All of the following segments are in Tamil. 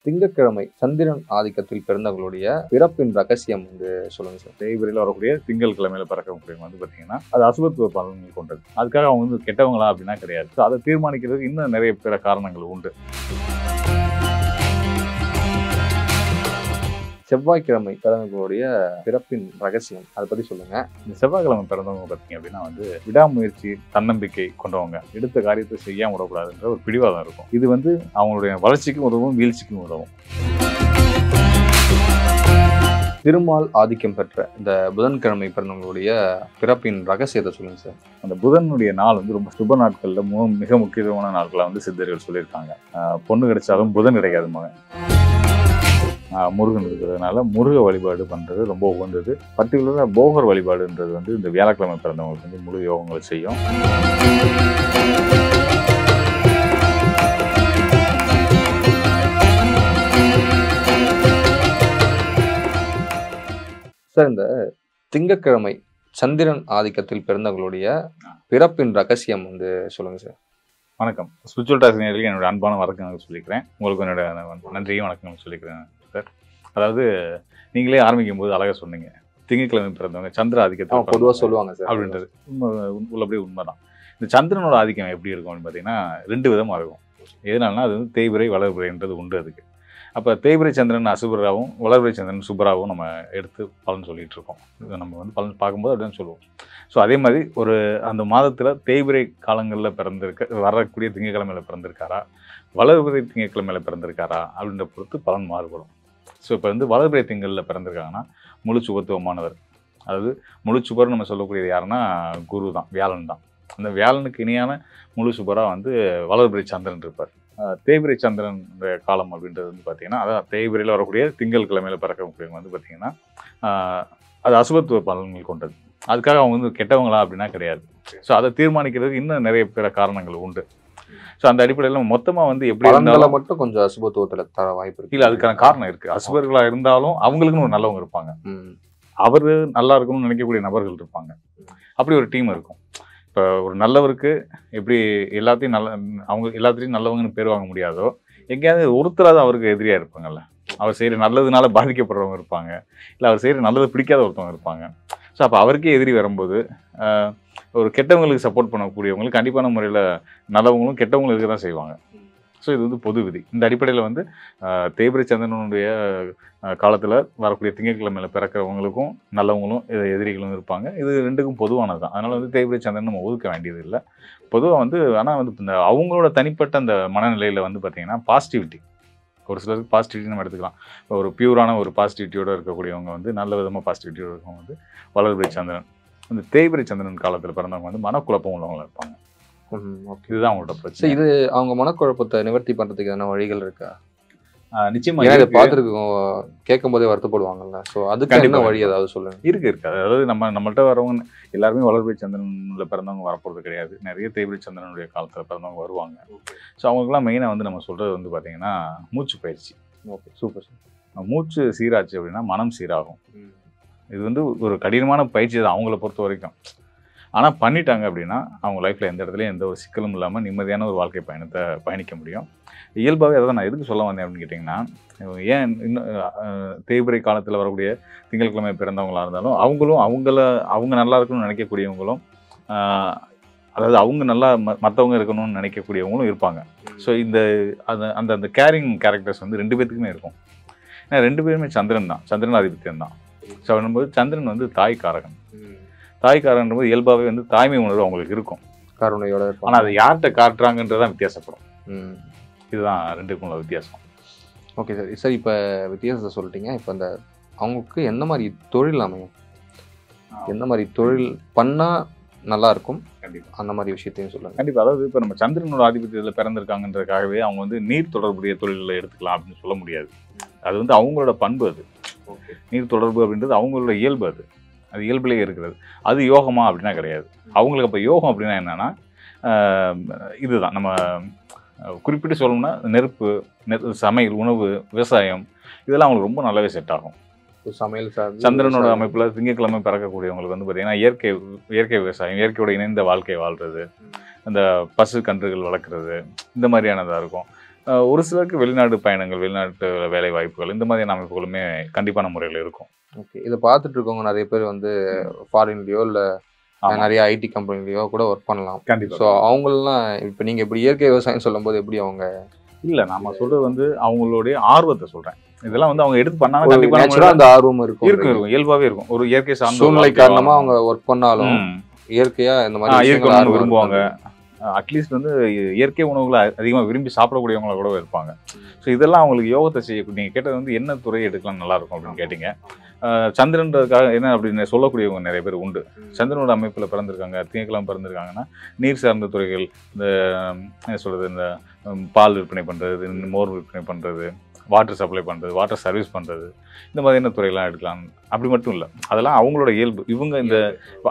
திங்கட்கிழமை சந்திரன் ஆதிக்கத்தில் பிறந்தவங்களுடைய பிறப்பின் ரகசியம் வந்து சொல்லுங்க சார். தேய்பிரையில் வரக்கூடிய திங்கள் கிழமையில பிறக்கக்கூடியவங்க வந்து பார்த்தீங்கன்னா அது அசுபத்துவ பலன்கள் கொண்டது. அதுக்காக அவங்க வந்து கெட்டவங்களா அப்படின்னா கிடையாது. ஸோ அதை தீர்மானிக்கிறதுக்கு இன்னும் நிறைய பிற காரணங்கள் உண்டு. செவ்வாய்க்கிழமை பிறந்தவங்களுடைய பிறப்பின் ரகசியம் அதை பத்தி சொல்லுங்க. இந்த செவ்வாய்க்கிழமை பிறந்தவங்க பார்த்தீங்க அப்படின்னா வந்து விடாமுயற்சி, தன்னம்பிக்கை கொண்டவங்க, எடுத்த காரியத்தை செய்யாம விடக்கூடாதுன்ற ஒரு பிடிவாதம் இருக்கும். இது வந்து அவங்களுடைய வளர்ச்சிக்கும் உதவும், வீழ்ச்சிக்கும் உதவும். திருமால் ஆதிக்கம் பெற்ற இந்த புதன்கிழமை பிறந்தவங்களுடைய பிறப்பின் ரகசியத்தை சொல்லுங்க சார். அந்த புதனுடைய நாள் வந்து ரொம்ப சுப நாட்கள்ல மிக முக்கியமான நாட்களா வந்து சித்தர்கள் சொல்லியிருக்காங்க. பொண்ணு கிடைச்சாலும் புதன் கிடைக்காது மகன். முருகன் இருக்கிறதுனால முருக வழிபாடு பண்ணுறது ரொம்ப உகந்தது. பர்டிகுலராக போகர் வழிபாடுன்றது வந்து இந்த வியாழக்கிழமை பிறந்தவங்களுக்கு வந்து முழு யோகங்களை செய்யும். சார், இந்த திங்கட்கிழமை சந்திரன் ஆதிக்கத்தில் பிறந்தவங்களுடைய பிறப்பின் ரகசியம் வந்து சொல்லுங்க சார். வணக்கம். ஸ்பிரிச்சுவல் டாக்ஸ் நேயர்களுக்கு என்னோட அன்பான வணக்கங்கள் சொல்லிக்கிறேன். உங்களுக்கு என்னோட நன்றியும் வணக்கங்கள் சொல்லிக்கிறேன் சார். அதாவது நீங்களே ஆரம்பிக்கும் போது அழகாக சொன்னீங்க, திங்கட்கிழமை பிறந்தவங்க சந்திர ஆதிக்கத்தை பொதுவாக சொல்லுவாங்க சார் அப்படின்றது உள்ளபடியே உண்மைதான். இந்த சந்திரனோட ஆதிக்கம் எப்படி இருக்கும் அப்படின்னு பார்த்தீங்கன்னா 2 விதமாக இருக்கும். எதனாலனா அது வந்து தேய்பிரை வளர்பிரைன்றது உண்டு. அதுக்கு அப்போ தேய்பிரை சந்திரன் அசுபராகவும் வளர்பிரை சந்திரன் சுபராகவும் நம்ம எடுத்து பலன் சொல்லிட்டு இருக்கோம். இதை நம்ம வந்து பலன் பார்க்கும்போது அப்படின்னு சொல்லுவோம். ஸோ அதே மாதிரி ஒரு அந்த மாதத்தில் தேய்பிரை காலங்களில் வரக்கூடிய திங்கட்கிழமையில் பிறந்திருக்காரா, வளர்பிறை திங்கட்கிழமையில் பிறந்திருக்காரா அப்படின்ற பொறுத்து பலன் மாறுபடும். ஸோ இப்போ வந்து வளர்பிறை திங்களில் பிறந்திருக்காங்கன்னா முழு சுபத்துவமானவர். அதாவது முழு சுபர் நம்ம சொல்லக்கூடியது யாருன்னா குரு தான், வியாழன் தான். அந்த வியாழனுக்கு இணையான முழு சுபராக வந்து வளர்பிறை சந்திரன் இருப்பார். தேய்பிரை சந்திரன் காலம் அப்படின்றது வந்து பார்த்தீங்கன்னா அதான் தேய்பிரையில் வரக்கூடிய திங்கள் கிழமையில் பிறக்கக்கூடியவங்க வந்து பார்த்தீங்கன்னா அது அசுபத்துவ பலன்கள் கொண்டது. அதுக்காக அவங்க வந்து கெட்டவங்களா அப்படின்னா கிடையாது. ஸோ அதை தீர்மானிக்கிறதுக்கு இன்னும் நிறைய பிற காரணங்கள் உண்டு. ஸோ அந்த அடிப்படையில் மொத்தமாக வந்து எப்படி இருந்தாலும் மட்டும் கொஞ்சம் அசுபத்துவத்தில் தர வாய்ப்பு இருக்கு. இல்லை, அதுக்கான காரணம் இருக்குது. அசுபர்களாக இருந்தாலும் அவங்களுக்குன்னு ஒரு நல்லவங்க இருப்பாங்க. அவர் நல்லா இருக்கணும்னு நினைக்கக்கூடிய நபர்கள் இருப்பாங்க. அப்படி ஒரு டீம் இருக்கும். இப்போ ஒரு நல்லவருக்கு எப்படி எல்லாத்தையும் அவங்க எல்லாத்துலேயும் நல்லவங்கன்னு பேர் வாங்க முடியாதோ, எங்கேயாவது ஒருத்தராவது அவருக்கு எதிரியாக இருப்பாங்கல்ல. அவர் செய்கிற நல்லதுனால பாதிக்கப்படுறவங்க இருப்பாங்க, இல்லை அவர் செய்கிற நல்லது பிடிக்காத ஒருத்தவங்க இருப்பாங்க. ஸோ அப்போ அவருக்கே எதிரி வரும்போது ஒரு கெட்டவங்களுக்கு சப்போர்ட் பண்ணக்கூடியவங்களுக்கு கண்டிப்பான முறையில் நல்லவங்களும் கெட்டவங்களும் இருக்க தான் செய்வாங்க. ஸோ இது வந்து பொது விதி. இந்த அடிப்படையில் வந்து தேய்பிரை சந்திரனுடைய காலத்தில் வரக்கூடிய திங்கட்கிழமையில் பிறக்கிறவங்களுக்கும் நல்லவங்களும் எதிரிகளும் இருப்பாங்க. இது 2க்கும் பொதுவானது தான். அதனால் வந்து தேய்பிரை சந்திரன் நம்ம ஒதுக்க வேண்டியது இல்லை. பொதுவாக வந்து ஆனால் வந்து இந்த அவங்களோட தனிப்பட்ட அந்த மனநிலையில் வந்து பார்த்திங்கன்னா பாசிட்டிவிட்டி, ஒரு சிலருக்கு பாசிட்டிவிட்டி நம்ம எடுத்துக்கலாம். இப்போ ஒரு பியூரான ஒரு பாசிட்டிவிட்டியோடு இருக்கக்கூடியவங்க வந்து நல்ல விதமாக பாசிட்டிவிட்டியோடு இருக்கவங்க வந்து வளர்பிறை சந்திரன். இந்த தேய்பிரை சந்திரன் காலத்தில் பிறந்தவங்க வந்து மனக்குழப்பம் உள்ளவங்களா இருப்பாங்க. இதுதான் அவங்களோட பிரச்சனை. இது அவங்க மனக்குழப்பத்தை நிவர்த்தி பண்ணுறதுக்கு எதனா வழிகள் இருக்கா? நிச்சயமா இதை பார்த்துருக்கோம், கேட்கும் போதே வருத்தப்படுவாங்கல்ல. ஸோ அதுக்கு என்ன வழி ஏதாவது சொல்லுங்க. இருக்கு. அதாவது நம்மள்ட்ட வரவங்க எல்லாருமே வளர்பிறை சந்திரனில் பிறந்தவங்க வரப்போகிறது கிடையாது. நிறைய தேய்பிரை சந்திரனுடைய காலத்தில் பிறந்தவங்க வருவாங்க. ஸோ அவங்களுக்குலாம் மெயினாக வந்து நம்ம சொல்கிறது வந்து பார்த்தீங்கன்னா மூச்சு பயிற்சி. Okay, super sir. மூச்சு சீராச்சு அப்படின்னா மனம் சீராகும். இது வந்து ஒரு கடினமான பயிற்சி தான் அவங்கள பொறுத்த வரைக்கும். ஆனால் பண்ணிட்டாங்க அப்படின்னா அவங்க லைஃப்பில் எந்த இடத்துலையும் எந்த ஒரு சிக்கலும் இல்லாமல் நிம்மதியான ஒரு வாழ்க்கை பயணத்தை பயணிக்க முடியும். இயல்பாகவே அதை நான் எதுக்கு சொல்ல வந்தேன் அப்படின்னு கேட்டிங்கன்னா, ஏன் இன்னும் தேய்பிரை காலத்தில் வரக்கூடிய திங்கட்கிழமை பிறந்தவங்களாக இருந்தாலும் அவங்க நல்லா இருக்கணும்னு நினைக்கக்கூடியவங்களும், அதாவது அவங்க நல்லா மற்றவங்க இருக்கணும்னு நினைக்கக்கூடியவங்களும் இருப்பாங்க. ஸோ அந்த அந்த கேரிங் கேரக்டர்ஸ் வந்து 2 பேர்த்துக்குமே இருக்கும். ஏன்னா 2 பேருமே சந்திரன் தான், சந்திரன் ஆதிபத்தியம் தான். ஸோ அப்படின்போது சந்திரன் வந்து தாய்க்காரகன். தாய்க்காரன்ற போது இயல்பாகவே வந்து தாய்மை உணர்வு அவங்களுக்கு இருக்கும், கருணையோட. ஆனால் அதை யார்கிட்ட காட்டுறாங்கன்றதான் வித்தியாசப்படும். இதுதான் 2க்கும் உள்ள வித்தியாசம். Okay sir. சரி, இப்போ வித்தியாசத்தை சொல்லிட்டீங்க. இப்போ அந்த அவங்களுக்கு எந்த மாதிரி தொழில் அமையும், எந்த மாதிரி தொழில் பண்ணால் நல்லா இருக்கும், கண்டிப்பாக அந்த மாதிரி விஷயத்தையும் சொல்லுங்கள். கண்டிப்பாக. அதாவது இப்போ நம்ம சந்திரனோட ஆதிபத்தியத்தில் பிறந்திருக்காங்கன்றதுக்காகவே அவங்க வந்து நீர் தொடர்புடைய தொழில்களை எடுத்துக்கலாம் அப்படின்னு சொல்ல முடியாது. அது வந்து அவங்களோட பண்பு. அது நீர் தொடர்பு அப்படின்றது அவங்களோட இயல்பு. அது இயல்பிலேயே இருக்கிறது. அது யோகமா அப்படின்னா கிடையாது. அவங்களுக்கு அப்போ யோகம் அப்படின்னா என்னன்னா இதுதான். நம்ம குறிப்பிட்டு சொல்லணும்னா நெருப்பு, சமையல், உணவு, விவசாயம், இதெல்லாம் அவங்களுக்கு ரொம்ப நல்லாவே செட் ஆகும். சமையல் சந்திரனோட அமைப்பில் திங்கட்கிழமை பிறக்கக்கூடியவங்களுக்கு வந்து பார்த்தீங்கன்னா இயற்கை விவசாயம், இயற்கையோட இணைந்த வாழ்க்கை வாழ்றது, அந்த பசு கன்றுகள் வளர்க்குறது, இந்த மாதிரியானதாக இருக்கும். ஒரு சிலருக்கு வெளிநாடு பயணங்கள், வெளிநாட்டு வேலை வாய்ப்புகள் இந்த மாதிரியான அமைப்புகளுமே கண்டிப்பான முறையில் இருக்கும். ஓகே. இதை பார்த்துட்டு இருக்கவங்க நிறைய பேர் வந்து ஃபாரின்லயோ இல்லை நிறைய ஐடி கம்பெனிலயோ கூட ஒர்க் பண்ணலாம். கண்டிப்பாக. ஸோ அவங்களெலாம் இப்போ நீங்கள் இப்படி இயற்கை விவசாயம் சொல்லும்போது எப்படி அவங்க இல்லை நம்ம சொல்றது வந்து அவங்களுடைய ஆர்வத்தை சொல்கிறேன். இதெல்லாம் வந்து அவங்க எடுத்து பண்ணாலும் கண்டிப்பாக அந்த ஆர்வம் இருக்கும் இருக்கும் இயல்பாகவே இருக்கும். ஒரு இயற்கை சார்ந்த சூழ்நிலை காரணமாக அவங்க ஒர்க் பண்ணாலும் இயற்கையாக இந்த மாதிரி இயற்கை உணவு விரும்புவாங்க. அட்லீஸ்ட் வந்து இயற்கை உணவுகளை அதிகமாக விரும்பி சாப்பிடக்கூடியவங்கள கூட இருப்பாங்க. ஸோ இதெல்லாம் அவங்களுக்கு யோகத்தை செய்யக்கூடிய, நீங்கள் கேட்டது வந்து என்ன துறை எடுக்கலாம் நல்லாயிருக்கும் அப்படின்னு கேட்டிங்க. சந்திரன்றதுக்காக என்ன அப்படின்னு சொல்லக்கூடியவங்க நிறைய பேர் உண்டு. சந்திரனோட அமைப்பில் பிறந்திருக்காங்க, திங்கக்கிழமை பிறந்திருக்காங்கன்னா நீர் சார்ந்த துறைகள், இந்த என்ன சொல்கிறது, இந்த பால் விற்பனை பண்ணுறது, மோர் விற்பனை பண்ணுறது, வாட்டர் சப்ளை பண்ணுறது, வாட்டர் சர்வீஸ் பண்ணுறது, இந்த மாதிரியான துறையெல்லாம் எடுக்கலாம். அப்படி மட்டும் இல்லை, அதெல்லாம் அவங்களோட இயல்பு. இவங்க இந்த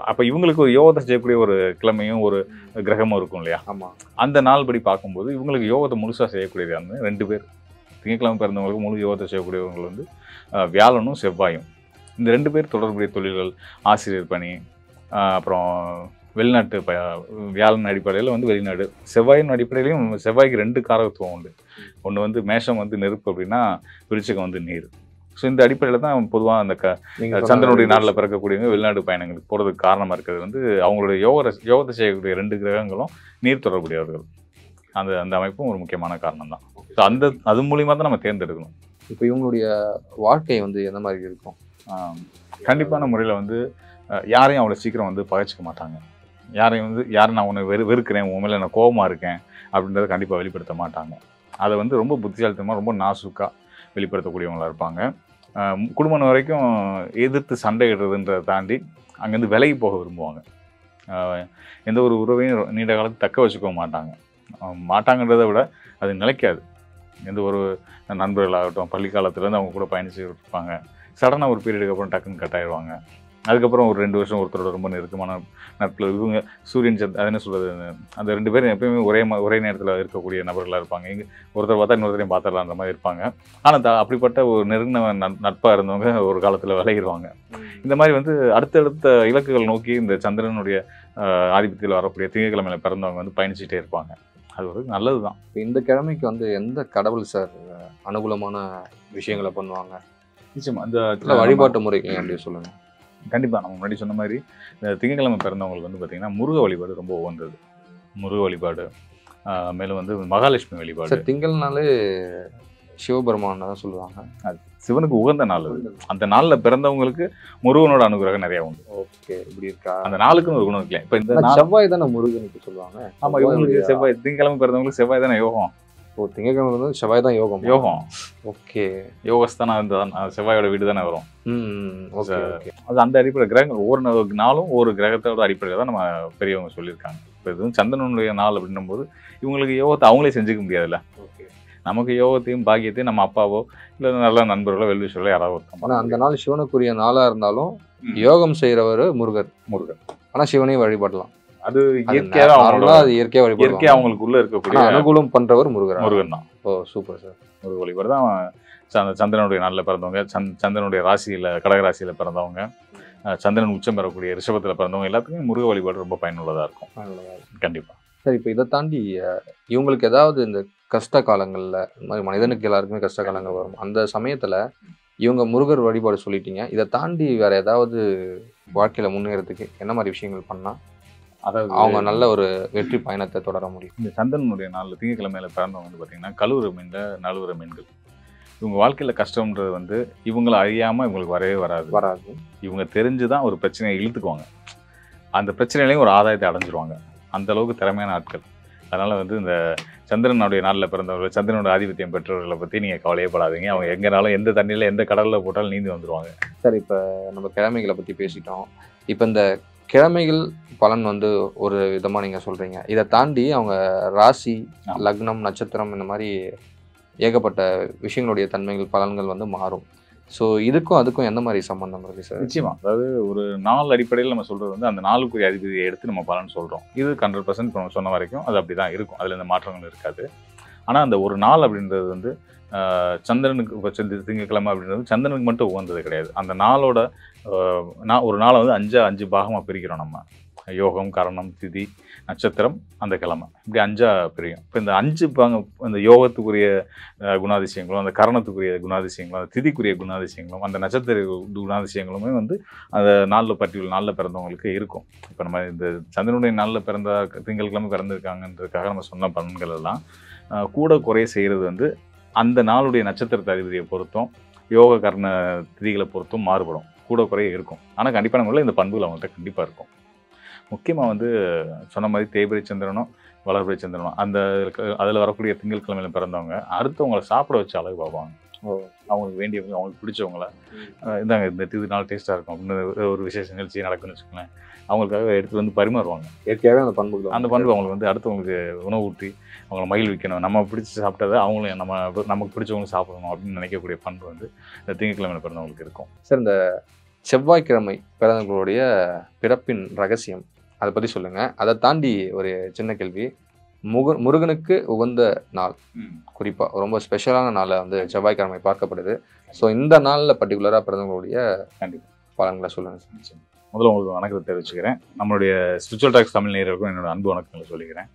அப்போ இவங்களுக்கு ஒரு யோகத்தை செய்யக்கூடிய ஒரு கிழமையும் ஒரு கிரகமும் இருக்கும் இல்லையா? ஆமாம். அந்த நாள் படி பார்க்கும்போது இவங்களுக்கு யோகத்தை முழுசாக செய்யக்கூடியது வந்து 2 பேர். திங்கக்கிழமை பிறந்தவங்களுக்கு முழு யோகத்தை செய்யக்கூடியவங்க வந்து வியாழனும் செவ்வாயும். இந்த 2 பேர் தொடர்புடைய தொழில்கள், ஆசிரியர் பணி, அப்புறம் வெளிநாட்டு வியாழன் அடிப்படையில் வந்து வெளிநாடு, செவ்வாயின் அடிப்படையிலையும் செவ்வாய்க்கு 2 காரகத்துவம் உண்டு. ஒன்று வந்து மேஷம் வந்து நெருப்பு அப்படின்னா விருச்சிகம் வந்து நீர். ஸோ இந்த அடிப்படையில் தான் பொதுவாக அந்த சந்திரனுடைய நாளில் பிறக்கக்கூடியவங்க வெளிநாடு பயணங்களுக்கு போகிறதுக்கு காரணமாக இருக்கிறது வந்து அவங்களுடைய யோகத்தை செய்யக்கூடிய 2 கிரகங்களும் நீர் தொடர்புடையவர்கள். அந்த அமைப்பும் ஒரு முக்கியமான காரணம் தான். ஸோ அது மூலியமாக தான் நம்ம தேர்ந்தெடுக்கணும். இப்போ இவங்களுடைய வாழ்க்கை வந்து எந்த மாதிரி இருக்கும்? கண்டிப்பான முறையில் வந்து யாரையும் அவ்வளோ சீக்கிரம் வந்து பகைச்சிக்க மாட்டாங்க. யாரை நான் உன்னை வெறுக்கிறேன், உன் மேலே நான் கோபமாக இருக்கேன் அப்படின்றத கண்டிப்பாக வெளிப்படுத்த மாட்டாங்க. அதை வந்து ரொம்ப புத்திசாலித்தனமாக, ரொம்ப நாசுக்காக வெளிப்படுத்தக்கூடியவங்களாக இருப்பாங்க. குடும்பம் வரைக்கும் எதிர்த்து சண்டையிடுறதுன்றதை தாண்டி அங்கேருந்து விலகி போக விரும்புவாங்க. எந்த ஒரு உறவையும் நீண்ட காலத்துக்கு தக்க வச்சுக்க மாட்டாங்கன்றதை விட அது நிலைக்காது. எந்த ஒரு நண்பர்களாகட்டும், பள்ளி காலத்துலேருந்து அவங்க கூட பயணிச்சுட்டு இருப்பாங்க. சடனாக ஒரு பீரியடுக்கு அப்புறம் டக்குன்னு கட் ஆயிடுவாங்க. அதுக்கப்புறம் ஒரு 2 வருஷம் ஒருத்தரோட ரொம்ப நெருக்கமான நட்பில் இவங்க சூரியன் அது என்ன சொல்கிறது, அந்த 2 பேரும் எப்பயுமே ஒரே நேரத்தில் இருக்கக்கூடிய நபர்களாக இருப்பாங்க. இங்கே ஒருத்தர் பார்த்தா இன்னொருத்தரையும் பார்த்துடலான்ற மாதிரி இருப்பாங்க. ஆனால் அப்படிப்பட்ட ஒரு நெருங்கின நட்பாக இருந்தவங்க ஒரு காலத்தில் விலகிடுவாங்க. இந்த மாதிரி வந்து அடுத்தடுத்த இலக்குகள் நோக்கி இந்த சந்திரனுடைய ஆதிபத்தியில் வரக்கூடிய திங்கட்கிழமையில் பிறந்தவங்க வந்து பயணிச்சுட்டே இருப்பாங்க. அது ஒரு நல்லது தான். இந்த கிழமைக்கு வந்து எந்த கடவுள் சார் அனுகூலமான விஷயங்களை பண்ணுவாங்க? நிச்சயமாக அந்த வழிபாட்டு முறைகள் அப்படி சொல்லுங்கள். கண்டிப்பாக நம்ம முன்னாடி சொன்ன மாதிரி இந்த திங்கட்கிழமை பிறந்தவங்களுக்கு வந்து பார்த்திங்கன்னா முருக வழிபாடு ரொம்ப உகந்தது. முருக வழிபாடு, மேலும் வந்து மகாலட்சுமி வழிபாடு. திங்கள்னாலே சிவபெருமான் தான் சொல்லுவாங்க. அது சிவனுக்கு உகந்த நாள். அந்த நாளில் பிறந்தவங்களுக்கு முருகனோட அனுகிரகம் நிறையா உண்டு. ஓகே, இப்படி இருக்கா? அந்த நாளுக்குன்னு ஒரு குணம் இருக்குல்ல. இப்போ இந்த செவ்வாய் தானே முருகனுக்கு சொல்லுவாங்க. ஆமாம், இவங்களுக்கு செவ்வாய். திங்கட்கிழமை பிறந்தவங்களுக்கு செவ்வாய் தானே யோகம். ஓ, திங்கட்கிழமை வந்து செவ்வாய் தான் யோகம். ஓகே, யோகஸ்தானம் அந்த செவ்வாயோட வீடு தானே வரும். ஓகே. அது அந்த அடிப்படை கிரகங்கள் ஒவ்வொரு நாளும் ஒவ்வொரு கிரகத்தோட அடிப்படையில் தான் நம்ம பெரியவங்க சொல்லியிருக்காங்க. இப்போ இது சந்திரனுடைய நாள் அப்படின்னும் போது இவங்களுக்கு யோகத்தை அவங்களே செஞ்சுக்க முடியாதுல்ல. நமக்கு யோகத்தையும் பாக்கியத்தையும் நம்ம அப்பாவோ இல்லை நல்ல நண்பர்களோ வெல்விஷர்களோ யாராவது ஒருத்தம். ஆனால் அந்த நாள் சிவனுக்குரிய நாளாக இருந்தாலும் யோகம் செய்கிறவர் முருகர். ஆனால் சிவனையும் வழிபடலாம். அது இயற்கையாக அவங்களுக்கு உள்ள இருக்கக்கூடிய அனுகூலம் பண்றவர் முருகன் தான். ஓ, சூப்பர் சார். முருக வழிபாடு தான் சந்திரனுடைய நாளில் பிறந்தவங்க, சந்திரனுடைய ராசியில் கடகராசியில பிறந்தவங்க, சந்திரன் உச்சம் பெறக்கூடிய ரிஷபத்தில் பிறந்தவங்க எல்லாத்துக்கும் முருக வழிபாடு ரொம்ப பயனுள்ளதாக இருக்கும். கண்டிப்பாக சார். இப்போ இதை தாண்டி இவங்களுக்கு ஏதாவது இந்த கஷ்ட காலங்களில், இந்த மாதிரி மனிதனுக்கு எல்லாருக்குமே கஷ்ட காலங்கள் வரும். அந்த சமயத்தில் இவங்க முருகர் வழிபாடு சொல்லிட்டீங்க. இதை தாண்டி வேற ஏதாவது வாழ்க்கையில் முன்னேறதுக்கு என்ன மாதிரி விஷயங்கள் பண்ணால் அதாவது அவங்க நல்ல ஒரு வெற்றி பயணத்தை தொடர முடியும்? இந்த சந்திரனுடைய நாளில் திங்கட்கிழமையில பிறந்தவங்க வந்து பார்த்தீங்கன்னா கழுவுற மீனில் நழுவுற மீன்கள். இவங்க வாழ்க்கையில் கஷ்டம்ன்றது வந்து இவங்களை அறியாமல் இவங்களுக்கு வரவே வராது. இவங்க தெரிஞ்சு தான் ஒரு பிரச்சனையை இழுத்துக்குவாங்க. அந்த பிரச்சனையிலையும் ஒரு ஆதாயத்தை அடைஞ்சிருவாங்க. அந்த அளவுக்கு திறமையான ஆட்கள். அதனால் வந்து இந்த சந்திரனுடைய நாளில் பிறந்தவர்கள், சந்திரனோட ஆதிபத்தியம் பெற்றவர்களை பற்றி நீங்கள் கவலையே படாதீங்க. அவங்க எங்கேனாலும் எந்த தண்ணியில் எந்த கடலில் போட்டாலும் நீந்தி வந்துடுவாங்க. சார், இப்போ நம்ம கிழமைகளை பற்றி பேசிட்டோம். இப்போ இந்த கிழமைகள் பலன் வந்து ஒரு விதமாக நீங்கள் சொல்கிறீங்க. இதை தாண்டி அவங்க ராசி, லக்னம், நட்சத்திரம் இந்த மாதிரி ஏகப்பட்ட விஷயங்களுடைய தன்மைகள், பலன்கள் வந்து மாறும். ஸோ இதுக்கும் அதுக்கும் எந்த மாதிரி சம்பந்தம் இருக்குது சார்? நிச்சயமாக. அதாவது ஒரு நாள் அடிப்படையில் நம்ம சொல்கிறது வந்து அந்த நாளுக்குரிய அதிபதியை எடுத்து நம்ம பலன் சொல்கிறோம். இது 100% இப்போ நம்ம சொன்ன வரைக்கும் அது அப்படி தான் இருக்கும். அதில் எந்த மாற்றங்களும் இருக்காது. ஆனால் அந்த ஒரு நாள் அப்படின்றது வந்து சந்திரனுக்கு இப்போ திங்கட்கிழமை அப்படின்றது சந்திரனுக்கு மட்டும் உகந்தது கிடையாது. அந்த நாளோட ஒரு நாளை வந்து 5 பாகமாக பிரிக்கிறோம் நம்ம. யோகம், கரணம், திதி, நட்சத்திரம், அந்த கிழமை, இப்படி 5ஆ பிரியும். இப்போ இந்த 5 அந்த யோகத்துக்குரிய குணாதிசயங்களும், அந்த கரணத்துக்குரிய குணாதிசயங்களும், அந்த திதிக்குரிய குணாதிசயங்களும், அந்த நட்சத்திர குணாதிசயங்களுமே வந்து அந்த நாளில் பர்டிகுலர் நாளில் பிறந்தவங்களுக்கு இருக்கும். இப்போ நம்ம இந்த சந்திரனுடைய நாளில் பிறந்த திங்கட்கிழமை பிறந்திருக்காங்கன்றதுக்காக நம்ம சொன்ன பலன்கள் எல்லாம் கூட குறைய செய்கிறது வந்து அந்த நாளுடைய நட்சத்திரத்தை அதிபதியை பொறுத்தும் யோக கர்ண திதிகளை பொறுத்தும் மாறுபடும், கூட குறைய இருக்கும். ஆனால் கண்டிப்பான முறையில் இந்த பண்புகள் அவங்கள்ட்ட கண்டிப்பாக இருக்கும். முக்கியமாக வந்து சொன்ன மாதிரி தேய்பிரை சந்திரனும் வளர்பிறை சந்திரனும் அந்த அதில் வரக்கூடிய திங்கட்கிழமையில பிறந்தவங்க அடுத்தவங்களை சாப்பிட வச்சு அழகு பார்ப்பாங்க. அவங்களுக்கு வேண்டியவங்க, அவங்களுக்கு பிடிச்சவங்கள இந்தாங்க இந்த இது நாள் டேஸ்ட்டாக இருக்கும் அப்படின்னு ஒரு விசேஷ நிகழ்ச்சி நடக்குன்னு வச்சுக்கோங்களேன், அவங்களுக்காக எடுத்து வந்து பரிமாறுவாங்க. இயற்கையாகவே அந்த பண்பு அவங்களுக்கு வந்து அடுத்தவங்களுக்கு உணவு ஊட்டி அவங்கள மகிழ்விக்கணும், நம்ம பிடிச்சி சாப்பிட்டதை அவங்களும் நமக்கு பிடிச்சவங்களும் சாப்பிடணும் அப்படின்னு நினைக்கக்கூடிய பண்பு வந்து இந்த திங்கட்கிழமை பிறந்தவங்களுக்கு இருக்கும். சார், இந்த செவ்வாய்க்கிழமை பிறந்தவங்களுடைய பிறப்பின் ரகசியம் அதை பற்றி சொல்லுங்கள். அதை தாண்டி ஒரு சின்ன கேள்வி, முருகனுக்கு உகந்த நாள், குறிப்பாக ரொம்ப ஸ்பெஷலான நாளில் வந்து செவ்வாய்க்கிழமை பார்க்கப்படுது. ஸோ இந்த நாளில் பர்டிகுலராக பிறந்தவங்களுடைய கண்டிப்பாக பலன்களை சொல்லுங்கள் சார். முதல்ல உங்களுக்கு வணக்கத்தை தெரிவிச்சுக்கிறேன். நம்மளுடைய ஸ்பிரிச்சுவல் டாக்ஸ் தமிழ் நேயர்களுக்கும் என்னோட அன்பு வணக்கங்களை சொல்லிக்கிறேன்.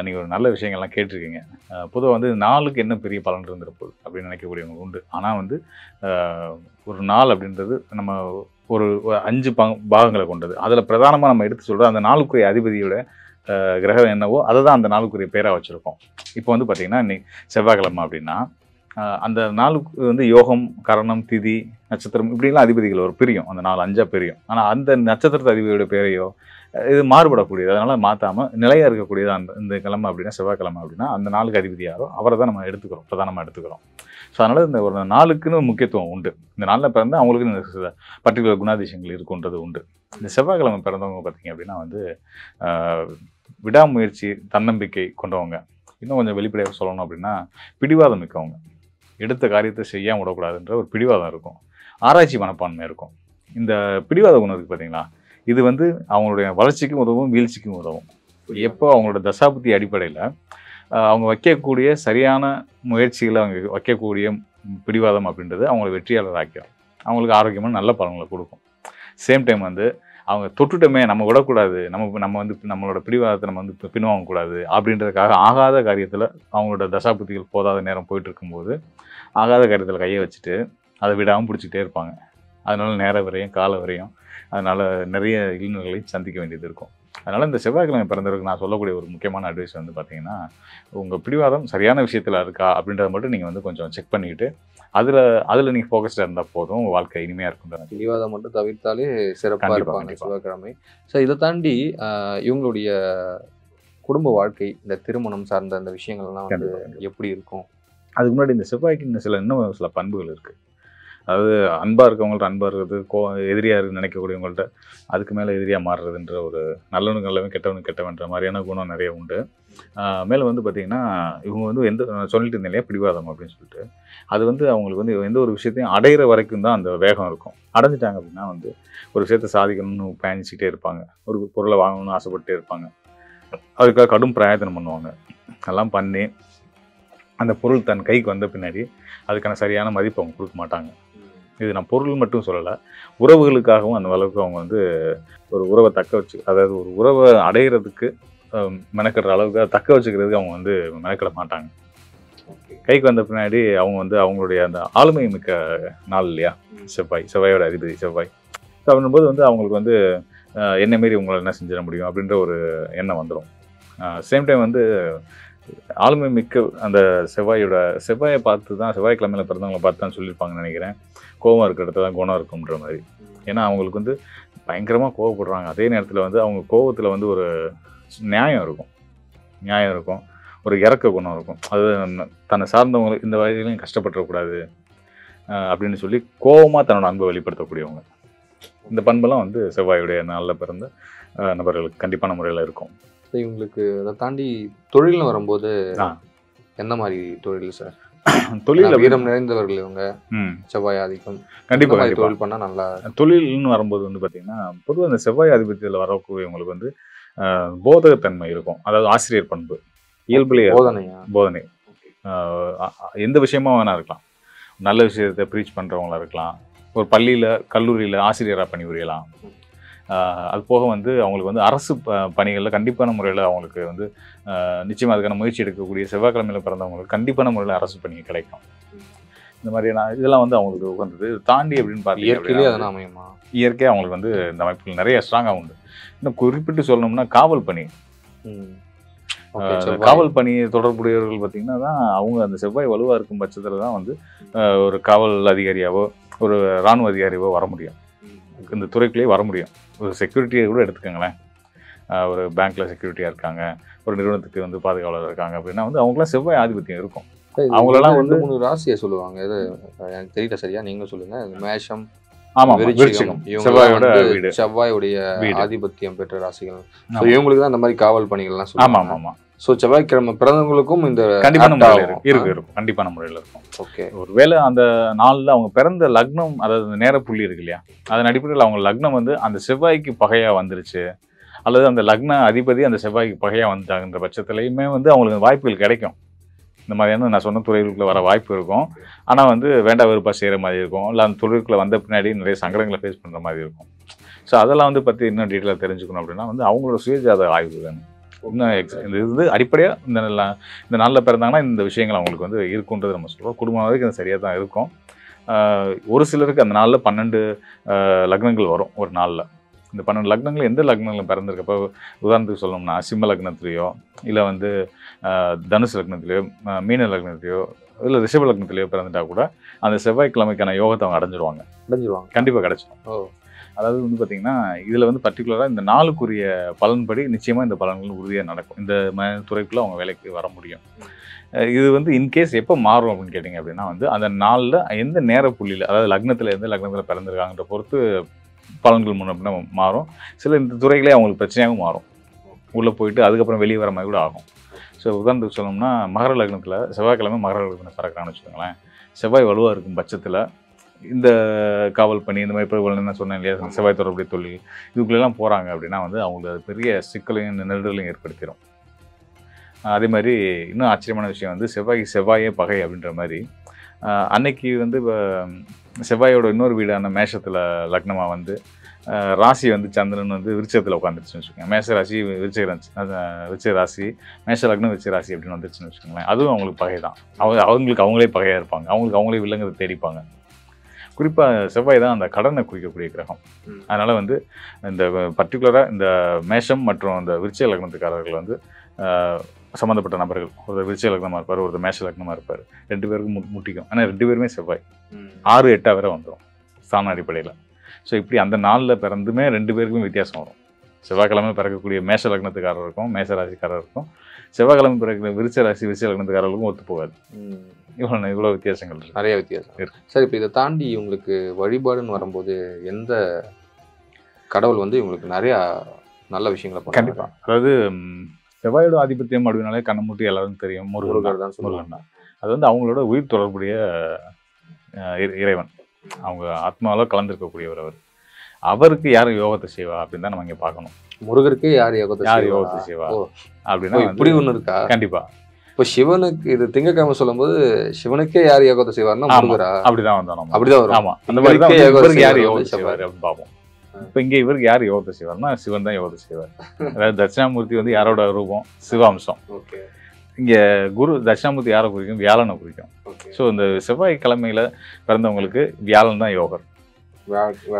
நீங்கள் ஒரு நல்ல விஷயங்கள்லாம் கேட்டிருக்கீங்க. பொதுவாக வந்து நாளுக்கு என்ன பெரிய பலன் இருந்திருப்போம் அப்படின்னு நினைக்கக்கூடியவங்க உண்டு. ஆனால் வந்து ஒரு நாள் அப்படின்றது நம்ம ஒரு 5 பாகங்களை கொண்டது. அதில் பிரதானமாக நம்ம எடுத்து சொல்கிற அந்த நாளுக்குரிய அதிபதியோட கிரகம் என்னவோ அதை தான் அந்த நாளுக்குரிய பேராக வச்சுருக்கோம். இப்போ வந்து பார்த்திங்கன்னா இன்னைக்கு செவ்வாய்க்கிழமை அப்படின்னா அந்த நாளுக்கு வந்து யோகம், கரணம், திதி, நட்சத்திரம் இப்படிலாம் அதிபதிகள் ஒரு பிரியும், அந்த 4-5 பிரியும். ஆனால் அந்த நட்சத்திரத்து அதிபதியோட பேரையோ இது மாறுபடக்கூடியது, அதனால் மாற்றாமல் நிலையாக இருக்கக்கூடியது இந்த கிழமை அப்படின்னா செவ்வாய்க்கிழமை அப்படின்னா அந்த நாளுக்கு அதிபதி யாரோ அவரை தான் நம்ம எடுத்துக்கிறோம், பிரதானமாக எடுத்துக்கிறோம். ஸோ அதனால் இந்த ஒரு நாளுக்குன்னு முக்கியத்துவம் உண்டு. இந்த நாளில் பிறந்து அவங்களுக்கு இந்த பர்டிகுலர் குணாதிசயங்கள் இருக்குன்றது உண்டு. இந்த செவ்வாய்க்கிழமை பிறந்தவங்க பார்த்திங்க அப்படின்னா வந்து விடாமுயற்சி, தன்னம்பிக்கை கொண்டவங்க. இன்னும் கொஞ்சம் வெளிப்படையாக சொல்லணும் அப்படின்னா பிடிவாதம் மிக்கவங்க. எடுத்த காரியத்தை செய்யாமல் விடக்கூடாதுன்ற ஒரு பிடிவாதம் இருக்கும், ஆராய்ச்சி மனப்பான்மை இருக்கும். இந்த பிடிவாத குணம் இருக்குது பார்த்தீங்களா, இது வந்து அவங்களுடைய வளர்ச்சிக்கும் உதவும், வீழ்ச்சிக்கும் உதவும். எப்போ அவங்களோட தசாபுத்தி அடிப்படையில் அவங்க வைக்கக்கூடிய சரியான முயற்சிகளை அவங்க வைக்கக்கூடிய பிடிவாதம் அப்படின்றது அவங்களை வெற்றியாளர் ஆக்கிடும், அவங்களுக்கு ஆரோக்கியமான நல்ல பலன்களை கொடுக்கும். சேம் டைம் வந்து அவங்க தொட்டுட்டோமே நம்ம விடக்கூடாது, நம்ம வந்து நம்மளோட பிடிவாதத்தை நம்ம வந்து பின்வாங்கக்கூடாது அப்படின்றதுக்காக ஆகாத காரியத்தில் அவங்களோட தசாபுத்திகள் போதாத நேரம் போயிட்டு இருக்கும்போது ஆகாத காரியத்தில் கையை வச்சுட்டு அதை விடாமல் பிடிச்சிக்கிட்டே இருப்பாங்க. அதனால நேர வரையும் கால வரையும் அதனால் நிறைய இளைஞர்களை சந்திக்க வேண்டியது இருக்கும். அதனால் இந்த செவ்வாய்க்கிழமை பிறந்தவருக்கு நான் சொல்லக்கூடிய ஒரு முக்கியமான அட்வைஸ் வந்து பார்த்தீங்கன்னா, உங்கள் பிடிவாதம் சரியான விஷயத்தில் இருக்கா அப்படின்றத மட்டும் நீங்கள் வந்து கொஞ்சம் செக் பண்ணிக்கிட்டு அதில் நீங்கள் ஃபோக்கஸ்டாக இருந்தால் போதும், உங்கள் வாழ்க்கை இனிமையாக இருக்கும். பிடிவாதம் மட்டும் தவிர்த்தாலே சிறப்பாக இருப்பாங்க செவ்வாய்க்கிழமை. ஸோ இதை தாண்டி இவங்களுடைய குடும்ப வாழ்க்கை, இந்த திருமணம் சார்ந்த அந்த விஷயங்கள்லாம் வந்து எப்படி இருக்கும்? அதுக்கு முன்னாடி இந்த செவ்வாய்க்கு இன்னும் சில பண்புகள் இருக்குது. அதாவது அன்பாக இருக்கவங்கள்ட்ட அன்பாக இருக்கிறது, எதிரியாக நினைக்கக்கூடியவங்கள்ட்ட அதுக்கு மேலே எதிரியாக மாறுறதுன்ற ஒரு நல்லவனுக்கு நல்லவன் கெட்டவனுக்கு கெட்டவன்ற மாதிரியான குணம் நிறைய உண்டு. மேலே வந்து பார்த்திங்கன்னா இவங்க வந்து சொல்லிட்டு இருந்தேன் இல்லையா பிடிவாதம் அப்படின்னு சொல்லிட்டு, அது வந்து அவங்களுக்கு வந்து எந்த ஒரு விஷயத்தையும் அடையிற வரைக்கும் தான் அந்த வேகம் இருக்கும். அடைஞ்சிட்டாங்க அப்படின்னா வந்து ஒரு விஷயத்தை சாதிக்கணும்னு பயணிச்சுட்டே இருப்பாங்க, ஒரு பொருளை வாங்கணும்னு ஆசைப்பட்டே இருப்பாங்க, அதுக்காக கடும் பிரயத்தனம் பண்ணுவாங்க. அதெல்லாம் பண்ணி அந்த பொருள் தன் கைக்கு வந்த பின்னாடி அதுக்கான சரியான மதிப்பு அவங்க கொடுக்க மாட்டாங்க. இது நான் பொருள் மட்டும் சொல்லலை, உறவுகளுக்காகவும் அந்த அளவுக்கு அவங்க வந்து ஒரு உறவை தக்க வச்சு, அதாவது ஒரு உறவை அடையிறதுக்கு மெனக்கிற அளவுக்கு தக்க வச்சுக்கிறதுக்கு அவங்க வந்து மெனக்கிட மாட்டாங்க. கைக்கு வந்த பின்னாடி அவங்க வந்து அவங்களுடைய அந்த ஆளுமை மிக்க நாள் இல்லையா செவ்வாயோட அதிபதி செவ்வாய். ஸோ அப்படின்போது வந்து அவங்களுக்கு வந்து என்ன மாரி உங்களை என்ன செஞ்சிட முடியும் அப்படின்ற ஒரு எண்ணம் வந்துடும். சேம் டைம் வந்து ஆளுமை மிக்க அந்த செவ்வாயை பார்த்து தான், செவ்வாய்க்கிழமையில பிறந்தவங்களை பார்த்து தான் சொல்லியிருப்பாங்கன்னு நினைக்கிறேன், கோபம் இருக்கிற இடத்துல தான் குணம் இருக்குன்ற மாதிரி. ஏன்னா அவங்களுக்கு வந்து பயங்கரமாக கோவப்படுறாங்க, அதே நேரத்தில் வந்து அவங்க கோபத்தில் வந்து ஒரு நியாயம் இருக்கும், ஒரு இறக்க குணம் இருக்கும். அது தன்னை சார்ந்தவங்களுக்கு இந்த வயதிலையும் கஷ்டப்பட்டுறக்கூடாது அப்படின்னு சொல்லி கோபமாக தன்னோட அன்பை வெளிப்படுத்தக்கூடியவங்க. இந்த பண்பெல்லாம் வந்து செவ்வாயுடைய நாளில் பிறந்த நபர்களுக்கு கண்டிப்பான முறையில் இருக்கும். இவங்களுக்கு அதை தாண்டி தொழில்னு வரும்போது எந்த மாதிரி தொழில் சார்? தொழில் வீரம் நிறைந்தவர்கள் இவங்க, செவ்வாய் ஆதிக்கம், கண்டிப்பாக தொழில் பண்ணால் நல்லா. தொழில்னு வரும்போது வந்து பார்த்தீங்கன்னா பொதுவாக இந்த செவ்வாய் ஆதிபத்தியத்தில் வரக்கூடியவங்களுக்கு வந்து போதகத்தன்மை இருக்கும், அதாவது ஆசிரியர் பண்பு இயல்புலே போதனை எந்த விஷயமா வேணா இருக்கலாம். நல்ல விஷயத்தை ப்ரீச் பண்ணுறவங்களா இருக்கலாம், ஒரு பள்ளியில் கல்லூரியில் ஆசிரியராக பணிபுரியலாம், அது போக வந்து அவங்களுக்கு வந்து அரசு பணிகளில் கண்டிப்பான முறையில் அவங்களுக்கு வந்து நிச்சயமாக அதுக்கான முயற்சி எடுக்கக்கூடிய செவ்வாய்க்கிழமையில் பிறந்தவங்களுக்கு கண்டிப்பான முறையில் அரசு பணி கிடைக்கும். இந்த மாதிரியான இதெல்லாம் வந்து அவங்களுக்கு உகந்தது. தாண்டி அப்படின்னு பார்த்தீங்கன்னா இயற்கையாக அவங்களுக்கு வந்து இந்த அமைப்புகள் நிறைய ஸ்ட்ராங்காக உண்டு. இன்னும் குறிப்பிட்டு சொல்லணும்னா காவல் பணி, காவல் பணி தொடர்புடையவர்கள் பார்த்தீங்கன்னா தான் அவங்க அந்த செவ்வாய் வலுவாக இருக்கும் பட்சத்தில் தான் வந்து ஒரு காவல் அதிகாரியாவோ ஒரு இராணுவ அதிகாரியாவோ வர முடியும், இந்த துறைக்குள்ளேயே வர முடியும். ஒரு செக்யூரிட்டியை கூட எடுத்துக்கோங்களேன், ஒரு பேங்க்ல செக்யூரிட்டியாக இருக்காங்க, ஒரு நிறுவனத்துக்கு வந்து பாதுகாவலர் இருக்காங்க அப்படின்னா வந்து அவங்களாம் செவ்வாய் ஆதிபத்தியம் இருக்கும். அவங்களெல்லாம் வந்து 3 ராசியை சொல்லுவாங்க. இது எனக்கு தெரியல சரியா, நீங்க சொல்லுங்க. மேஷம், விருச்சிகம், செவ்வாயோட வீடு, செவ்வாயுடைய ஆதிபத்தியம் பெற்ற ராசிகள். இவங்களுக்கு தான் இந்த மாதிரி காவல் பணிகள் எல்லாம் சொல்லுவாங்க. ஆமா. ஸோ செவ்வாய்க்கிழமை பிறந்தவங்களுக்கும் இந்த கண்டிப்பான முறையில் இருக்கும், கண்டிப்பான முறையில் இருக்கும். ஓகே, ஒருவேளை அந்த நாளில் அவங்க பிறந்த லக்னம், அதாவது நேர புள்ளி இருக்கு இல்லையா, அதன் அடிப்படையில் அவங்க லக்னம் வந்து அந்த செவ்வாய்க்கு பகையா வந்துருச்சு, அல்லது அந்த லக்ன அதிபதி அந்த செவ்வாய்க்கு பகையா வந்துட்டாங்கன்ற பட்சத்துலையுமே வந்து அவங்களுக்கு வாய்ப்புகள் கிடைக்கும். இந்த மாதிரியான நான் சொன்ன துறைகளுக்குள்ள வர வாய்ப்பு இருக்கும். ஆனால் வந்து வேண்டா வெறுப்பாக செய்கிற மாதிரி இருக்கும், இல்லை அந்த துறைக்குள்ளே வந்த பின்னாடி நிறைய சங்கடங்களை ஃபேஸ் பண்ணுற மாதிரி இருக்கும். ஸோ அதெல்லாம் வந்து பற்றி இன்னும் டீட்டெயிலாக தெரிஞ்சுக்கணும் அப்படின்னா வந்து அவங்களோட சுயஜாத ஆய்வு வேணும். இன்னும் இது வந்து அடிப்படையாக இந்த நாளில் பிறந்தாங்கன்னா இந்த விஷயங்கள் அவங்களுக்கு வந்து இருக்குன்றது நம்ம சொல்கிறோம். குடும்பம் வரைக்கும் அது சரியாக தான் இருக்கும். ஒரு சிலருக்கு அந்த நாளில் 12 லக்னங்கள் வரும் ஒரு நாளில். இந்த 12 லக்னங்கள் எந்த லக்னங்கள் பிறந்திருக்கப்போ, உதாரணத்துக்கு சொல்லணும்னா சிம்ம லக்னத்துலேயோ, இல்லை வந்து தனுசு லக்னத்துலேயோ, மீன லக்னத்துலேயோ, இல்லை ரிஷப லக்னத்துலேயோ பிறந்துட்டா கூட அந்த செவ்வாய்க்கிழமைக்கான யோகத்தை அவங்க அடைஞ்சிருவாங்க. கண்டிப்பாக கிடைச்சிடும். அதாவது வந்து பார்த்தீங்கன்னா இதில் வந்து பர்டிகுலராக இந்த நாளுக்குரிய பலன்படி நிச்சயமாக இந்த பலன்கள் உறுதியாக நடக்கும். இந்த துறைக்குள்ளே அவங்க வேலைக்கு வர முடியும். இது வந்து இன்கேஸ் எப்போ மாறும் அப்படின்னு கேட்டிங்க அப்படின்னா வந்து அந்த நாளில் எந்த நேர புள்ளியில், அதாவது லக்னத்தில் எந்த லக்னத்தில் பிறந்திருக்காங்கன்ற பொறுத்து பலன்கள் முன்ன மாறும். சில இந்த துறைகளே அவங்களுக்கு பிரச்சனையாகவும் மாறும், உள்ளே போயிட்டு அதுக்கப்புறம் வெளியே வர மாதிரி கூட ஆகும். ஸோ உதாரணத்துக்கு சொல்லணும்னா மகர லக்னத்தில் செவ்வாய்க்கிழமை மகர லக்னத்தில் பிறக்கிறான்னு வச்சுக்கோங்களேன். செவ்வாய் வலுவாக இருக்கும் பட்சத்தில் இந்த காவல் பணி இந்த மாதிரி இப்போ என்ன சொன்னேன் இல்லையா, செவ்வாய் தொடர்புடைய தொழில் இதுக்குள்ளெல்லாம் போகிறாங்க அப்படின்னா வந்து அவங்களுக்கு அது பெரிய சிக்கலையும் நெருடலையும் ஏற்படுத்திடும். அதே மாதிரி இன்னும் ஆச்சரியமான விஷயம் வந்து செவ்வாயே பகை அப்படின்ற மாதிரி அன்னைக்கு வந்து இப்போ செவ்வாயோட இன்னொரு வீடான மேஷத்தில் லக்னமாக வந்து ராசி வந்து சந்திரன் வந்து விருச்சத்தில் உட்காந்துருச்சுன்னு வச்சுக்கோங்க. மேஷ ராசி விருச்சிக ராசி, மேஷ லக்னம் விருச்சிக ராசி அப்படின்னு வந்துருச்சுன்னு வச்சுக்கோங்களேன். அதுவும் அவங்களுக்கு பகை தான். அவங்களுக்கு அவங்களே பகையாக இருப்பாங்க, அவங்களே வில்லங்கத்தை தேடிப்பாங்க. குறிப்பாக செவ்வாய் தான் அந்த கடனை குறிக்கக்கூடிய கிரகம். அதனால் வந்து இந்த பர்டிகுலராக இந்த மேஷம் மற்றும் அந்த விருச்சிக லக்னத்துக்காரர்கள் வந்து சம்மந்தப்பட்ட நபர்கள், ஒரு விருச்சிக லக்னமாக இருப்பார், ஒரு மேஷ லக்னமாக இருப்பார், 2 பேருக்கும் முட்டிக்கும். ஆனால் 2 பேருமே செவ்வாய் 6, 8 வரை வந்துடும் ஸ்தான அடிப்படையில். ஸோ இப்படி அந்த நாளில் பிறந்துமே 2 பேருக்குமே வித்தியாசம் வரும். செவ்வாய்க்கிழமை பிறக்கக்கூடிய மேஷ லக்னத்துக்காரருக்கும் மேஷ ராசிக்காரருக்கும், செவ்வாய்க்கிழமை பிறகு விருச்சிக லக்னத்துக்காரர்களுக்கும் ஒத்து போகாது. இவ்வளோ வித்தியாசங்கள் இருக்கு, நிறைய வித்தியாசம் இருக்கு. சரி, இப்போ இதை தாண்டி இவங்களுக்கு வழிபாடுன்னு வரும்போது எந்த கடவுள் வந்து இவங்களுக்கு நிறையா நல்ல விஷயங்களை கண்டிப்பாக, அதாவது செவ்வாயோட ஆதிபத்தியம் அப்படின்னாலே கண்ணமூட்டி எல்லாரும் தெரியும், முருகர் தான் சொல்லுவாங்க. அது வந்து அவங்களோட உயிர் தொடர்புடைய இறைவன், அவங்க ஆத்மாவில் கலந்துருக்கக்கூடியவர். அவருக்கு யார் யோகத்தை செய்வா அப்படின்னு தான் நம்ம இங்கே பார்க்கணும். முருகருக்கு யார் யோகத்தை செய்வா அப்படின்னா இப்படி ஒன்று இருக்கா? கண்டிப்பா. இப்போ சிவனுக்கு இது திங்கக்கிழமை சொல்லும்போது சிவனுக்கே யார் யோகத்தை செய்வார்னா முருகரா? அப்படிதான் வந்தோம், அப்படிதான் வரும். ஆமா, அந்த மாதிரி இவருக்கு யார் யோகத்தை செய்வார் அப்படின்னு பார்ப்போம். இப்போ இங்கே இவருக்கு யார் யோகத்தை செய்வார்னா சிவன் தான் யோகத்தை செய்வார். அதாவது தட்சிணாமூர்த்தி வந்து யாரோட ரூபம்? சிவாம்சம். இங்கே குரு தட்சிணாமூர்த்தி யாரை குறிக்கும்? வியாழனை குறிக்கும். ஸோ இந்த செவ்வாய்க்கிழமையில பிறந்தவங்களுக்கு வியாழன் தான் யோகர்.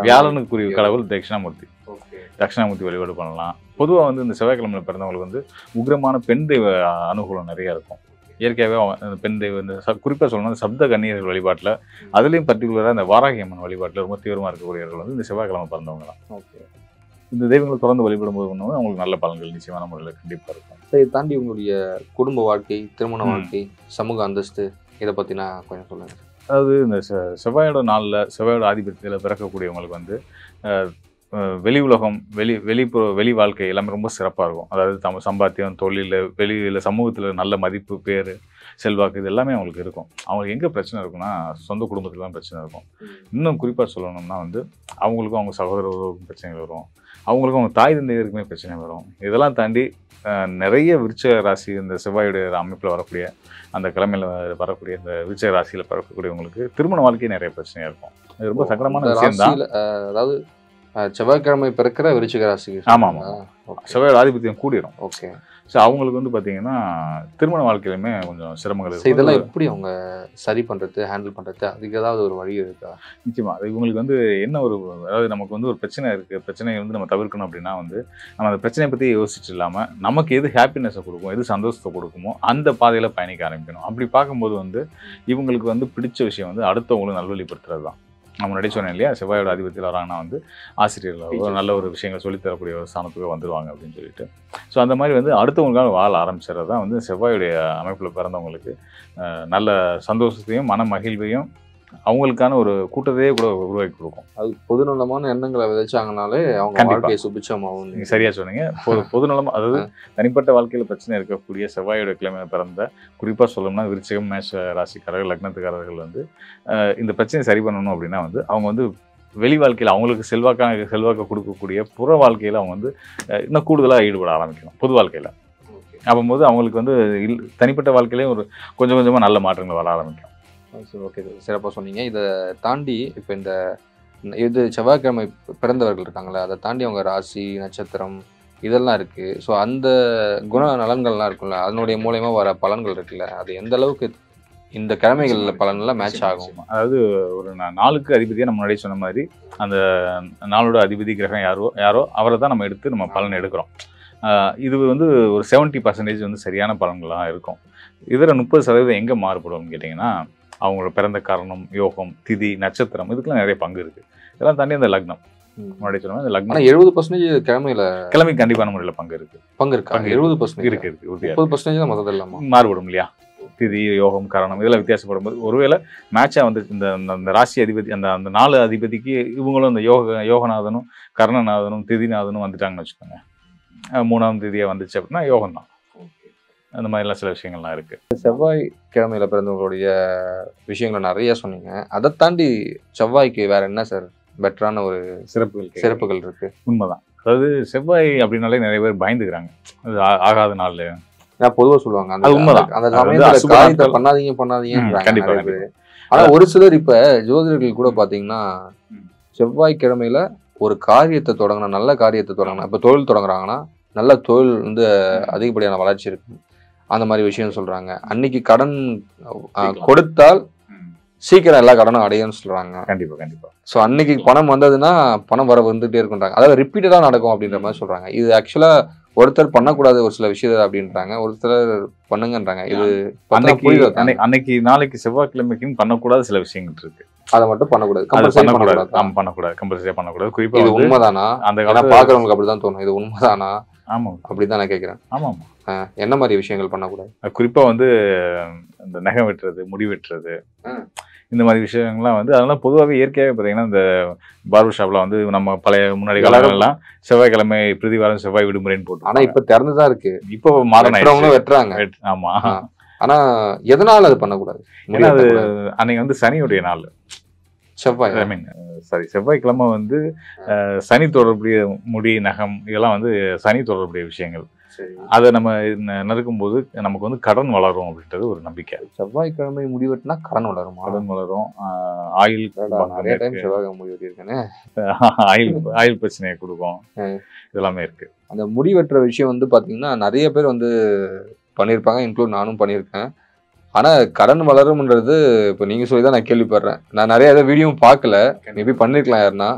வியாழனுக்குரிய கடவுள் தட்சிணாமூர்த்தி வழிபாடு பண்ணலாம். பொதுவாக வந்து இந்த செவ்வாய்க்கிழமையில பிறந்தவங்களுக்கு வந்து உக்ரமான பெண் தெய்வ அனுகூலம் நிறைய இருக்கும். இயற்கையாகவே பெண் தெய்வம் இந்த குறிப்பாக சொல்லணும் சப்த கன்னியர்கள் வழிபாட்டில், அதுலேயும் பர்டிகுலராக இந்த வாராகி அம்மன் வழிபாட்டில் ரொம்ப தீவிரமாக இருக்கக்கூடியவர்கள் வந்து இந்த செவ்வாய்க்கிழமை பிறந்தவங்க தான். இந்த தெய்வங்களை தொடர்ந்து வழிபடும் போது அவங்களுக்கு நல்ல பலன்கள் நிச்சயமான முறையில் கண்டிப்பாக இருக்கும். இதை தாண்டி உங்களுடைய குடும்ப வாழ்க்கை, திருமண வாழ்க்கை, சமூக அந்தஸ்து, இதை பற்றினா கொஞ்சம் சொல்லுங்கள். அதாவது இந்த செவ்வாயோட நாளில் செவ்வாயோட ஆதிபத்தியத்தில் பிறக்கக்கூடியவங்களுக்கு வந்து வெளி உலகம், வெளி வாழ்க்கை எல்லாமே ரொம்ப சிறப்பாக இருக்கும். அதாவது நம்ம சம்பாத்தியம், தொழில், வெளியில் சமூகத்தில் நல்ல மதிப்பு, பேர், செல்வாக்கு இது எல்லாமே அவங்களுக்கு இருக்கும். அவங்களுக்கு எங்கே பிரச்சனை இருக்குன்னா சொந்த குடும்பத்தில் தான் பிரச்சனை இருக்கும். இன்னும் குறிப்பாக சொல்லணும்னா வந்து அவங்களுக்கும் அவங்க சகோதரர்களுக்கும் பிரச்சனைகள் வரும், அவங்களுக்கும் அவங்க தாய் தந்தையருக்குமே பிரச்சனை வரும். இதெல்லாம் தாண்டி நிறைய விருச்சிக ராசி இந்த செவ்வாயுடைய அமைப்பில் வரக்கூடிய அந்த கிழமையில் வரக்கூடிய இந்த விருச்சிக ராசியில் பிறக்கக்கூடியவங்களுக்கு திருமண வாழ்க்கையே நிறைய பிரச்சனையாக இருக்கும். இது ரொம்ப சங்கடமான விஷயம் தான். அதாவது செவ்வாய்க்கிழமை பிறக்கிற விருச்சிக ராசிக்கு. ஆமாம் ஆமாம், செவ்வாயோட ஆதிபத்தியம் கூடிரும். ஓகே. ஸோ அவங்களுக்கு வந்து பார்த்தீங்கன்னா திருமண வாழ்க்கையிலுமே கொஞ்சம் சிரமங்கள் இருக்கும். இதெல்லாம் எப்படி அவங்க சரி பண்ணுறது, ஹேண்டில் பண்ணுறது, அதுக்கு ஏதாவது ஒரு வழி இருக்கா? நிச்சயமாக அது இவங்களுக்கு வந்து என்ன ஒரு, அதாவது நமக்கு வந்து ஒரு பிரச்சனை இருக்குது, பிரச்சனையை வந்து நம்ம தவிர்க்கணும் அப்படின்னா வந்து நம்ம அந்த பிரச்சனையை பற்றி யோசிச்சு இல்லாமல் நமக்கு எது ஹாப்பினஸை கொடுக்கும், எது சந்தோஷத்தை கொடுக்குமோ அந்த பாதையில் பயணிக்க ஆரம்பிக்கணும். அப்படி பார்க்கும்போது வந்து இவங்களுக்கு வந்து பிடிச்ச விஷயம் வந்து அடுத்தவங்களும் நல்வழிப்படுத்துறது தான். நான் முன்னாடி சொன்னேன் இல்லையா, செவ்வாயோட அதிபதியில் வராங்கன்னா வந்து ஆசிரியர்கள் நல்ல ஒரு விஷயங்கள் சொல்லித்தரக்கூடிய ஒரு ஸ்தானத்துக்கு வந்துடுவாங்க அப்படின்னு சொல்லிட்டு. ஸோ அந்த மாதிரி வந்து அடுத்தவங்களுக்காக வாழ ஆரம்பிச்சிடறது தான் வந்து செவ்வாயுடைய அமைப்பில் பிறந்தவங்களுக்கு நல்ல சந்தோஷத்தையும் மன மகிழ்வையும் அவங்களுக்கான ஒரு கூட்டத்தையே கூட உருவாக்கி கொடுக்கும். அது பொதுநலமான எண்ணங்களை விதைச்சாங்கனாலே அவங்க வாழ்க்கையை சுபிச்சமாகும். நீங்கள் சரியாக சொன்னீங்க. பொதுநலம், அதாவது தனிப்பட்ட வாழ்க்கையில் பிரச்சனை இருக்கக்கூடிய செவ்வாயோட கிழமை பிறந்த, குறிப்பாக சொல்லணும்னா விருச்சிகம் மேஷ ராசிக்காரர்கள் லக்னத்துக்காரர்கள் வந்து இந்த பிரச்சனையை சரி பண்ணணும் அப்படின்னா வந்து அவங்க வந்து வெளி வாழ்க்கையில் அவங்களுக்கு செல்வாக்க கொடுக்கக்கூடிய புற வாழ்க்கையில் அவங்க வந்து இன்னும் கூடுதலாக ஈடுபட ஆரம்பிக்கணும் பொது வாழ்க்கையில். அப்போது அவங்களுக்கு வந்து தனிப்பட்ட வாழ்க்கையிலேயும் ஒரு கொஞ்சம் கொஞ்சமாக நல்ல மாற்றங்கள் வர ஆரம்பிக்கும். ஓகே, சிறப்பாக சொன்னீங்க. இதை தாண்டி இப்போ இது செவ்வாய்க்கிழமை பிறந்தவர்கள் இருக்காங்களே, அதை தாண்டி அவங்க ராசி நட்சத்திரம் இதெல்லாம் இருக்குது. ஸோ அந்த குண நலன்கள்லாம் இருக்குல்ல, அதனுடைய மூலயமா வர பலன்கள் இருக்குல்ல, அது எந்த அளவுக்கு இந்த கிழமைகளில் பலன்லாம் மேட்ச் ஆகும்? அதாவது ஒரு நாளுக்கு அதிபதியாக நம்ம முன்னாடி சொன்ன மாதிரி அந்த நாளோட அதிபதி கிரகம் யாரோ அவரை தான் நம்ம எடுத்து நம்ம பலன் எடுக்கிறோம். இது வந்து ஒரு 70% வந்து சரியான பலன்களாக இருக்கும். இதில் 30% எங்கே மாறுபடும்னு கேட்டிங்கன்னா அவங்களோட பிறந்த காரணம், யோகம், திதி, நட்சத்திரம், இதுக்கெல்லாம் நிறைய பங்கு இருக்குது. இதெல்லாம் தாண்டி அந்த லக்னம் முன்னாடி சொன்னால் அந்த லக்னம் 70% கிழமை கண்டிப்பான முறையில் பங்கு இருக்குது. 70% இருக்குது. 30% தான் மொத்தத்தில் மாறுபடும் இல்லையா? திதி, யோகம், காரணம் இதெல்லாம் வித்தியாசப்படும் போது ஒருவேளை மேட்சாக வந்து இந்த ராசி அதிபதி அந்த 4 அதிபதிக்கு இவங்களும் இந்த யோகநாதனும் கர்ணநாதனும் திதிநாதனும் வந்துட்டாங்கன்னு வச்சுக்கோங்க. 3ஆம் திதியாக வந்துச்சு அப்படின்னா யோகம் தான். அந்த மாதிரிலாம் சில விஷயங்கள்லாம் இருக்குது. செவ்வாய் கிழமையில பிறந்தவங்களுடைய விஷயங்களை நிறைய சொன்னீங்க. அதை தாண்டி செவ்வாய்க்கு வேற என்ன சார் பெட்டரான ஒரு சிறப்புகள் இருக்கு? உண்மைதான். அதாவது செவ்வாய் அப்படின்னாலே நிறைய பேர் பயந்துக்கிறாங்க. அது ஆகாத நாள் பொதுவாக சொல்லுவாங்க. அது உண்மைதான். அந்த சமயத்துல பண்ணாதீங்க. கண்டிப்பா. ஆனா ஒரு சிலர் இப்ப ஜோதிடர்கள் கூட பாத்தீங்கன்னா செவ்வாய் கிழமையில ஒரு காரியத்தை தொடங்கினா, நல்ல காரியத்தை தொடங்கினா, இப்ப தொழில் தொடங்குறாங்கன்னா நல்ல தொழில் வந்து அதிகப்படியான வளர்ச்சி இருக்கு, அந்த மாதிரி விஷயம் சொல்றாங்க. அன்னைக்கு கடன் கொடுத்தால் சீக்கிரம் எல்லா கடனும் அடையும்னு சொல்றாங்க. கண்டிப்பா. ஸோ அன்னைக்கு பணம் வந்ததுன்னா பணம் வர வந்துட்டே இருக்குன்றாங்க. அதாவது ரிப்பீட்டடா நடக்கும் அப்படின்ற மாதிரி சொல்றாங்க. இது ஆக்சுவலா ஒருத்தர் பண்ணக்கூடாது ஒரு சில விஷயத்தை அப்படின்றாங்க, ஒருத்தர் பண்ணுங்கன்றாங்க. இது நாளைக்கு செவ்வாய்க்கிழமைக்குன்னு பண்ணக்கூடாது சில விஷயங்கள் இருக்கு. அதை மட்டும் பண்ணக்கூடாது. கம்பல்சரியா பண்ணக்கூடாது. குறிப்பா இது உண்மைதானா? அந்த காலம் பாக்குறவங்களுக்கு அப்படிதான் தோணும். இது உண்மைதானா? ஆமா, அப்படிதான் நான் கேட்கிறேன். ஆமா. என்ன மாதிரி விஷயங்கள் பண்ணக்கூடாது? குறிப்பா வந்து இந்த நகம் வெட்டுறது, முடி வெட்டுறது, இந்த மாதிரி விஷயங்கள்லாம் வந்து அதெல்லாம் பொதுவாகவே இயற்கையாகவே பார்த்தீங்கன்னா இந்த பார்பர் ஷாப்ல வந்து நம்ம பழைய முன்னாடி காலங்கள்லாம் செவ்வாய்க்கிழமை பிரதிவாரம் செவ்வாய் விடுமுறைன்னு போட்டு. ஆனா இப்ப திறந்துதான் இருக்கு. இப்போ மாடர்ன் வெட்டுறாங்க. ஆமா. ஆனா எதனால அது பண்ணக்கூடாது? ஏன்னா அது அன்னைக்கு வந்து சனியுடைய நாள். செவ்வாய்க்கிழமை வந்து சனி தொடர்புடைய முடி, நகம் இதெல்லாம் வந்து சனி தொடர்புடைய விஷயங்கள். அதை நம்ம நறுக்கும் போது நமக்கு வந்து கடன் வளரும் அப்படின்றது ஒரு நம்பிக்கை. செவ்வாய்க்கிழமை முடிவெட்டினா கடன் வளரும். ஆயில் ஆயில் பிரச்சனையை கொடுக்கும். இதெல்லாமே இருக்கு. அந்த முடி வெட்டுற விஷயம் வந்து பாத்தீங்கன்னா நிறைய பேர் வந்து பண்ணியிருப்பாங்க, இன்க்ளூட் நானும் பண்ணியிருக்கேன். ஆனா கடன் வளரும்ன்றது இப்போ நீங்க சொல்லிதான் நான் கேள்விப்படுறேன். நான் நிறைய வீடியோவும் பார்க்கல, மேபி பண்ணிருக்கலாம் யாருன்னா.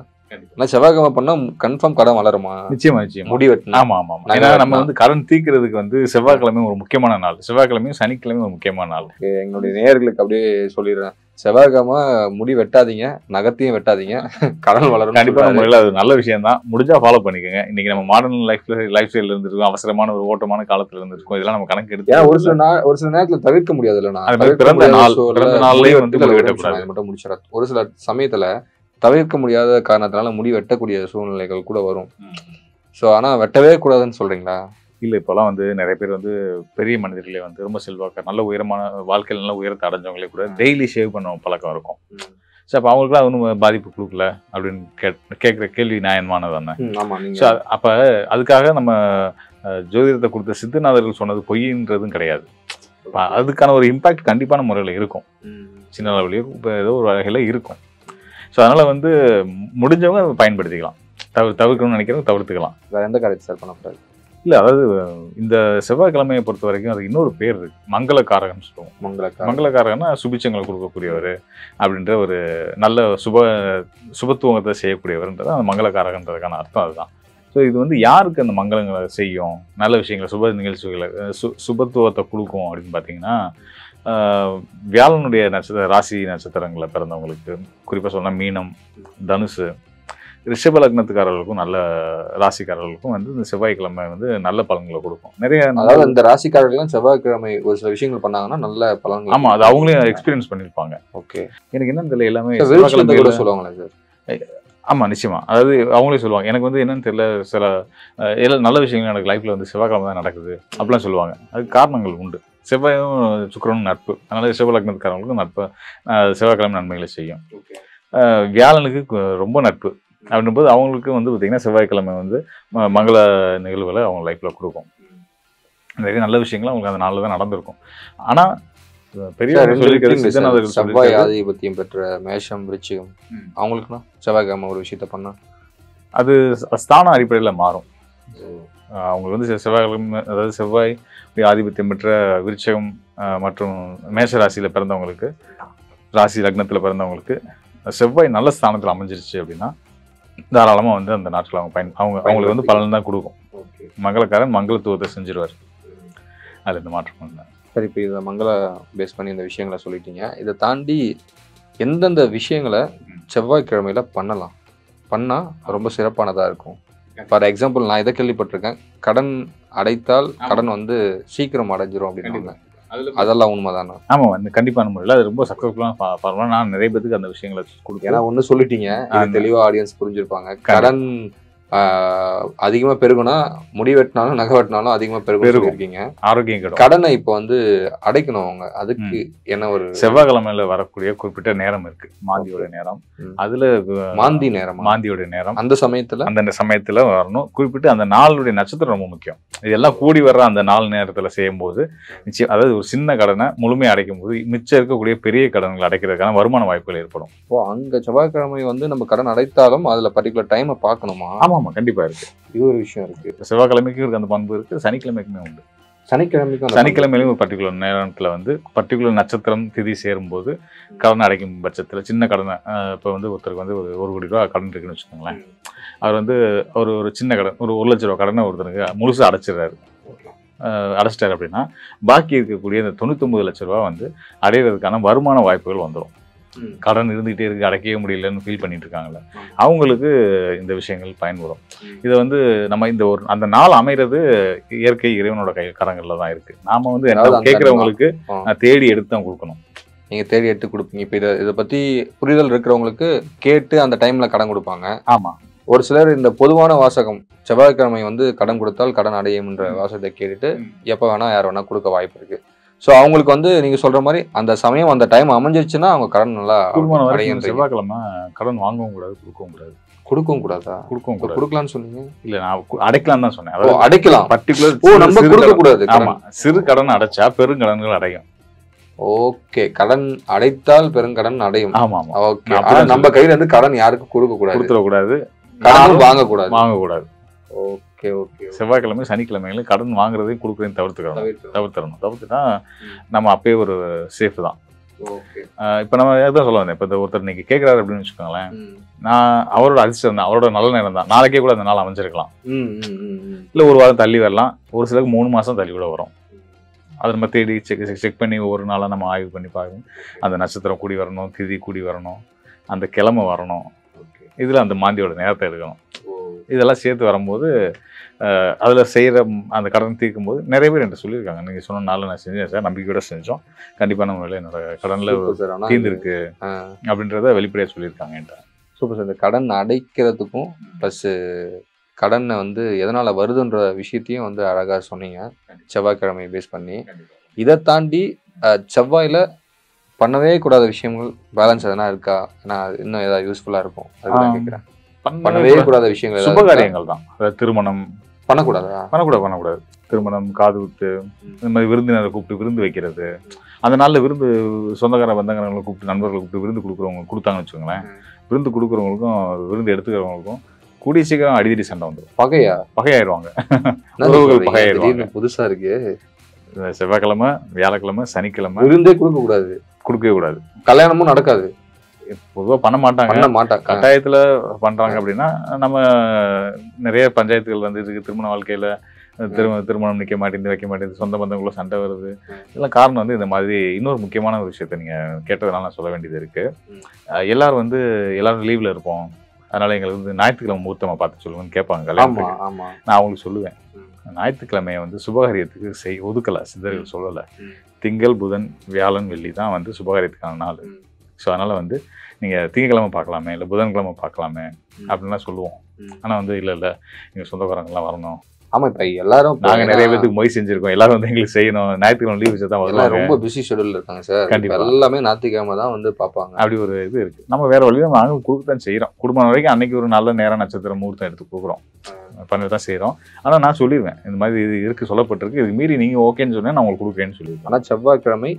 ஆனா செவ்வாய்க்கிழமை பண்ணா கன்ஃபார்ம் கடன் வளருமா? நிச்சயமா. முடி வெட்டணும். ஆமா. ஏன்னா நம்ம வந்து கடன் தீர்க்கிறதுக்கு வந்து செவ்வாய்க்கிழமை ஒரு முக்கியமான நாள். செவ்வாய்க்கிழமையும் சனிக்கிழமையும் ஒரு முக்கியமான நாள். எங்களுடைய நேயர்களுக்கு அப்படியே சொல்லிடுறேன், செவ்வாய்க்கிழமை முடி வெட்டாதீங்க, நகத்தையும் வெட்டாதீங்க, கடன் வளரும். கண்டிப்பான முறையில் அது நல்ல விஷயம் தான். முடிஞ்சா ஃபாலோ பண்ணிக்கோங்க. இன்னைக்கு நம்ம மாடர்ன் லைஃப் ஸ்டைல் இருந்திருக்கோம், அவசரமான ஒரு ஓட்டமான காலத்துல இருந்திருக்கோம். இதெல்லாம் நம்ம கணக்கு எடுத்து ஒரு சில நேரத்துல தவிர்க்க முடியாது இல்லைன்னா. பிறந்த நாள்லயே வந்து மட்டும் முடிச்சிடாது. ஒரு சில சமயத்துல தவிர்க்க முடியாத காரணத்தினால முடி வெட்டக்கூடிய சூழ்நிலைகள் கூட வரும். ஸோ ஆனால் வெட்டவே கூடாதுன்னு சொல்றீங்களா? இல்லை, இப்போலாம் வந்து நிறைய பேர் வந்து பெரிய மனிதர்களே வந்து ரொம்ப செல்வாக்க நல்ல உயரமான வாழ்க்கையில் நல்ல உயரத்தை அடைஞ்சவங்களே கூட டெய்லி ஷேவ் பண்ண பழக்கம் இருக்கும். ஸோ அப்போ அவங்களுக்குலாம் ஒன்றும் பாதிப்பு கொடுக்கல அப்படின்னு கேட்குற கேள்வி நியாயமானது தானே. ஸோ அப்போ அதுக்காக நம்ம ஜோதிடத்தை கொடுத்த சித்தநாதர்கள் சொன்னது பொய்ன்றதும் கிடையாது. அதுக்கான ஒரு இம்பாக்ட் கண்டிப்பான முறையில் இருக்கும், சின்ன அளவுலையும் இப்போ ஏதோ ஒரு வகையில் இருக்கும். ஸோ அதனால் வந்து முடிஞ்சவங்க அதை பயன்படுத்திக்கலாம். தவிர்க்கணும்னு நினைக்கிறவங்க தவிர்த்துக்கலாம். வேற எந்த காரியத்தை சார் பண்ணக்கூடாது? இல்லை, அதாவது இந்த செவ்வாய்க்கிழமையை பொறுத்த வரைக்கும் அது இன்னொரு பேர் இருக்கு, மங்களக்காரகன்னு சொல்லுவோம். மங்களக்காரகன்னா சுபிச்சங்களை கொடுக்கக்கூடியவர் அப்படின்ற ஒரு நல்ல சுபத்துவத்தை செய்யக்கூடியவர்ன்றது அந்த மங்களக்காரகன்றதுக்கான அர்த்தம் அதுதான். ஸோ இது வந்து யாருக்கு அந்த மங்களங்களை செய்யும், நல்ல விஷயங்களை, சுப நிகழ்ச்சிகளை, சுபத்துவத்தை கொடுக்கும் அப்படின்னு பார்த்தீங்கன்னா, வியாழனுடைய ராசி நட்சத்திரங்களை பிறந்தவங்களுக்கு, குறிப்பாக சொன்னால் மீனம், தனுசு, ரிஷப லக்னத்துக்காரர்களுக்கும் நல்ல ராசிக்காரர்களுக்கும் வந்து இந்த செவ்வாய்க்கிழமை வந்து நல்ல பலன்களை கொடுக்கும். நிறைய, அதாவது இந்த ராசிக்காரர்கள் செவ்வாய்க்கிழமை ஒரு சில விஷயங்கள் பண்ணாங்கன்னா நல்ல பலன்கள். ஆமா, அது அவங்களே எக்ஸ்பீரியன்ஸ் பண்ணியிருப்பாங்க. ஓகே, எனக்கு என்னன்னு தெரியல, எல்லாமே சொல்லுவாங்களே சார். ஆமா, நிச்சயமா. அதாவது அவங்களே சொல்லுவாங்க, எனக்கு வந்து என்னன்னு தெரியல, சில நல்ல விஷயங்கள் எனக்கு லைஃப்ல வந்து செவ்வாய்க்கிழமை தான் நடக்குது அப்படிலாம் சொல்லுவாங்க. அதுக்கு காரணங்கள் உண்டு. செவ்வாயும் சுக்கிரனும் நட்பு, அதனால ரிஷப லக்னத்துக்காரங்களுக்கும் நட்பு செவ்வாய்க்கிழமை நன்மைகளை செய்யும். வியாழனுக்கு ரொம்ப நட்பு அப்படின்போது அவங்களுக்கு வந்து பார்த்தீங்கன்னா செவ்வாய்க்கிழமை வந்து மங்கள நிகழ்வுகளை அவங்க லைஃப்பில் கொடுக்கும். நிறைய நல்ல விஷயங்கள் அவங்களுக்கு அந்த நாளில் தான் நடந்திருக்கும். ஆனால் பெரிய செவ்வாய் ஆதிபத்தியம் பெற்ற மேஷம், விருச்சிகம் அவங்களுக்குன்னா செவ்வாய்க்கிழமை ஒரு விஷயத்த பண்ணால் அது ஸ்தான அடிப்படையில் மாறும். அவங்களுக்கு வந்து செவ்வாய்க்கிழமை, அதாவது செவ்வாய் ஆதிபத்தியம் பெற்ற விருச்சிகம் மற்றும் மேஷ ராசியில் பிறந்தவங்களுக்கு, ராசி லக்னத்தில் பிறந்தவங்களுக்கு செவ்வாய் நல்ல ஸ்தானத்தில் அமைஞ்சிருச்சு அப்படின்னா தாராளமாக வந்து அந்த நாட்கள் அவங்களுக்கு வந்து பலன் தான் கொடுக்கும். மங்களக்காரன் மங்களத்துவத்தை செஞ்சிருவார். அது இந்த மாற்றம் இல்லை. சரி, இப்போ இதை மங்கள பேஸ் பண்ணி இந்த விஷயங்களை சொல்லிட்டீங்க. இதை தாண்டி எந்தெந்த விஷயங்களை செவ்வாய்க்கிழமையில பண்ணால் ரொம்ப சிறப்பானதாக இருக்கும்? ஃபார் எக்ஸாம்பிள், நான் இதை கேள்விப்பட்டிருக்கேன், கடன் அடைத்தால் கடன் வந்து சீக்கிரம் அடைஞ்சிரும் அப்படின்னு. அதெல்லாம் உண்மைதானா? ஆமா, கண்டிப்பான முறையில் அது ரொம்ப சக்ஸஸ்ஃபுல்லான பரவாயில்ல. நான் நிறைய பேருக்கு அந்த விஷயங்களை கொடுத்தேன். ஏன்னா ஒன்று சொல்லிட்டீங்க, தெளிவாக ஆடியன்ஸ் புரிஞ்சிருப்பாங்க. கடன் அதிகமா பெருகுனா முடி வெட்டினாலும் நகை வெட்டினாலும் அதிகமா பெருகும், ஆரோக்கியம் கெடும். கடனை இப்போ வந்து அடைக்கணும் அவங்க, அதுக்கு என்ன ஒரு செவ்வாய்க்கிழமையில வரக்கூடிய குறிப்பிட்ட நேரம் இருக்கு, மாந்தியோட நேரம். அதுல மாந்தியோட நேரம் அந்த சமயத்துல வரணும். குறிப்பிட்டு அந்த நாளுடைய நட்சத்திரம் ரொம்ப முக்கியம். இதெல்லாம் கூடி வர்ற அந்த நாள் நேரத்துல செய்யும் போது நிச்சயம், அதாவது ஒரு சின்ன கடனை முழுமையாக அடைக்கும் போது மிச்சம் இருக்கக்கூடிய பெரிய கடன்கள் அடைக்கிறதுக்கான வருமான வாய்ப்புகள் ஏற்படும். அங்க செவ்வாய்க்கிழமை வந்து நம்ம கடன் அடைத்தாலும் அதுல பர்டிகுலர் டைமை பார்க்கணுமா? ஆமா, கண்டிப்பா இருக்கு. இது ஒரு விஷயம் இருக்கு. செவ்வாய்க்கிழமைக்கும் இருக்கு அந்த பண்பு இருக்கு, சனிக்கிழமைக்குமே உண்டு. சனிக்கிழமையிலும் ஒரு பர்டிகுலர் நேரத்துல வந்து பர்டிகுலர் நட்சத்திரம் திதி சேரும்போது கடன் அடைக்கும் பட்சத்துல, சின்ன கடனை, இப்போ வந்து ஒருத்தருக்கு வந்து ஒரு 1 கோடி ரூபா கடன் இருக்குன்னு வச்சுக்கோங்களேன். அவர் வந்து ஒரு சின்ன கடன், ஒரு 1 லட்ச ரூபா கடனை ஒருத்தருக்கு முழுசா அடைச்சிடுறாரு. அடைச்சிட்டாரு அப்படின்னா பாக்கி இருக்கக்கூடிய இந்த 99 லட்ச ரூபா வந்து அடையிறதுக்கான வருமான வாய்ப்புகள் வந்துடும். கடன் இருந்துகிட்டே இருக்கு, அடைக்கவே முடியலன்னு ஃபீல் பண்ணிட்டு இருக்காங்கல்ல, அவங்களுக்கு இந்த விஷயங்கள் பயன்படும். இதை வந்து நம்ம அந்த நாள் அமைகிறது இயற்கை இறைவனோட கரங்கள்ல தான் இருக்கு. நாம வந்து கேட்கறவங்களுக்கு தேடி எடுத்து தான் கொடுக்கணும். நீங்க தேடி எடுத்து கொடுப்பீங்க. இப்போ இதை பத்தி புரிதல் இருக்கிறவங்களுக்கு கேட்டு அந்த டைம்ல கடன் கொடுப்பாங்க. ஆமா, ஒரு சிலர் இந்த பொதுவான வாசகம், செவ்வாய்க்கிழமை வந்து கடன் கொடுத்தால் கடன் அடையும்ன்ற வாசகத்தை கேட்டுட்டு எப்போ வேணா யார் வேணா கொடுக்க வாய்ப்பு இருக்கு. ஸோ அவங்களுக்கு வந்து நீங்க சொல்ற மாதிரி அந்த சமயம் அந்த டைம் அமைஞ்சிருச்சுன்னா அவங்க கடன் நல்லா அடையும். செவ்வாய்க்கிழமை கடன் வாங்கவும் கூடாது, கொடுக்கவும் கூடாது. கொடுக்கவும் கூடாதா? கொடுக்கலாம்னு சொன்னீங்க. இல்ல, நான் அடைக்கலாம் தான் சொன்னேன். அடைக்கலாம், பர்டிகுலர் நம்ம கொடுக்க கூடாது. ஆமா, சிறு கடன் அடைச்சா பெருங்கடன்கள் அடையும். ஓகே, கடன் அடைத்தால் பெருங்கடன் அடையும். ஆமா ஆமா, ஓகே. நம்ம கையில இருந்து கடன் யாருக்கும் கொடுக்கக்கூடாது, கடன் வாங்கக்கூடாது. Okay okay. செவ்வாய்க்கிழமை சனிக்கிழமைகளும் கடன் வாங்குறதையும் கொடுக்குறதையும் தவிர்த்துட்டா நம்ம அப்பயே ஒரு சேஃப் தான். இப்போ நம்ம எதான் சொல்ல வந்தேன், இப்போ இந்த ஒருத்தர் இன்னைக்கு கேட்குறாரு அப்படின்னு வச்சுக்கோங்களேன், நான் அவரோட அதிர்ஷ்டம் தான், அவரோட நல்ல நேரம் தான், நாளைக்கே கூட அந்த நாள் அமைஞ்சிருக்கலாம், இல்லை ஒரு வாரம் தள்ளி வரலாம், ஒரு சிலருக்கு 3 மாதம் தள்ளி கூட வரும். அதை நம்ம தேடி செக் பண்ணி ஒவ்வொரு நாளாக நம்ம ஆய்வு பண்ணி பார்க்கணும். அந்த நட்சத்திரம் கூடி வரணும், திதி கூடி வரணும், அந்த கிழமை வரணும், இதில் அந்த மாந்தியோட நேரத்தை எடுக்கணும். இதெல்லாம் சேர்த்து வரும்போது அதில் செய்கிற அந்த கடன் தீர்க்கும் போது நிறைய பேர் என்கிட்ட சொல்லியிருக்காங்க, நீங்கள் சொன்ன நாளில் நான் செஞ்சேன் சார், நம்பிக்கையோட செஞ்சோம், கண்டிப்பாக நம்ம என்னோட கடனில் தீர்ந்துருக்கு அப்படின்றத வெளிப்படையாக சொல்லியிருக்காங்க என்கிட்ட. Super sir. இந்த கடன் அடைக்கிறதுக்கும் ப்ளஸ்ஸு கடனை வந்து எதனால் வருதுன்ற விஷயத்தையும் வந்து அழகாக சொன்னீங்க, செவ்வாய்க்கிழமை பேஸ் பண்ணி. இதை தாண்டி செவ்வாயில் பண்ணவே கூடாத விஷயங்கள் பேலன்ஸ் எதனா இருக்கா? ஏன்னா இன்னும் ஏதாவது யூஸ்ஃபுல்லாக இருக்கும், அதுதான் கேட்குறேன். பண்ணவே கூடாத விஷயங்கள் சுபகாரியங்கள் தான். திருமணம் பண்ணக்கூடாது. திருமணம், காது குத்து, இந்த மாதிரி விருந்தினரை கூப்பிட்டு விருந்து வைக்கிறது, அந்த நாளில் விருந்து சொந்தக்கார பந்தக்காரங்களை கூப்பிட்டு நண்பர்களை கூப்பிட்டு விருந்து கொடுக்குறவங்க கொடுத்தாங்கன்னு வச்சுக்கோங்களேன், விருந்து கொடுக்குறவங்களுக்கும் விருந்து எடுத்துக்கிறவங்களுக்கும் கூடிய சீக்கிரம் அடிதடி சண்டை வந்துடும். பகையாயிருவாங்க. உறவுகள் பகையாயிருவாங்க. புதுசா இருக்கு. செவ்வாய்க்கிழமை, வியாழக்கிழமை, சனிக்கிழமை விருந்தே கொடுக்கவே கூடாது. கல்யாணமும் நடக்காது. பொதுவாக பண்ண மாட்டாங்க. கட்டாயத்துல பண்றாங்க அப்படின்னா நம்ம நிறைய பஞ்சாயத்துகள் வந்து இதுக்கு திருமண வாழ்க்கையில திருமணம் நிற்க மாட்டேங்குது, வைக்க மாட்டேங்குது, சொந்த பந்தங்களும் சண்டை வருது. இதெல்லாம் காரணம் வந்து இந்த மாதிரி இன்னொரு முக்கியமான ஒரு விஷயத்த நீங்க கேட்டதுனால நான் சொல்ல வேண்டியது இருக்கு. எல்லாரும் லீவ்ல இருப்போம், அதனால எங்களுக்கு வந்து ஞாயிற்றுக்கிழமை முகூர்த்தமா பார்த்து சொல்லுங்கன்னு கேட்பாங்க கல்யாணத்துக்கு. நான் அவங்களுக்கு சொல்லுவேன், ஞாயிற்றுக்கிழமையை வந்து சுபகாரியத்துக்கு ஒதுக்கலை, சித்தர்கள் சொல்லலை. திங்கள், புதன், வியாழன், வெள்ளி தான் வந்து சுபகாரியத்துக்கான நாள். ஸோ அதனால வந்து நீங்கள் திங்கக்கிழமை பார்க்கலாமே, இல்லை புதன்கிழமை பார்க்கலாமே அப்படின்லாம் சொல்லுவோம். ஆனால் வந்து இல்லை எங்கள் சொந்தக்காரங்கெல்லாம் வரணும். ஆமாம், இப்போ எல்லாரும் நாங்கள் நிறைய பேருக்கு மொய் செஞ்சுருக்கோம், எல்லாரும் வந்து எங்களுக்கு செய்யணும், ஞாயிற்றுக்கிழமை லீவ் வச்சு தான் வரலாம். ரொம்ப பிஸி ஷெடியூல் இருக்காங்க சார். கண்டிப்பாக எல்லாமே ஞாயிற்றுக்கிழமை தான் வந்து பார்ப்பாங்க. அப்படி ஒரு இது இருக்குது. நம்ம வேறு வழியில் நாங்கள் கொடுக்கத்தான் செய்கிறோம். குடும்பம் வரைக்கும் அன்னைக்கு ஒரு நல்ல நேரம் நட்சத்திர முகூர்த்தம் எடுத்து கொடுக்குறோம், பண்ணி தான் செய்கிறோம். ஆனால் நான் சொல்லிடுவேன், இந்த மாதிரி இது இருக்குது, சொல்லப்பட்டிருக்கு, இதுக்கு மீறி நீங்கள் ஓகேன்னு சொன்னால் நான் உங்களுக்கு கொடுக்குறேன்னு சொல்லிடுவேன். ஆனால் செவ்வாய்க்கிழமை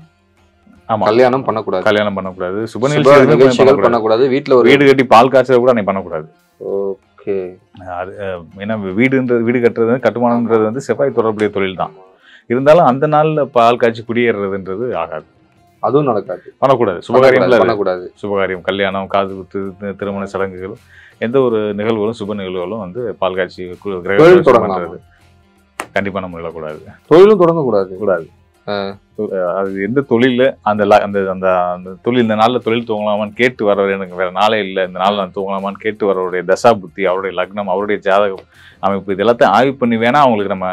ஆமா, கல்யாணம் பண்ணக்கூடாது, சுப நிகழ்ச்சிகள் பண்ணக்கூடாது, வீட்டுல ஒரு வீடு கட்டி பால் காய்ச்சல கூட நீ பண்ணக்கூடாது. ஓகே. அது ஏன்னா வீடு கட்டுறது, கட்டுமானம்ன்றது வந்து செவ்வாய் தொடர்புடைய தொழில் தான். இருந்தாலும் அந்த நாள்ல பால் காய்ச்சி குடியேறதுன்றது ஆகாது, அதுவும் நடக்காது, பண்ணக்கூடாது. சுபகாரியம், கல்யாணம், காது குத்து, திருமண சடங்குகள், எந்த ஒரு நிகழ்வுகளும் சுப நிகழ்வுகளும் வந்து பால் காய்ச்சி பண்றது கண்டிப்பா நம்ம விடக்கூடாது. தொழிலும் தொடங்கக்கூடாது. அது எந்த தொழில அந்த தொழில் இந்த நாள்ல தொழில் துவங்கலாமான்னு கேட்டு வரவர், எனக்கு வேற நாளே இல்லை, இந்த நாள் நான் துவங்கலாமான்னு கேட்டு வரவருடைய தசா புத்தி, அவருடைய லக்னம், அவருடைய ஜாதகம் அமைப்பு, இது எல்லாத்தையும் ஆய்வு பண்ணி வேணா அவங்களுக்கு நம்ம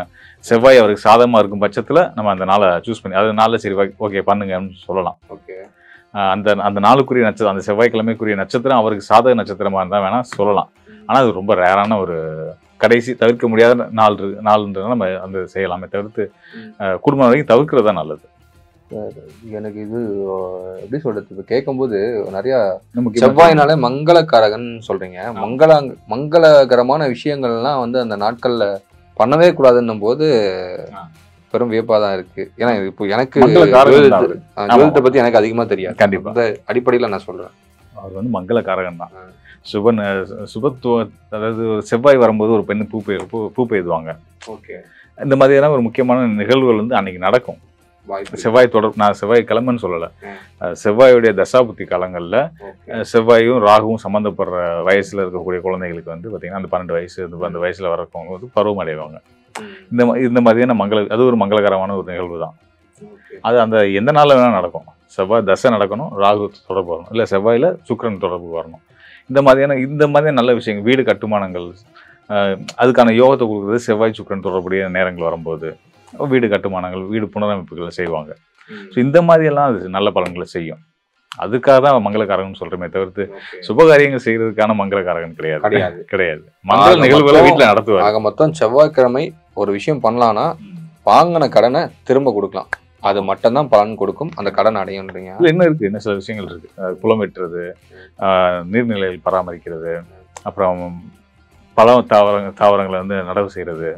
செவ்வாய் அவருக்கு சாதகமா இருக்கும் பட்சத்துல நம்ம அந்த நாளை சூஸ் பண்ணி அது நாளில் சரி ஓகே பண்ணுங்கன்னு சொல்லலாம். ஓகே. அந்த நாளுக்குரிய நட்சத்திரம், அந்த செவ்வாய்க்கிழமைக்குரிய நட்சத்திரம் அவருக்கு சாதக நட்சத்திரமா இருந்தா வேணா சொல்லலாம். ஆனா அது ரொம்ப ரேரான ஒரு கடைசி தவிர்க்க முடியாத நாள்ன்றதுனால நம்ம அந்த செய்யலாமே தவிர்த்து குடும்பம் வரைக்கும் தவிர்க்கிறது தான் நல்லது. எனக்கு இது எப்படி சொல்றது, இப்போ கேட்கும்போது நிறைய செவ்வாய்னாலே மங்களக்காரகன் சொல்றீங்க, மங்களகரமான விஷயங்கள்லாம் வந்து அந்த நாட்கள்ல பண்ணவே கூடாதுன்னும் போது பெரும் வியப்பா தான் இருக்கு. ஏன்னா இப்போ எனக்கு ஜோதிடத்தை பத்தி எனக்கு அதிகமா தெரியாது. கண்டிப்பா அந்த அடிப்படையில நான் சொல்றேன், அவர் வந்து மங்களக்காரகன் தான். சுபத்துவம், அதாவது செவ்வாய் வரும்போது ஒரு பெண்ணு பூ பெய்துவாங்க. ஓகே. இந்த மாதிரியான ஒரு முக்கியமான நிகழ்வுகள் வந்து அன்னைக்கு நடக்கும். செவ்வாய் நான் செவ்வாய்க்கிழமைன்னு சொல்லலை, செவ்வாயுடைய தசாபுத்தி காலங்கள்ல செவ்வாயும் ராகுவும் சம்மந்தப்படுற வயசுல இருக்கக்கூடிய குழந்தைகளுக்கு வந்து பார்த்தீங்கன்னா அந்த 12 வயசு அந்த வயசுல வரவங்க வந்து பருவம் அடைவாங்க. இந்த மாதிரியான அது ஒரு மங்களகரமான ஒரு நிகழ்வு தான். அது அந்த எந்த நாளில் வேணால் நடக்கும். செவ்வாய் தசை நடக்கணும், ராகு தொடர்பு வரணும், இல்லை செவ்வாயில் சுக்கிரன் தொடர்பு வரணும். இந்த மாதிரியான நல்ல விஷயங்கள், வீடு கட்டுமானங்கள், அதுக்கான யோகத்தை கொடுக்குறது செவ்வாய் சுக்கிரன் தொடர்புடைய நேரங்கள் வரும்போது வீடு கட்டுமானங்கள், வீடு புனரமைப்புகளை செய்வாங்க. ஸோ இந்த மாதிரியெல்லாம் அது நல்ல பலன்களை செய்யும். அதுக்காக தான் மங்களக்காரகன் சொல்றமே தவிர்த்து சுபகாரியங்கள் செய்யறதுக்கான மங்களக்காரகன் கிடையாது. மங்கள நிகழ்வுகளை வீட்டில் நடத்துவாங்க. ஆக மொத்தம் செவ்வாய்க்கிழமை ஒரு விஷயம் பண்ணலாம்னா வாங்கின கடனை திரும்ப கொடுக்கலாம், அது மட்டும்தான் பலன் கொடுக்கும், அந்த கடன் அடையுன்றீங்க. என்ன இருக்கு, என்ன சில விஷயங்கள் இருக்கு, குளம் வெட்டுறது, நீர்நிலைகள் பராமரிக்கிறது, அப்புறம் பழ தாவரங்களை வந்து நடவு செய்யறது,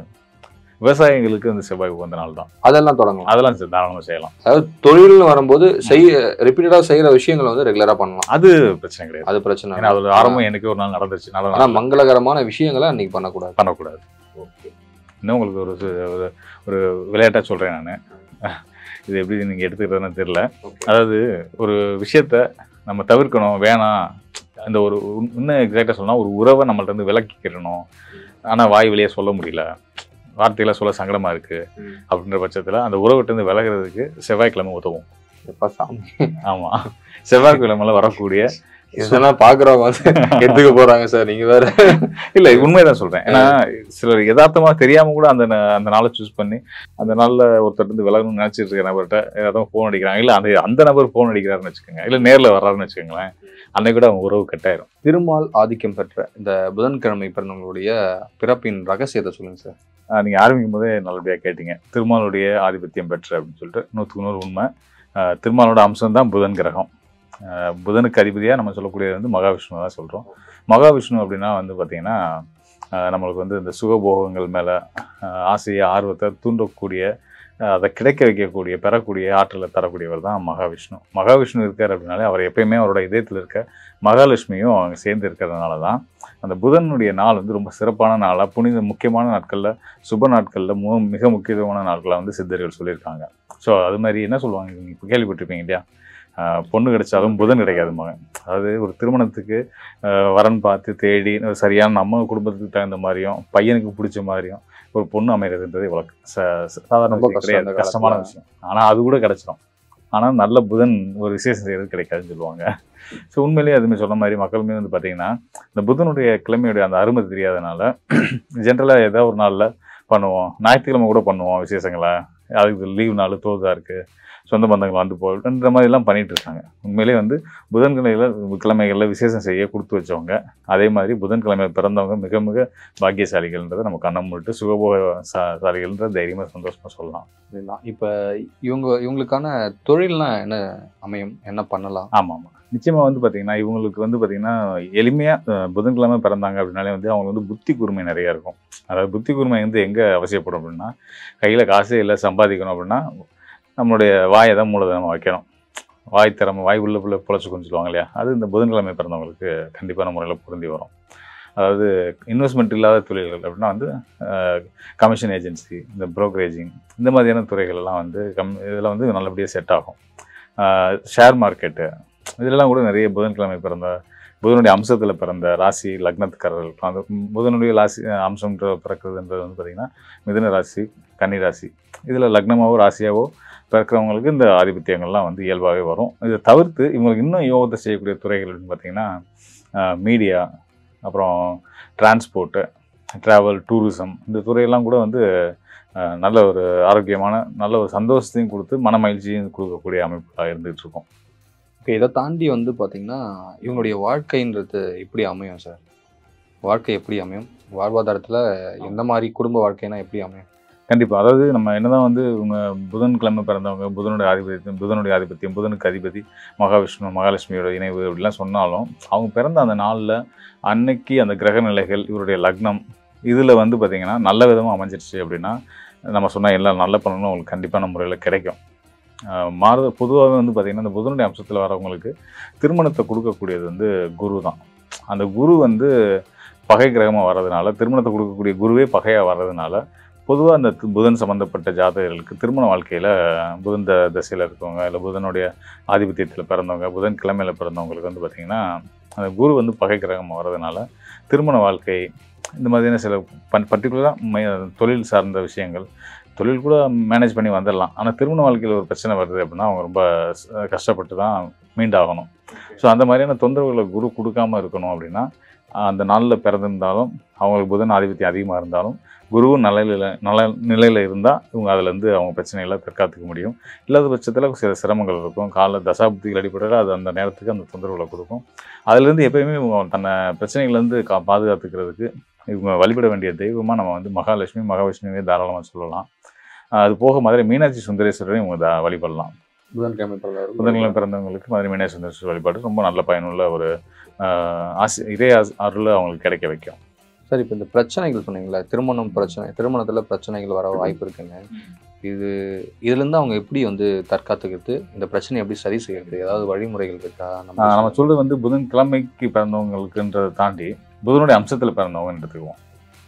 விவசாயிகளுக்கு வந்து செவ்வாய் உகந்த நாள் தான். அதெல்லாம் தொடங்கும், அதெல்லாம் தாராளமாக செய்யலாம். அதாவது தொழில்னு வரும்போது ரிப்பீட்டடா செய்யற விஷயங்களை வந்து ரெகுலரா பண்ணலாம், அது பிரச்சனை கிடையாது. அது பிரச்சனை, அது ஆரம்பம் எனக்கு ஒரு நாள் நடந்துச்சு. ஆனா மங்களகரமான விஷயங்களை அன்னைக்கு பண்ணக்கூடாது. ஓகே. இன்னும் உங்களுக்கு ஒரு விளையாட்டா சொல்றேன் நான், இது எப்படி நீங்க எடுத்துக்கிறதுன்னு தெரியல. அதாவது ஒரு விஷயத்த நம்ம தவிர்க்கணும், வேணாம், அந்த ஒரு இன்னும் எக்ஸாக்டா சொன்னா ஒரு உறவை நம்மள்ட்ட இருந்து விலக்கிக்கிறணும், ஆனா வாய் வழியா சொல்ல முடியல, வார்த்தையில சொல்ல சங்கடமா இருக்கு அப்படின்ற பட்சத்துல அந்த உறவுகிட்ட இருந்து விலகிறதுக்கு செவ்வாய்க்கிழமை உதவும். ஆமா, செவ்வாய்க்கிழமைல வரக்கூடிய இதெல்லாம் பாக்குறவங்க வந்து எடுத்துக்க போறாங்க சார், நீங்க வேற. இல்ல, உண்மைதான் சொல்றேன். ஏன்னா சிலர் யதார்த்தமா தெரியாம கூட அந்த நாளை சூஸ் பண்ணி அந்த நாள்ல ஒருத்தர் இருந்து விலகணும்னு நினைச்சிட்டு இருக்க நபர்கிட்ட ஏதாவது போன் அடிக்கிறாங்க, இல்ல அந்த நபர் போன் அடிக்கிறாருன்னு வச்சுக்கோங்க, இல்ல நேர்ல வர்றாருன்னு வச்சுக்கோங்களேன், அன்னைக்கு கூட அவங்க உறவு கட்டாயிரும். திருமால் ஆதிக்கம் பெற்ற இந்த புதன்கிழமை பிறந்தவங்களுடைய பிறப்பின் ரகசியத்தை சொல்லுங்க சார். நீங்க ஆரம்பிக்கும் போதே நல்லபடியா கேட்டீங்க. திருமாலுடைய ஆதிபத்தியம் பெற்ற அப்படின்னு சொல்லிட்டு 100க்கு 100 உண்மை. திருமாலோட அம்சம் தான் புதன் கிரகம். புதனுக்கு அதிபதியாக நம்ம சொல்லக்கூடியது வந்து மகாவிஷ்ணு தான் சொல்கிறோம். மகாவிஷ்ணு அப்படின்னா வந்து பார்த்திங்கன்னா நம்மளுக்கு வந்து இந்த சுகபோகங்கள் மேலே ஆசையை, ஆர்வத்தை தூண்டக்கூடிய அதை கிடைக்க வைக்கக்கூடிய பெறக்கூடிய ஆற்றலை தரக்கூடியவர் தான் மகாவிஷ்ணு. மகாவிஷ்ணு இருக்கார் அப்படின்னாலே அவர் எப்பயுமே அவரோட இதயத்தில் இருக்க மகாலட்சுமியும் அவங்க சேர்ந்து இருக்கிறதுனால தான் அந்த புதனுடைய நாள் வந்து ரொம்ப சிறப்பான நாளாக, புனித முக்கியமான நாட்களில், சுப நாட்களில் மிக முக்கியத்துவமான நாட்களை வந்து சித்தர்கள் சொல்லியிருக்காங்க. ஸோ அது மாதிரி என்ன சொல்லுவாங்க, நீங்கள் இப்போ கேள்விப்பட்டிருப்பீங்க இல்லையா, பொண்ணு கிடைச்சாலும் புதன் கிடைக்காது மகன். அதாவது ஒரு திருமணத்துக்கு வரன் பார்த்து தேடி சரியான நம்ம குடும்பத்துக்கு தகுந்த மாதிரியும் பையனுக்கு பிடிச்ச மாதிரியும் ஒரு பொண்ணு அமைகிறதுன்றது இவ்வளோ சாதாரண கிடையாது, கஷ்டமான விஷயம். ஆனால் அது கூட கிடைச்சிடும். ஆனால் நல்ல புதன் ஒரு விசேஷம் செய்கிறது கிடைக்காதுன்னு சொல்லுவாங்க. ஸோ உண்மையிலேயே அதுமாதிரி சொன்ன மாதிரி மக்களுமே வந்து பார்த்திங்கன்னா இந்த புதனுடைய கிழமையுடைய அந்த அருமை தெரியாதனால ஜென்ரலாக ஏதாவது ஒரு நாளில் பண்ணுவோம், ஞாயிற்றுக்கிழமை கூட பண்ணுவோம் விசேஷங்களை, அதுக்கு லீவ் நாள் தோதாக இருக்குது, சொந்த பந்தங்கள் வந்து போகின்ற மாதிரிலாம் பண்ணிகிட்டு இருக்காங்க. உண்மையிலே வந்து கிழமைகளில் விசேஷம் செய்ய கொடுத்து வச்சவங்க, அதே மாதிரி புதன்கிழமையில் பிறந்தவங்க மிக மிக பாக்கியசாலிகள்ன்றதை நம்ம கண்ணை மூட்டு சுகபோகசாலிகள்ன்ற தைரியமாக சந்தோஷமாக சொல்லலாம். இப்போ இவங்களுக்கான தொழில்லாம் என்ன அமையும், என்ன பண்ணலாம்? ஆமாம், நிச்சயமாக வந்து பார்த்திங்கன்னா இவங்களுக்கு வந்து பார்த்திங்கன்னா எளிமையாக புதன்கிழமை பிறந்தாங்க அப்படின்னாலே வந்து அவங்க வந்து புத்தி கூர்மை நிறையா இருக்கும். அதாவது புத்தி கூர்மை வந்து எங்கே அவசியப்படும் அப்படின்னா, கையில் காசே இல்லை சம்பாதிக்கணும் அப்படின்னா நம்மளுடைய வாயை தான் மூலதனமாக வைக்கணும். வாய் திறமை, வாய் உள்ள பொழைச்சிக்கொண்டு சொல்லுவாங்க இல்லையா, அது இந்த புதன்கிழமை பிறந்தவங்களுக்கு கண்டிப்பான முறையில் பொருந்தி வரும். அதாவது இன்வெஸ்ட்மெண்ட் இல்லாத தொழில்கள் அப்படின்னா வந்து கமிஷன் ஏஜென்சி, இந்த ப்ரோக்கரேஜிங், இந்த மாதிரியான துறைகள் எல்லாம் வந்து இதெல்லாம் வந்து நல்லபடியாக செட் ஆகும். ஷேர் மார்க்கெட்டு, இதெல்லாம் கூட நிறைய புதன்கிழமை பிறந்த, புதனுடைய அம்சத்தில் பிறந்த ராசி லக்னத்துக்காரர்கள், அந்த புதனுடைய ராசி அம்சம்ன்ற பிறக்கிறதுன்றது வந்து பார்த்திங்கன்னா மிதுன ராசி, கன்னி ராசி, இதில் லக்னமாவோ ராசியாவோ பிறக்கிறவங்களுக்கு இந்த ஆதிபத்தியங்கள்லாம் வந்து இயல்பாகவே வரும். இதை தவிர்த்து இவங்களுக்கு இன்னும் யோகத்தை செய்யக்கூடிய துறைகள் அப்படின்னு பார்த்திங்கன்னா மீடியா, அப்புறம் டிரான்ஸ்போர்ட்டு, ட்ராவல், டூரிசம், இந்த துறையெல்லாம் கூட வந்து நல்ல ஒரு ஆரோக்கியமான நல்ல ஒரு சந்தோஷத்தையும் கொடுத்து மன மகிழ்ச்சியும் கொடுக்கக்கூடிய அமைப்பாக இருந்துகிட்டு இருக்கும். ஓகே, இதை தாண்டி வந்து பார்த்திங்கன்னா இவங்களுடைய வாழ்க்கைன்றது எப்படி அமையும் சார்? வாழ்க்கை எப்படி அமையும்? வாழ்வாதாரத்தில் எந்த மாதிரி குடும்ப வாழ்க்கைனா எப்படி அமையும்? கண்டிப்பாக, அதாவது நம்ம என்னதான் வந்து இவங்க புதன்கிழமை பிறந்தவங்க, புதனுடைய ஆதிபத்தியம், புதனுக்கு அதிபதி மகாவிஷ்ணு, மகாலட்சுமியோட இணைவு அப்படிலாம் சொன்னாலும் அவங்க பிறந்த அந்த நாளில் அன்னைக்கு அந்த கிரக நிலைகள், இவருடைய லக்னம், இதில் வந்து பார்த்திங்கன்னா நல்ல விதமாக அமைஞ்சிருச்சு அப்படின்னா நம்ம சொன்னால் எல்லாம் நல்ல பலனும் அவங்களுக்கு கண்டிப்பான முறையில் கிடைக்கும். பொதுவாகவே வந்து பார்த்திங்கன்னா இந்த புதனுடைய அம்சத்தில் வரவங்களுக்கு திருமணத்தை கொடுக்கக்கூடியது வந்து குரு தான். அந்த குரு வந்து பகை கிரகமாக வர்றதுனால, திருமணத்தை கொடுக்கக்கூடிய குருவே பகையாக வர்றதுனால பொதுவாக அந்த புதன் சம்மந்தப்பட்ட ஜாதகர்களுக்கு திருமண வாழ்க்கையில் புதன் தசையில் இருக்கவங்க, இல்லை புதனுடைய ஆதிபத்தியத்தில் பிறந்தவங்க, புதன் கிழமையில் பிறந்தவங்களுக்கு வந்து பார்த்திங்கன்னா அந்த குரு வந்து பகை கிரகமாக வர்றதுனால திருமண வாழ்க்கை, இந்த மாதிரியான சில பர்டிகுலராக தொழில் சார்ந்த விஷயங்கள், தொழில் கூட மேனேஜ் பண்ணி வந்துடலாம். ஆனால் திருமண வாழ்க்கையில் ஒரு பிரச்சனை வருது அப்படின்னா அவங்க ரொம்ப கஷ்டப்பட்டு தான் மீண்டாகணும். ஸோ அந்த மாதிரியான தொந்தரவுகளை குரு கொடுக்காமல் இருக்கணும் அப்படின்னா அந்த நாளில் பிறந்திருந்தாலும் அவங்களுக்கு புதன் ஆதிபத்தியம் அதிகமாக இருந்தாலும் குருவும் நல்ல நிலையில் இருந்தால் இவங்க அதிலேருந்து அவங்க பிரச்சனைகளை தற்காத்துக்க முடியும். இல்லாத பட்சத்தில் சில சிரமங்கள் இருக்கும். கால தசாப்திகள் அடிப்படையில் அது அந்த நேரத்துக்கு அந்த தொந்தரவுகளை கொடுக்கும். அதிலேருந்து எப்போயுமே தன்னை பிரச்சனைகள்லேருந்து பாதுகாத்துக்கிறதுக்கு இவங்க வழிபட வேண்டிய தெய்வமாக நம்ம வந்து மகாலட்சுமி, மகாவிஷ்ணுவே தாராளமாக சொல்லலாம். அது போக மதுரை மீனாட்சி சுந்தரேஸ்வரரையும் இவங்க வழிபடலாம். புதன்கிழமை பிறந்தவங்களுக்கு மதுரை மீனாட்சி சுந்தரேஸ்வரர் வழிபாடு ரொம்ப நல்ல பயனுள்ள ஒரு இதே அருள் அவங்களுக்கு கிடைக்க வைக்கும். சார், இப்போ இந்த பிரச்சனைகள் சொன்னீங்களா, திருமணத்தில் பிரச்சனைகள் வர வாய்ப்பு இருக்குங்க. இதுலேருந்து அவங்க எப்படி வந்து தற்காத்துக்கிறது, இந்த பிரச்சனையை எப்படி சரி செய்யறது, ஏதாவது வழிமுறைகள் இருக்கா? நம்ம சொல்றது வந்து புதன்கிழமைக்கு பிறந்தவங்களுக்குன்றதை தாண்டி புதனுடைய அம்சத்தில் பிறந்தவங்க எடுத்துக்குவோம்.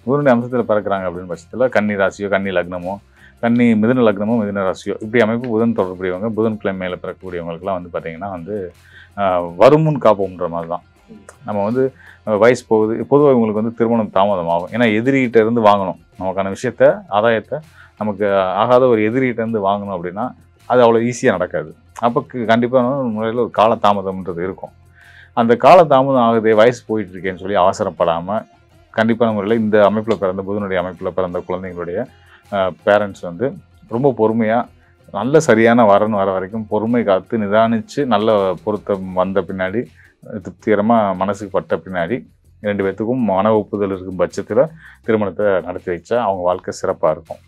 புதனுடைய அம்சத்தில் பிறக்கிறாங்க அப்படின்னு பட்சத்தில் கன்னி ராசியோ, கன்னி லக்னமோ, மிதுன லக்னமோ, மிதுன ராசியோ, இப்படி அமைப்பு புதன் தொடர்புடையவங்க, புதன்கிழமையில் பிறக்கக்கூடியவங்களுக்குலாம் வந்து பார்த்திங்கன்னா வந்து வருமுன் காப்போம்ன்ற மாதிரி தான். நம்ம வந்து வயசு போகுது, பொதுவாக இவங்களுக்கு வந்து திருமணம் தாமதமாகும். ஏன்னா எதிரிகிட்ட இருந்து வாங்கணும், நமக்கான விஷயத்த, ஆதாயத்தை நமக்கு ஆகாத ஒரு எதிரிகிட்ட இருந்து வாங்கணும் அப்படின்னா அது அவ்வளோ ஈஸியாக நடக்காது. அப்போ கண்டிப்பான முறையில் ஒரு காலதாமதம்ன்றது இருக்கும். அந்த காலதாமதம் ஆகுதே, வயசு போயிட்டு இருக்கேன்னு சொல்லி அவசரப்படாமல் கண்டிப்பான முறையில் இந்த அமைப்பில் பிறந்த புதனுடைய அமைப்பில் பிறந்த குழந்தைங்களுடைய பேரண்ட்ஸ் வந்து ரொம்ப பொறுமையாக நல்ல சரியான வரன் வர வரைக்கும் பொறுமை காத்து நிதானித்து நல்ல பொருத்தம் வந்த பின்னாடி, திருப்திகரமாக மனசுக்கு பட்ட பின்னாடி 2 பேர்த்துக்கும் மன ஒப்புதல் இருக்கும் பட்சத்தில் திருமணத்தை நடத்தி வச்சா அவங்க வாழ்க்கை சிறப்பாக இருக்கும்.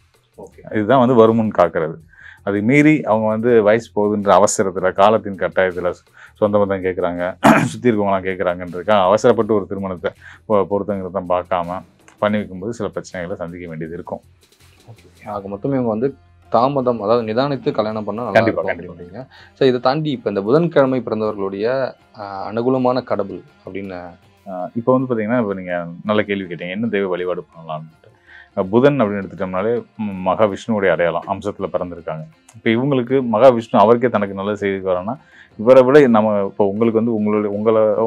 இதுதான் வந்து வருமுன் காக்கிறது. அது மீறி அவங்க வந்து வயசு போகுதுன்ற அவசரத்தில், காலத்தின் கட்டாயத்தில் சொந்த பந்தம் கேட்குறாங்க, சுற்றி இருக்கவங்களாம் கேட்குறாங்கன்றதுக்காக அவசரப்பட்டு ஒரு திருமணத்தை பொருத்தங்கிறத பார்க்காம பண்ணி வைக்கும்போது சில பிரச்சனைகளை சந்திக்க வேண்டியது இருக்கும். ஆக மொத்தம் இவங்க வந்து தாமதம், அதாவது நிதானித்து கல்யாணம் பண்ணா நல்லா கண்டிப்பா, இருக்கும் கண்டிப்பா. அப்படின்றீங்க. சரி, இதை தாண்டி இப்போ இந்த புதன்கிழமை பிறந்தவர்களுடைய அனுகூலமான கடவுள் அப்படின்னு இப்போ வந்து பார்த்தீங்கன்னா, இப்போ நீங்கள் நல்ல கேள்வி கேட்டீங்க. என்ன தெய்வ வழிபாடு பண்ணலாம்ன்ட்டு. புதன் அப்படின்னு எடுத்துட்டோம்னாலே மகாவிஷ்ணுவுடைய அடையாளம் அம்சத்தில் பிறந்திருக்காங்க. இப்போ இவங்களுக்கு மகாவிஷ்ணு அவருக்கே தனக்கு நல்லது செய்து வரோன்னா, இவரை விட நம்ம இப்போ உங்களுக்கு வந்து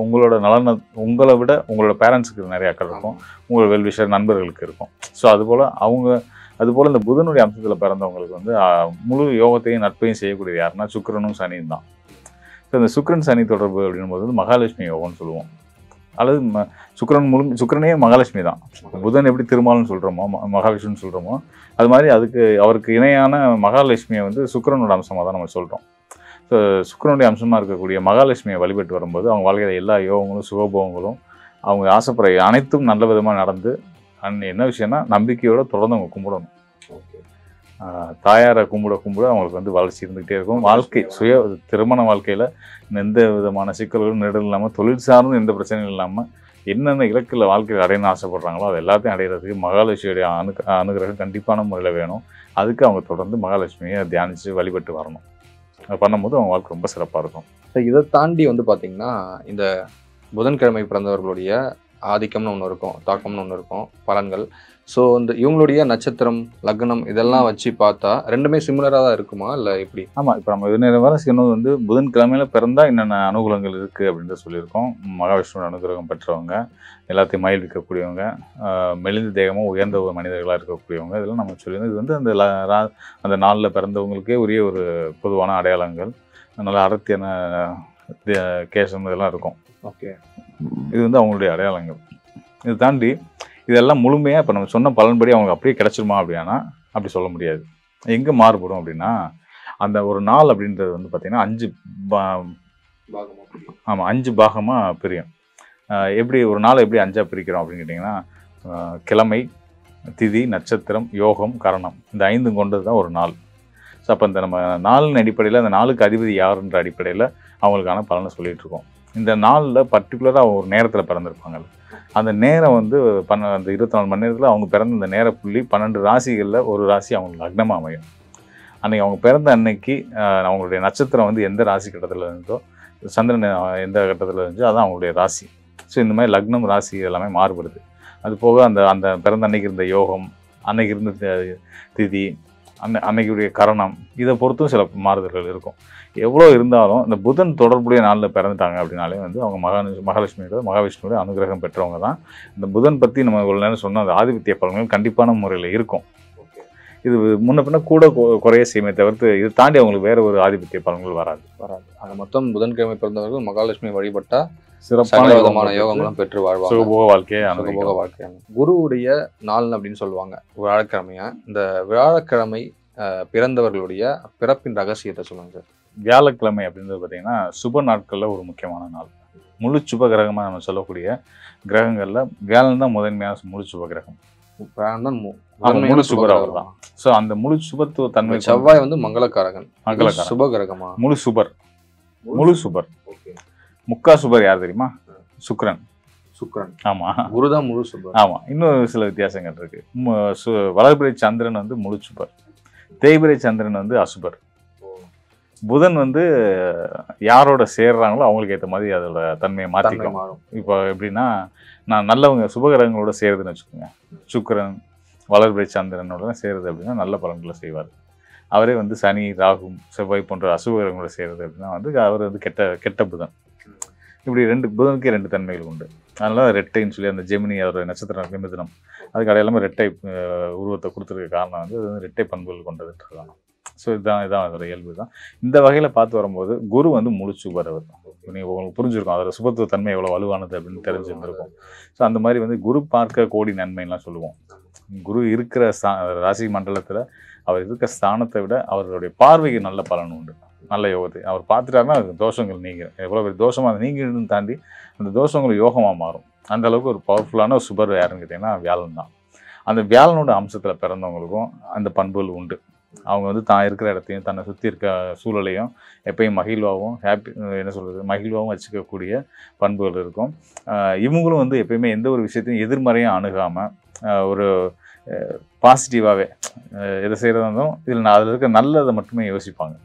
உங்களோட நலனை உங்களை விட உங்களோட பேரண்ட்ஸுக்கு நிறைய அக்கறை இருக்கும். உங்களோட வெல்விஷர் நண்பர்களுக்கு இருக்கும். ஸோ அதுபோல் இந்த புதனுடைய அம்சத்தில் பிறந்தவங்களுக்கு வந்து முழு யோகத்தையும் நட்பையும் செய்யக்கூடியது யாருன்னா சுக்கிரனும் சனியும் தான். ஸோ இந்த சுக்கிரன் சனி தொடர்பு அப்படின்போது வந்து மகாலட்சுமி யோகம்னு சொல்லுவோம். அல்லது சுக்கிரனே மகாலட்சுமி தான். புதன் எப்படி திருமால்னு சொல்கிறோமோ மகாவிஷ்ணுன்னு சொல்கிறோமோ அது மாதிரி அவருக்கு இணையான மகாலட்சுமியை வந்து சுக்கிரனோட அம்சமாக தான் நம்ம சொல்கிறோம். ஸோ சுக்கிரனுடைய அம்சமாக இருக்கக்கூடிய மகாலட்சுமியை வழிபட்டு வரும்போது அவங்க வாழ்க்கையில் எல்லா யோகங்களும் சுகபோகங்களும் அவங்க ஆசைப்படுற அனைத்தும் நல்ல விதமாக நடந்து என்ன விஷயம்னா நம்பிக்கையோடு தொடர்ந்து அவங்க கும்பிடணும். தாயாரை கும்பிட அவங்களுக்கு வந்து வளர்ச்சி இருந்துகிட்டே இருக்கும். வாழ்க்கை திருமண வாழ்க்கையில் எந்த விதமான சிக்கல்களும் நெருடல் இல்லாமல் தொழில் சார்ந்து எந்த பிரச்சனையும் இல்லாமல் என்னென்ன இலக்கில் வாழ்க்கையில் அடையணும்னு ஆசைப்படுறாங்களோ அது எல்லாத்தையும் அடைகிறதுக்கு மகாலட்சுமியுடைய அனுகிரகம் கண்டிப்பான முறையில் வேணும். அதுக்கு அவங்க தொடர்ந்து மகாலட்சுமியை தியானித்து வழிபட்டு வரணும். அது பண்ணும்போது அவங்க வாழ்க்கை ரொம்ப சிறப்பாக இருக்கும். இதை தாண்டி வந்து பார்த்தீங்கன்னா இந்த புதன்கிழமை பிறந்தவர்களுடைய ஆதிக்கம்னு ஒன்று இருக்கும், தாக்கம்னு ஒன்று இருக்கும், பலன்கள். ஸோ இந்த இவங்களுடைய நட்சத்திரம், லக்னம் இதெல்லாம் வச்சு பார்த்தா ரெண்டுமே சிமிலராக தான் இருக்குமா இல்லை எப்படி? ஆமாம், இப்போ நம்ம இது நேரம் வர சொன்னது வந்து புதன்கிழமையில பிறந்தா என்னென்ன அனுகூலங்கள் இருக்குது அப்படின்றத சொல்லியிருக்கோம். மகாவிஷ்ணுவோட அனுகிரகம் பெற்றவங்க, எல்லாத்தையும் மகிழ்விக்கக்கூடியவங்க, மெலிந்த தேகமும் உயர்ந்த மனிதர்களாக இருக்கக்கூடியவங்க, இதெல்லாம் நம்ம சொல்லியிருந்தோம். இது வந்து அந்த நாளில் பிறந்தவங்களுக்கே உரிய ஒரு பொதுவான அடையாளங்கள், நல்லா அடர்த்தியான கேசம் இதெல்லாம் இருக்கும். ஓகே, இது வந்து அவங்களுடைய அடையாளங்கள். இது தாண்டி இதெல்லாம் முழுமையாக இப்போ நம்ம சொன்ன பலன்படி அவங்களுக்கு அப்படியே கிடச்சிருமா அப்படின்னா அப்படி சொல்ல முடியாது. எங்கே மாறுபடும் அப்படின்னா அந்த ஒரு நாள் அப்படின்றது வந்து பார்த்திங்கன்னா 5 பாகமாக பிரியும். எப்படி ஒரு நாளை எப்படி 5ஆக பிரிக்கிறோம் அப்படின்னு கேட்டிங்கன்னா கிழமை, திதி, நட்சத்திரம், யோகம், கரணம், இந்த 5 கொண்டது தான் ஒரு நாள். ஸோ அப்போ இந்த நம்ம நாளின் அடிப்படையில் அந்த நாளுக்கு அதிபதி யாருன்ற அடிப்படையில் அவங்களுக்கான பலனை சொல்லிகிட்டு இருக்கோம். இந்த நாளில் பர்டிகுலராக ஒரு நேரத்தில் பிறந்திருப்பாங்க. அந்த நேரம் வந்து அந்த 24 மணி நேரத்தில் அவங்க பிறந்த இந்த நேர புள்ளி 12 ராசிகளில் ஒரு ராசி அவங்களுக்கு லக்னமாக அமையும். அன்றைக்கி அவங்க பிறந்த அன்னைக்கு அவங்களுடைய நட்சத்திரம் வந்து எந்த ராசி கட்டத்தில் இருந்தோ, சந்திரன் எந்த கட்டத்தில் இருந்துச்சோ அதான் அவங்களுடைய ராசி. ஸோ இந்த மாதிரி லக்னம் ராசி எல்லாமே மாறுபடுது. அது போக அந்த பிறந்த அன்னைக்கு இருந்த யோகம், அன்னைக்கு இருந்த திதி, அன்னைக்குடைய கரணம், இதை பொறுத்தும் சில மாறுதல்கள் இருக்கும். எவ்வளோ இருந்தாலும் இந்த புதன் தொடர்புடைய நாளில் பிறந்துட்டாங்க அப்படின்னாலே வந்து அவங்க மகாலட்சுமியோட மகாவிஷ்ணுவோட அனுகிரகம் பெற்றவங்க தான். இந்த புதன் பற்றி நம்ம இவ்வளோ நேரம் சொன்ன அந்த ஆதிபத்திய பலன்கள் கண்டிப்பான முறையில் இருக்கும். இது முன்ன பின்ன கூட குறைய செய்யுமே தவிர்த்து இது தாண்டி அவங்களுக்கு வேற ஒரு ஆதிபத்திய பலன்கள் வராது. அந்த மொத்தம் புதன்கிழமை பிறந்தவர்கள் மகாலட்சுமி வழிபட்டா சிறப்பான விதமான யோகங்களும் பெற்று வாழ்வாங்க, சுகபோக வாழ்க்கையை. குருவுடைய நாள் அப்படின்னு சொல்லுவாங்க வியாழக்கிழமையா. இந்த வியாழக்கிழமை பிறந்தவர்களுடைய பிறப்பின் ரகசியத்தை சொல்லுங்க சார். வியாழக்கிழமை அப்படின்றது பார்த்தீங்கன்னா சுப நாட்களில் ஒரு முக்கியமான நாள். முழு சுப கிரகமாக நம்ம சொல்லக்கூடிய கிரகங்களில் வியாழன் தான் முதன்மையான முழு சுப கிரகம். முழு சுபர் அவர் தான். ஸோ அந்த முழு சுபத்துவ தன்மை. செவ்வாய் வந்து மங்களக்காரகன், சுப கிரகமா? முழு சுபர். முக்கா சுபர் யார் தெரியுமா? சுக்கிரன். ஆமா, குருதான் முழு சுபர். ஆமா, இன்னும் சில வித்தியாசங்கள் இருக்கு. வளர்பிறை சந்திரன் வந்து முழு சுபர், தேய்பிறை சந்திரன் வந்து அசுபர். புதன் வந்து யாரோட சேர்றாங்களோ அவங்களுக்கு ஏற்ற மாதிரி அதோட தன்மையை மாற்றிக்கலாம். இப்போ எப்படின்னா நான் நல்லவங்க சுபகிரகங்களோட சேருதுன்னு வச்சுக்கோங்க. சுக்கிரன் வளர்பிறை சந்திரனோட சேருது அப்படின்னா நல்ல பலன்களை செய்வார். அவரே வந்து சனி, ராகு, செவ்வாய் போன்ற அசுபகிரகங்களோட சேருது அப்படின்னா வந்து அவர் வந்து கெட்ட புதன். இப்படி புதனுக்கே 2 தன்மைகள் உண்டு. அதனால ரெட்டைன்னு சொல்லி அந்த ஜெமினி அதோட நட்சத்திரம் மிதுனம் அதுக்கு அடையாளமாக ரெட்டை உருவத்தை கொடுத்துருக்க காரணம் வந்து அது வந்து ரெட்டை பண்புகள் கொண்டதுன்றதான். ஸோ இதுதான் அதோட இயல்பு தான். இந்த வகையில் பார்த்து வரும்போது குரு வந்து முழு சுபர். அவர் நீங்கள் உங்களுக்கு புரிஞ்சிருக்கும் அதோட சுபத்துவ தன்மை எவ்வளோ வலுவானது அப்படின்னு தெரிஞ்சுருந்துருக்கும். ஸோ அந்த மாதிரி வந்து குரு பார்க்க கோடி நன்மைலாம் சொல்லுவோம். குரு இருக்கிற ராசி மண்டலத்தில் அவர் இருக்க ஸ்தானத்தை விட அவருடைய பார்வைக்கு நல்ல பலன் உண்டு, நல்ல யோகத்தை. அவர் பார்த்துட்டாருன்னா அது தோஷங்கள் நீங்கும். எவ்வளோ பெரிய தோஷமாக அதை நீங்கிடுன்னு தாண்டி அந்த தோஷங்கள் யோகமாக மாறும். அந்த அளவுக்கு ஒரு பவர்ஃபுல்லான ஒரு சுபர் யாருன்னு கேட்டிங்கன்னா வியாழன் தான். அந்த வியாழனோட அம்சத்தில் பிறந்தவங்களுக்கும் அந்த பண்புகள் உண்டு. அவங்க வந்து தான் இருக்கிற இடத்தையும் தன்னை சுற்றி இருக்க சூழலையும் எப்பயும் மகிழ்வாகவும் மகிழ்வாகவும் வச்சுக்கக்கூடிய பண்புகள் இருக்கும். இவங்களும் வந்து எப்பயுமே எந்த ஒரு விஷயத்தையும் எதிர்மறையாக அணுகாமல் ஒரு பாசிட்டிவாகவே எதை செய்கிறதா இருந்தாலும் இதில் அதில் இருக்க நல்லதை மட்டுமே யோசிப்பாங்க.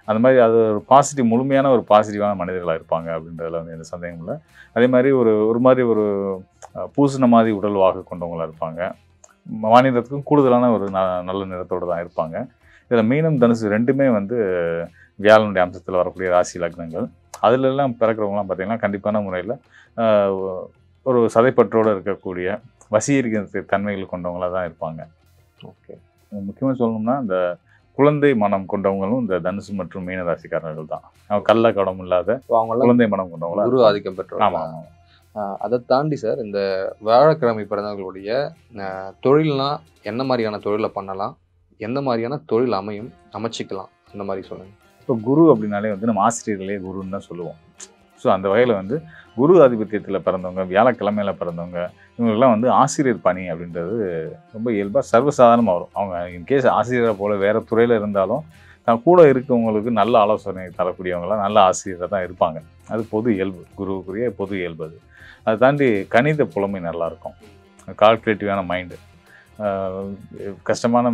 அந்த மாதிரி அது ஒரு பாசிட்டிவ், முழுமையான ஒரு பாசிட்டிவான மனிதர்களாக இருப்பாங்க அப்படின்றதுல வந்து எந்த சந்தேகம் இல்லை. அதே மாதிரி ஒரு மாதிரி ஒரு பூசின மாதிரி உடல் வாக்கு கொண்டவங்களாக இருப்பாங்க. மாநிலத்துக்கும் கூடுதலான ஒரு நல்ல நிறத்தோடு தான் இருப்பாங்க. இதில் மீனம் தனுசு ரெண்டுமே வந்து வியாழனுடைய அம்சத்தில் வரக்கூடிய ராசி லக்னங்கள். அதிலெல்லாம் பிறக்கிறவங்களாம் பார்த்திங்கன்னா கண்டிப்பான முறையில் ஒரு சதைப்பற்றோடு இருக்கக்கூடிய வசீகரிக்கிற தன்மைகள் கொண்டவங்களாக தான் இருப்பாங்க. ஓகே, முக்கியமாக சொல்லணும்னா இந்த குழந்தை மனம் கொண்டவங்களும் இந்த தனுசு மற்றும் மீன ராசிக்காரர்கள் தான். அவங்க கள்ள கடம் இல்லாத குழந்தை மனம் கொண்டவங்களா, குரு ஆதிக்கம் பெற்றவங்க. ஆமாம் ஆமாம். அதை தாண்டி சார், இந்த வியாழக்கிழமை பிறந்தவர்களுடைய தொழில்னா என்ன மாதிரியான தொழிலை பண்ணலாம், எந்த மாதிரியான தொழில் அமைச்சிக்கலாம், அந்த மாதிரி சொல்லுங்கள். இப்போ குரு அப்படின்னாலே வந்து நம்ம ஆசிரியர்களே குருன்னு தான் சொல்லுவோம். ஸோ அந்த வகையில் வந்து குரு ஆதிபத்தியத்தில் பிறந்தவங்க, வியாழக்கிழமையில் பிறந்தவங்க, இவங்களுக்கெல்லாம் வந்து ஆசிரியர் பணி அப்படின்றது ரொம்ப இயல்பாக சர்வசாதாரணமாக வரும். அவங்க இன்கேஸ் ஆசிரியரை போல் வேறு துறையில் இருந்தாலும் தான் கூட இருக்கவங்களுக்கு நல்ல ஆலோசனை தரக்கூடியவங்களாம் நல்ல ஆசிரியராக தான் இருப்பாங்க. அது பொது இயல்பு, குருவுக்குரிய பொது இயல்பு அது. அதை தாண்டி கணித புலமை நல்லாயிருக்கும், கால்குலேட்டிவான மைண்டு, கஷ்டமான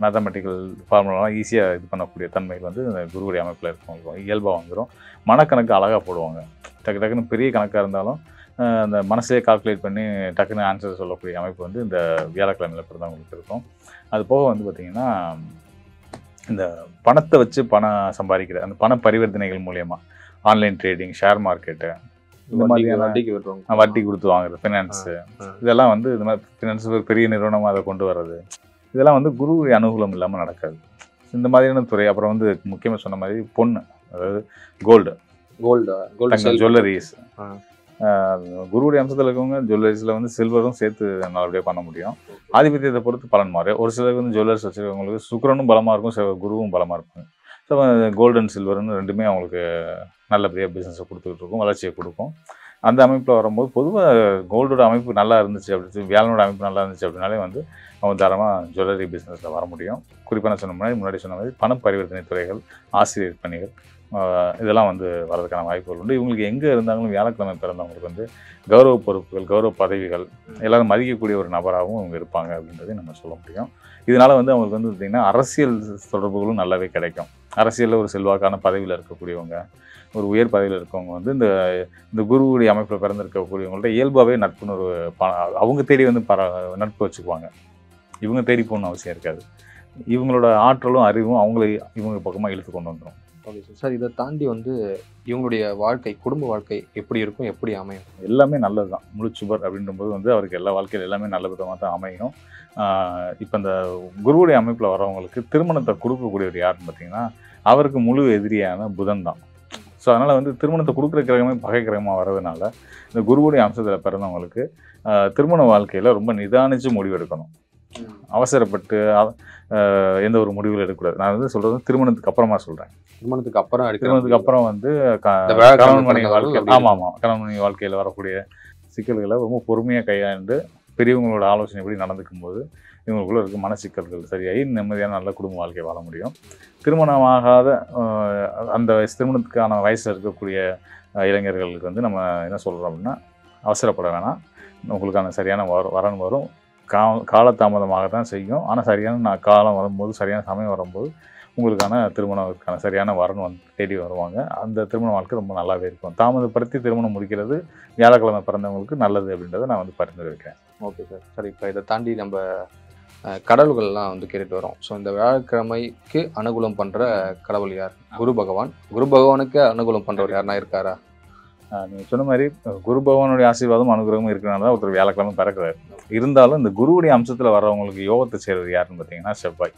மேத்தமெட்டிக்கல் ஃபார்முலாலாம் ஈஸியாக இது பண்ணக்கூடிய தன்மைகள் வந்து இந்த குருவுடைய அமைப்பில் இருக்கவங்களுக்கும் இயல்பாக வந்துடும். மனக்கணக்கு அழகாக போடுவாங்க. டக்கு டக்குன்னு பெரிய கணக்காக இருந்தாலும் அந்த மனசுலேயே கால்குலேட் பண்ணி டக்குன்னு ஆன்சர் சொல்லக்கூடிய அமைப்பு வந்து இந்த வியாழக்கிழமையில் பிறந்தவங்களுக்கு இருக்கும். அது போக வந்து பார்த்திங்கன்னா இந்த பணத்தை வச்சு பணம் சம்பாதிக்கிற அந்த பண பரிவர்த்தனைகள் மூலயமா ஆன்லைன் ட்ரேடிங், ஷேர் மார்க்கெட்டு, இந்த மாதிரியான வட்டி கொடுத்து வாங்குறது, ஃபினான்ஸு, இதெல்லாம் வந்து இந்த மாதிரி ஃபினான்ஸ் பெரிய நிறுவனமாக அதை கொண்டு வர்றது, இதெல்லாம் வந்து குருவுடைய அனுகூலம் இல்லாமல் நடக்காது. இந்த மாதிரியான துறை. அப்புறம் வந்து முக்கியமாக சொன்ன மாதிரி பொண்ணு, அதாவது கோல்டு ஜுவல்லரிஸ், குருவுடைய அம்சத்தில் இருக்கவங்க ஜுவல்லரிஸில் வந்து சில்வரும் சேர்த்து நல்லபடியாக பண்ண முடியும். ஆதிபத்தியத்தை பொறுத்து பலன் மாறும். ஒரு சிலருக்கு வந்து ஜுவல்லர்ஸ் வச்சுருக்கவங்களுக்கு சுக்கிரனும் பலமாக இருக்கும், குருவும் பலமாக இருப்பாங்க. ஸோ கோல்டு அண்ட் சில்வர்னு ரெண்டுமே அவங்களுக்கு நல்லபடியாக பிஸ்னஸை கொடுத்துக்கிட்டு இருக்கும், வளர்ச்சியை கொடுக்கும். அந்த அமைப்பில் வரும்போது பொதுவாக கோல்டோட அமைப்பு நல்லா இருந்துச்சு அப்படின்னு, வியாழனோட அமைப்பு நல்லா இருந்துச்சு அப்படின்னாலே வந்து அவங்க தாராளமாக ஜுவல்லரி பிஸ்னஸில் வர முடியும். குறிப்பாக நான் சொன்ன முன்னாடி சொன்ன மாதிரி பண பரிவர்த்தனை துறைகள், ஆசிரியர் பணிகள், இதெல்லாம் வந்து வரதுக்கான வாய்ப்புகள் உண்டு. இவங்களுக்கு எங்கே இருந்தாலும் வியாழக்கிழமை பிறந்தவங்களுக்கு வந்து கௌரவ பொறுப்புகள், கௌரவ பதவிகள், எல்லோரும் மதிக்கக்கூடிய ஒரு நபராகவும் அவங்க இருப்பாங்க அப்படின்றதையும் நம்ம சொல்ல முடியும். இதனால் வந்து அவங்களுக்கு வந்து பார்த்திங்கன்னா அரசியல் தொடர்புகளும் நல்லாவே கிடைக்கும். அரசியலில் ஒரு செல்வாக்கான பதவியில் இருக்கக்கூடியவங்க, ஒரு உயர் பதவியில் இருக்கவங்க வந்து இந்த குருவுடைய அமைப்பில் பிறந்திருக்கக்கூடியவங்கள்ட்ட இயல்பாகவே நட்புணர்வு அவங்க தேடி வந்து நட்பு வச்சுக்குவாங்க. இவங்க தேடி போகணும்னு அவசியம் இருக்காது. இவங்களோட ஆற்றலும் அறிவும் இவங்க பக்கமாக இழுத்து கொண்டு வந்துடும். ஓகே சார், இதை தாண்டி வந்து இவங்களுடைய வாழ்க்கை, குடும்ப வாழ்க்கை எப்படி இருக்கும், எப்படி அமையும்? எல்லாமே நல்லது தான். முழுச்சுபர் அப்படின்றபோது வந்து அவருக்கு எல்லா வாழ்க்கையில் எல்லாமே நல்ல விதமாக தான் அமையும். இப்போ இந்த குருவுடைய அமைப்பில் வரவங்களுக்கு திருமணத்தை கொடுக்கக்கூடியவர் யாருன்னு பார்த்தீங்கன்னா அவருக்கு முழு எதிரியான புதன் தான். ஸோ அதனால் வந்து திருமணத்தை கொடுக்குற கிரகமே பகை கிரகமாக வர்றதுனால இந்த குருவுடைய அம்சத்தில் பிறந்தவங்களுக்கு திருமண வாழ்க்கையில் ரொம்ப நிதானித்து முடிவெடுக்கணும். அவசரப்பட்டு எந்த ஒரு முடிவுகள் எடுக்கக்கூடாது. நான் வந்து சொல்கிறது திருமணத்துக்கு அப்புறமா சொல்கிறேன். திருமணத்துக்கு அப்புறம் வந்து கணவன் மனைவி வாழ்க்கை, ஆமாம் கணவன் மனைவி வாழ்க்கையில் வரக்கூடிய சிக்கல்களை ரொம்ப பொறுமையாக கையாண்டு பெரியவங்களோட ஆலோசனை எப்படி நடந்துக்கும் போது இவங்களுக்குள்ள இருக்க மனசிக்கல்கள் சரியாகி நிம்மதியான நல்ல குடும்ப வாழ்க்கை வாழ முடியும். திருமணமாகாத அந்த திருமணத்துக்கான வயசில் இருக்கக்கூடிய இளைஞர்களுக்கு வந்து நம்ம என்ன சொல்கிறோம் அப்படின்னா, அவசரப்பட வேணாம். உங்களுக்கான சரியான வரன் வரும். காலதாமதமாக தான் செய்யும். ஆனால் சரியான காலம் வரும்போது, சரியான சமயம் வரும்போது உங்களுக்கான திருமணத்துக்கான சரியான வரன் தேடி வருவாங்க. அந்த திருமண வாழ்க்கை ரொம்ப நல்லாவே இருக்கும். தாமதப்படுத்தி திருமணம் முடிக்கிறது வியாழக்கிழமை பிறந்தவங்களுக்கு நல்லது அப்படின்றத நான் வந்து பரிந்துரைக்கிறேன். Okay sir. சரி, இப்போ இதை தாண்டி நம்ம கடவுள்கள்லாம் வந்து கேட்டுட்டு வரோம். ஸோ இந்த வியாழக்கிழமைக்கு அனுகூலம் பண்ணுற கடவுள் யார்? குரு பகவான். குரு பகவானுக்கு அனுகூலம் பண்ணுறவர் யாருன்னா இருக்காரா? நீங்கள் சொன்ன மாதிரி குரு பகவானுடைய ஆசீர்வாதம் அனுகிரகமும் இருக்கிறனால தான் ஒருத்தர் வியாழக்கிழமை பிறக்கிறார். இருந்தாலும் இந்த குருவுடைய அம்சத்தில் வர்றவங்களுக்கு யோகத்தை செய்கிறது யாருன்னு பார்த்தீங்கன்னா செவ்வாய்.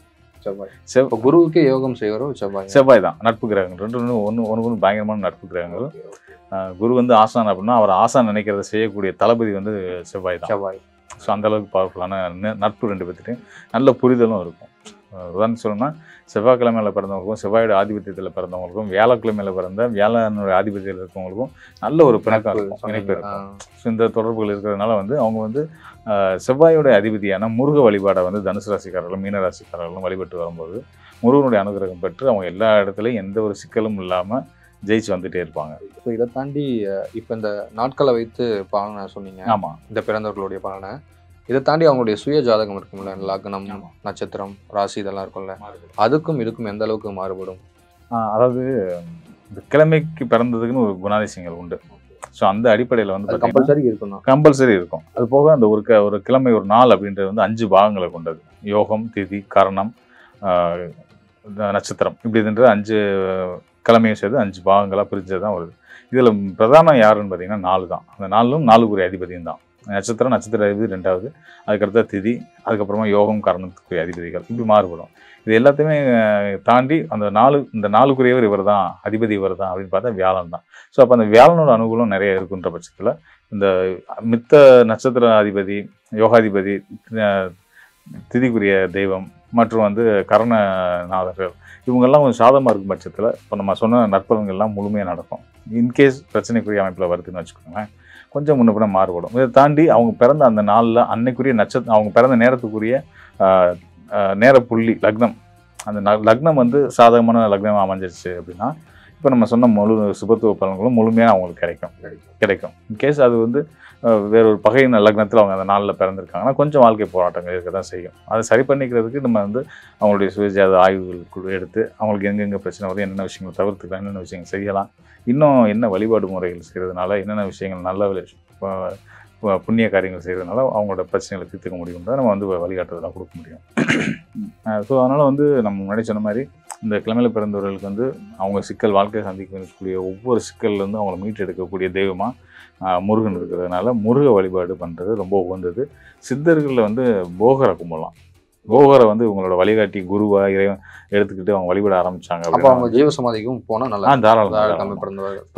குருவுக்கு யோகம் செய்வரும் செவ்வாய் தான். நட்பு கிரகங்கள் ஒன்று பயங்கரமான நட்பு கிரகங்கள். குரு வந்து ஆசான் அப்படின்னா அவர் ஆசான் நினைக்கிறத செய்யக்கூடிய தளபதி வந்து செவ்வாய் தான். ஸோ அந்தளவுக்கு பவர்ஃபுல்லான நட்பு ரெண்டு பேர்த்துட்டையும் நல்ல புரிதலும் இருக்கும். உதாரணம் சொல்லணும்னா செவ்வாய்க்கிழமையில் பிறந்தவங்களுக்கும், செவ்வாயோட ஆதிபத்தியத்தில் பிறந்தவங்களுக்கும், வியாழக்கிழமையில் பிறந்த வியாழனுடைய ஆதிபத்தியத்தில் இருக்கவங்களுக்கும் நல்ல ஒரு பிணக்கம் இருக்கும், இணைப்பு இருக்கும். ஸோ இந்த தொடர்புகள் இருக்கிறதுனால வந்து அவங்க வந்து செவ்வாயோட அதிபதியான முருக வழிபாடை வந்து தனுசு ராசிக்காரர்களும் மீன ராசிக்காரர்களும் வழிபட்டு வரும்போது முருகனுடைய அனுகிரகம் பெற்று அவங்க எல்லா இடத்துலையும் எந்த ஒரு சிக்கலும் இல்லாமல் ஜெயிச்சு வந்துட்டே இருப்பாங்க. ஸோ இதை தாண்டி இப்போ இந்த நாட்களை வைத்து பலனை சொன்னீங்க. ஆமாம், இந்த பிறந்தவர்களுடைய பலனை இதை தாண்டி அவங்களுடைய சுய ஜாதகம் இருக்கும்ல, லக்னம், நட்சத்திரம், ராசி இதெல்லாம் இருக்கும்ல, அதுக்கும் இதுக்கும் எந்த அளவுக்கு மாறுபடும்? அதாவது இந்த கிழமைக்கு பிறந்ததுக்குன்னு ஒரு குணாதிசயங்கள் உண்டு. ஸோ அந்த அடிப்படையில் வந்து கம்பல்சரி இருக்கும். கம்பல்சரி இருக்கும். அது போக அந்த ஒரு கிழமை ஒரு நாள் அப்படின்றது வந்து 5 பாகங்களை கொண்டது. யோகம், திதி, கரணம், நட்சத்திரம், இப்படின்ற 5 கிழமையும் சேர்த்து 5 பாகங்களாக பிரிஞ்சது தான் வருது. இதில் பிரதானம் யாருன்னு பார்த்தீங்கன்னா 4 தான். அந்த 4ம் 4 அதிபதியும் தான். நட்சத்திர அதிபதி 2வது, அதுக்கடுத்த திதி, அதுக்கப்புறமா யோகம், கரணத்துக்குரிய அதிபதிகள், இப்படி மாறுபடும். இது எல்லாத்தையுமே தாண்டி அந்த இந்த 4 இவர் தான், அதிபதி இவர் தான் அப்படின்னு பார்த்தா வியாழன் தான். ஸோ அப்போ அந்த வியாழனோட அனுகூலம் நிறைய இருக்குன்ற பட்சத்தில் இந்த மித்த நட்சத்திர அதிபதி, யோகாதிபதி, திதிக்குரிய தெய்வம் மற்றும் வந்து கரணநாதர்கள் இவங்கெல்லாம் கொஞ்சம் சாதமாக இருக்கும் பட்சத்தில் இப்போ நம்ம சொன்ன நற்பலன்கள்லாம் முழுமையாக நடக்கும். இன்கேஸ் பிரச்சனைக்குரிய அமைப்பில் வருதுன்னு வச்சுக்கோங்களேன், கொஞ்சம் முன்ன பின்ன மாறுபடும். இதை தாண்டி அவங்க பிறந்த அந்த நாளில் அன்னைக்குரிய அவங்க பிறந்த நேரத்துக்குரிய நேர புள்ளி லக்னம், அந்த லக்னம் வந்து சாதகமான லக்னம் அமைஞ்சிருச்சு அப்படின்னா இப்போ நம்ம சொன்ன முழு சுபத்துவ பலன்களும் முழுமையாக அவங்களுக்கு கிடைக்கும். இன்கேஸ் அது வந்து வேறொரு பகை லக்னத்தில் அவங்க அந்த நாளில் பிறந்திருக்காங்கன்னா கொஞ்சம் வாழ்க்கை போராட்டங்கள் இருக்க தான் செய்யும். அதை சரி பண்ணிக்கிறதுக்கு நம்ம வந்து அவங்களுடைய சுயஜாத ஆய்வுகள் எடுத்து அவங்களுக்கு எங்கெங்கே பிரச்சனை வருது, என்னென்ன விஷயங்கள் தவிர்த்துக்கலாம், என்னென்ன விஷயங்கள் செய்யலாம், இன்னும் என்ன வழிபாடு முறைகள் செய்கிறதுனால என்னென்ன விஷயங்கள் நல்ல புண்ணிய காரியங்கள் செய்கிறதுனால அவங்களோட பிரச்சனைகளை தீர்த்துக்க முடியும்ன்றதை நம்ம வந்து வழிகாட்டுதலாக கொடுக்க முடியும். ஸோ அதனால் வந்து நம்ம முன்னாடி சொன்ன மாதிரி இந்த கிழமையில் பிறந்தவர்களுக்கு வந்து அவங்க வாழ்க்கையை சந்திக்கக்கூடிய ஒவ்வொரு சிக்கல்லேருந்து அவங்கள மீட்டு எடுக்கக்கூடிய தெய்வமாக முருகன் இருக்கிறதுனால முருக வழிபாடு பண்ணுறது ரொம்ப உகந்தது. சித்தர்களில் வந்து போகரை கும்பலாம். போகரை வந்து உங்களோட வழிகாட்டி குருவா இறைவன் எடுத்துக்கிட்டு அவங்க வழிபட ஆரம்பிச்சாங்க. அப்போ அவங்க ஜீவசமாதிக்கும் போனால் நல்லா தாராளம்.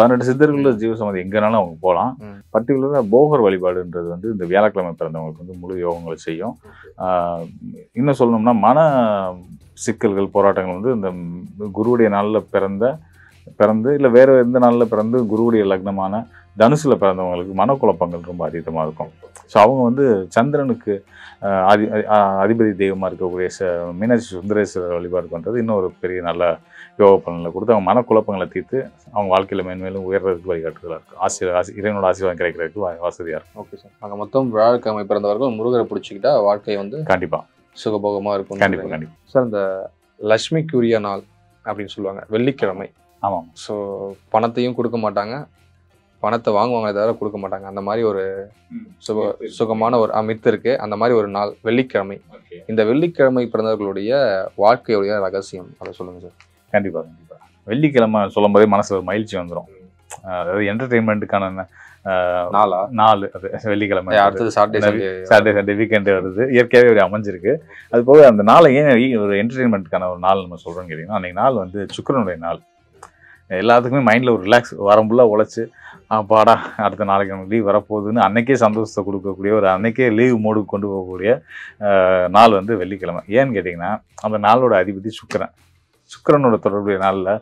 18 சித்தர்களில் ஜீவசமாதி எங்கேனாலும் அவங்க போகலாம். பர்டிகுலராக போகர் வழிபாடுன்றது வந்து இந்த வியாழக்கிழமை பிறந்தவங்களுக்கு வந்து முழு யோகங்களை செய்யும். இன்னும் சொல்லணும்னா மன சிக்கல்கள், போராட்டங்கள் வந்து இந்த குருவுடைய நாளில் பிறந்து இல்லை வேறு எந்த நாளில் பிறந்து குருவுடைய லக்னமான தனுசில் பிறந்தவங்களுக்கு மனக்குழப்பங்கள் ரொம்ப அதிகமாக இருக்கும். ஸோ அவங்க வந்து சந்திரனுக்கு அதிபதி தெய்வமாக இருக்கக்கூடிய மீனாட்சி சுந்தரேஸ்வரர் வழிபாடு பண்ணுறது இன்னொரு பெரிய நல்ல யோக பலன்களை கொடுத்து அவங்க மனக்குழப்பங்களை தீர்த்து அவங்க வாழ்க்கையில் மேன்மேலும் உயர்றதுக்கு வழிகாட்டுதலாக இருக்கும். இறைவனோட ஆசீர்வாதம் கிடைக்கிறதுக்கு வசதியாக இருக்கும். Okay sir. அங்கே மொத்தம் வியாழக்கிழமை பிறந்தவர்கள் முருகரை பிடிச்சிக்கிட்டா வாழ்க்கை வந்து கண்டிப்பாக சுகபோகமாக இருக்கும். கண்டிப்பாக சார், இந்த லட்சுமிக்குரிய நாள் அப்படின்னு சொல்லுவாங்க, வெள்ளிக்கிழமை. ஆமாம். ஸோ பணத்தையும் கொடுக்க மாட்டாங்க, பணத்தை வாங்குவாங்க தவிர கொடுக்க மாட்டாங்க. அந்த மாதிரி ஒரு சுகமான ஒரு மித்து இருக்கு. அந்த மாதிரி ஒரு நாள் வெள்ளிக்கிழமை. இந்த வெள்ளிக்கிழமை பிறந்தவர்களுடைய வாழ்க்கையுடைய ரகசியம் அதை சொல்லுங்க சார். கண்டிப்பாக. வெள்ளிக்கிழமை சொல்லும் போதே மனசுல ஒரு மகிழ்ச்சி வந்துடும். அதாவது என்டர்டெயின்மெண்ட்டுக்கான நாள் அது வெள்ளிக்கிழமை. அடுத்தது சாட்டர்டே சண்டே வீக்கெண்டு வருது. இயற்கையாகவே ஒரு அமைஞ்சிருக்கு. அது போக அந்த நாளை ஏன் ஒரு என்டர்டெயின்மெண்ட்டுக்கான ஒரு நாள் நம்ம சொல்கிறோன்னு கேட்டிங்கன்னா, அன்றைக்கி நாள் வந்து சுக்கிரனுடைய நாள். எல்லாத்துக்குமே மைண்டில் ஒரு ரிலாக்ஸ், வரம்புல்லாக உழைச்சி பாடா அடுத்த நாளைக்கு நமக்கு லீவ் வரப்போகுதுன்னு அன்றைக்கே சந்தோஷத்தை கொடுக்கக்கூடிய ஒரு அன்றைக்கே லீவ் மோடுக்கு கொண்டு போகக்கூடிய நாள் வந்து வெள்ளிக்கிழமை. ஏன்னு கேட்டிங்கன்னா அந்த நாளோட அதிபதி சுக்கிரனோட தொடர்புடைய நாளில்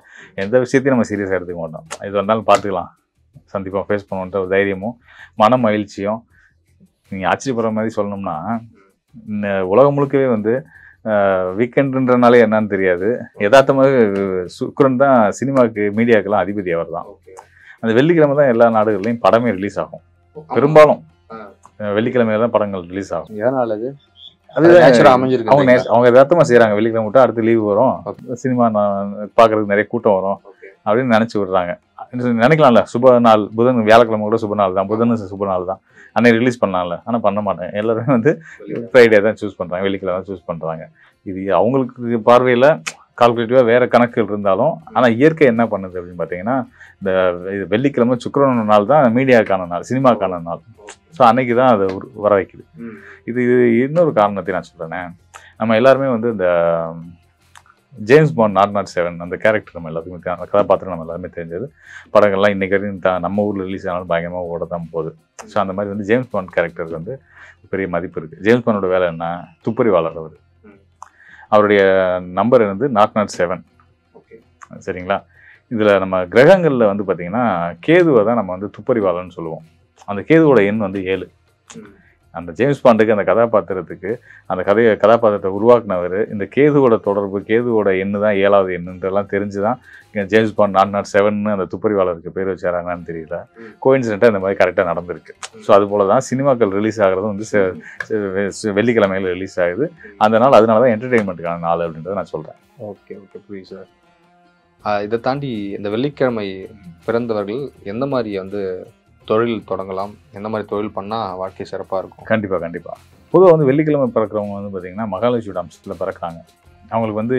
எந்த விஷயத்தையும் நம்ம சீரியஸாக எடுத்துக்க மாட்டோம். இது வந்தாலும் பார்த்துக்கலாம், சந்திப்பாக ஃபேஸ் பண்ணுவோன்ற ஒரு தைரியமும் மன மகிழ்ச்சியும். நீங்கள் ஆச்சரியப்படுற மாதிரி சொல்லணும்னா இந்த உலகம் முழுக்கவே வந்து வீக்கெண்டுன்றனாலே என்னன்னு தெரியாது, யதார்த்தமாக சுக்கிரன் தான் சினிமாவுக்கு மீடியாக்கெல்லாம் அதிபதி அவர் தான். அந்த வெள்ளிக்கிழமை தான் எல்லா நாடுகள்லையும் படமே ரிலீஸ் ஆகும். பெரும்பாலும் வெள்ளிக்கிழமையில தான் படங்கள் ரிலீஸ் ஆகும். அவங்க யதார்த்தமாக செய்கிறாங்க. வெள்ளிக்கிழமை விட்டா அடுத்து லீவ் வரும், சினிமா பார்க்கறதுக்கு நிறைய கூட்டம் வரும் அப்படின்னு நினச்சி விடுறாங்க. நினைக்கலாம்ல, சுப நாள் புதன், வியாழக்கிழமை கூட சுப நாள் தான், புதன் சுப நாள் தான், அன்னைக்கு ரிலீஸ் பண்ணலாம்ல. ஆனால் பண்ண மாட்டேன். எல்லாருமே வந்து ஃப்ரைடே தான் சூஸ் பண்ணுறாங்க, வெள்ளிக்கிழமை தான் சூஸ் பண்ணுறாங்க. இது அவங்களுக்கு பார்வையில் கால்குலேட்டிவாக வேறு கணக்குகள் இருந்தாலும், ஆனால் இயற்கை என்ன பண்ணுது அப்படின்னு பார்த்தீங்கன்னா, இந்த வெள்ளிக்கிழமை சுக்கிரனோட நாள் தான் மீடியாவுக்கான நாள், சினிமாக்கான நாள். ஸோ அன்னைக்கு தான் அதை வர வைக்குது. இது இன்னொரு காரணத்தை நான் சொல்கிறேனே, நம்ம எல்லாருமே வந்து இந்த ஜேம்ஸ் பாண்ட் 007 அந்த கேரக்டர் நம்ம எல்லாத்துக்குமே அந்த கதாபாத்திரம் நம்ம எல்லாருமே தெரிஞ்சது. படங்கள்லாம் இன்றைக்கி வரைக்கும் நம்ம ஊரில் ரிலீஸ் ஆனாலும் பயங்கரமாக ஓட தான் போகுது. ஸோ அந்த மாதிரி வந்து ஜேம்ஸ் பாண்ட் கேரக்டருக்கு வந்து பெரிய மதிப்பு இருக்குது. ஜேம்ஸ் பாண்டோட வேலை என்ன, துப்பறிவாளர். அவருடைய நம்பர் வந்து 007. சரிங்களா? இதில் நம்ம கிரகங்களில் வந்து பார்த்திங்கன்னா கேதுவை தான் நம்ம வந்து துப்பறிவாளர்னு சொல்லுவோம். அந்த கேதுவோட எண் வந்து 7. அந்த ஜேம்ஸ் பாண்டுக்கு அந்த கதாபாத்திரத்துக்கு அந்த கதாபாத்திரத்தை உருவாக்குனவர் இந்த கேதுவோட தொடர்பு, கேதுவோட எண்ணு தான் 7வது எண்ணுன்றெல்லாம் தெரிஞ்சு தான் ஜேம்ஸ் பாண்ட் 007 அந்த துப்பறிவாளருக்கு பேர் வச்சாராங்கன்னு தெரியல. கோயின்சிடென்ட்டாக இந்த மாதிரி கரெக்டாக நடந்திருக்கு. ஸோ அது போல தான் சினிமாக்கள் ரிலீஸ் ஆகிறதும் வந்து வெள்ளிக்கிழமையில் ரிலீஸ் ஆகுது. அந்த நாள் அதனால தான் என்டர்டெயின்மெண்ட்டுக்கான நாள் அப்படின்றத நான் சொல்கிறேன். ஓகே புரியுது சார். இதை தாண்டி இந்த வெள்ளிக்கிழமை பிறந்தவர்கள் எந்த மாதிரி வந்து தொழில் தொடங்கலாம், எந்த மாதிரி தொழில் பண்ணால் வாழ்க்கை சிறப்பாக இருக்கும்? கண்டிப்பாக பொதுவாக வந்து வெள்ளிக்கிழமை பிறக்கிறவங்க வந்து பார்த்திங்கன்னா மகாலட்சுமியோட அம்சத்தில் பிறக்கிறாங்க. அவங்களுக்கு வந்து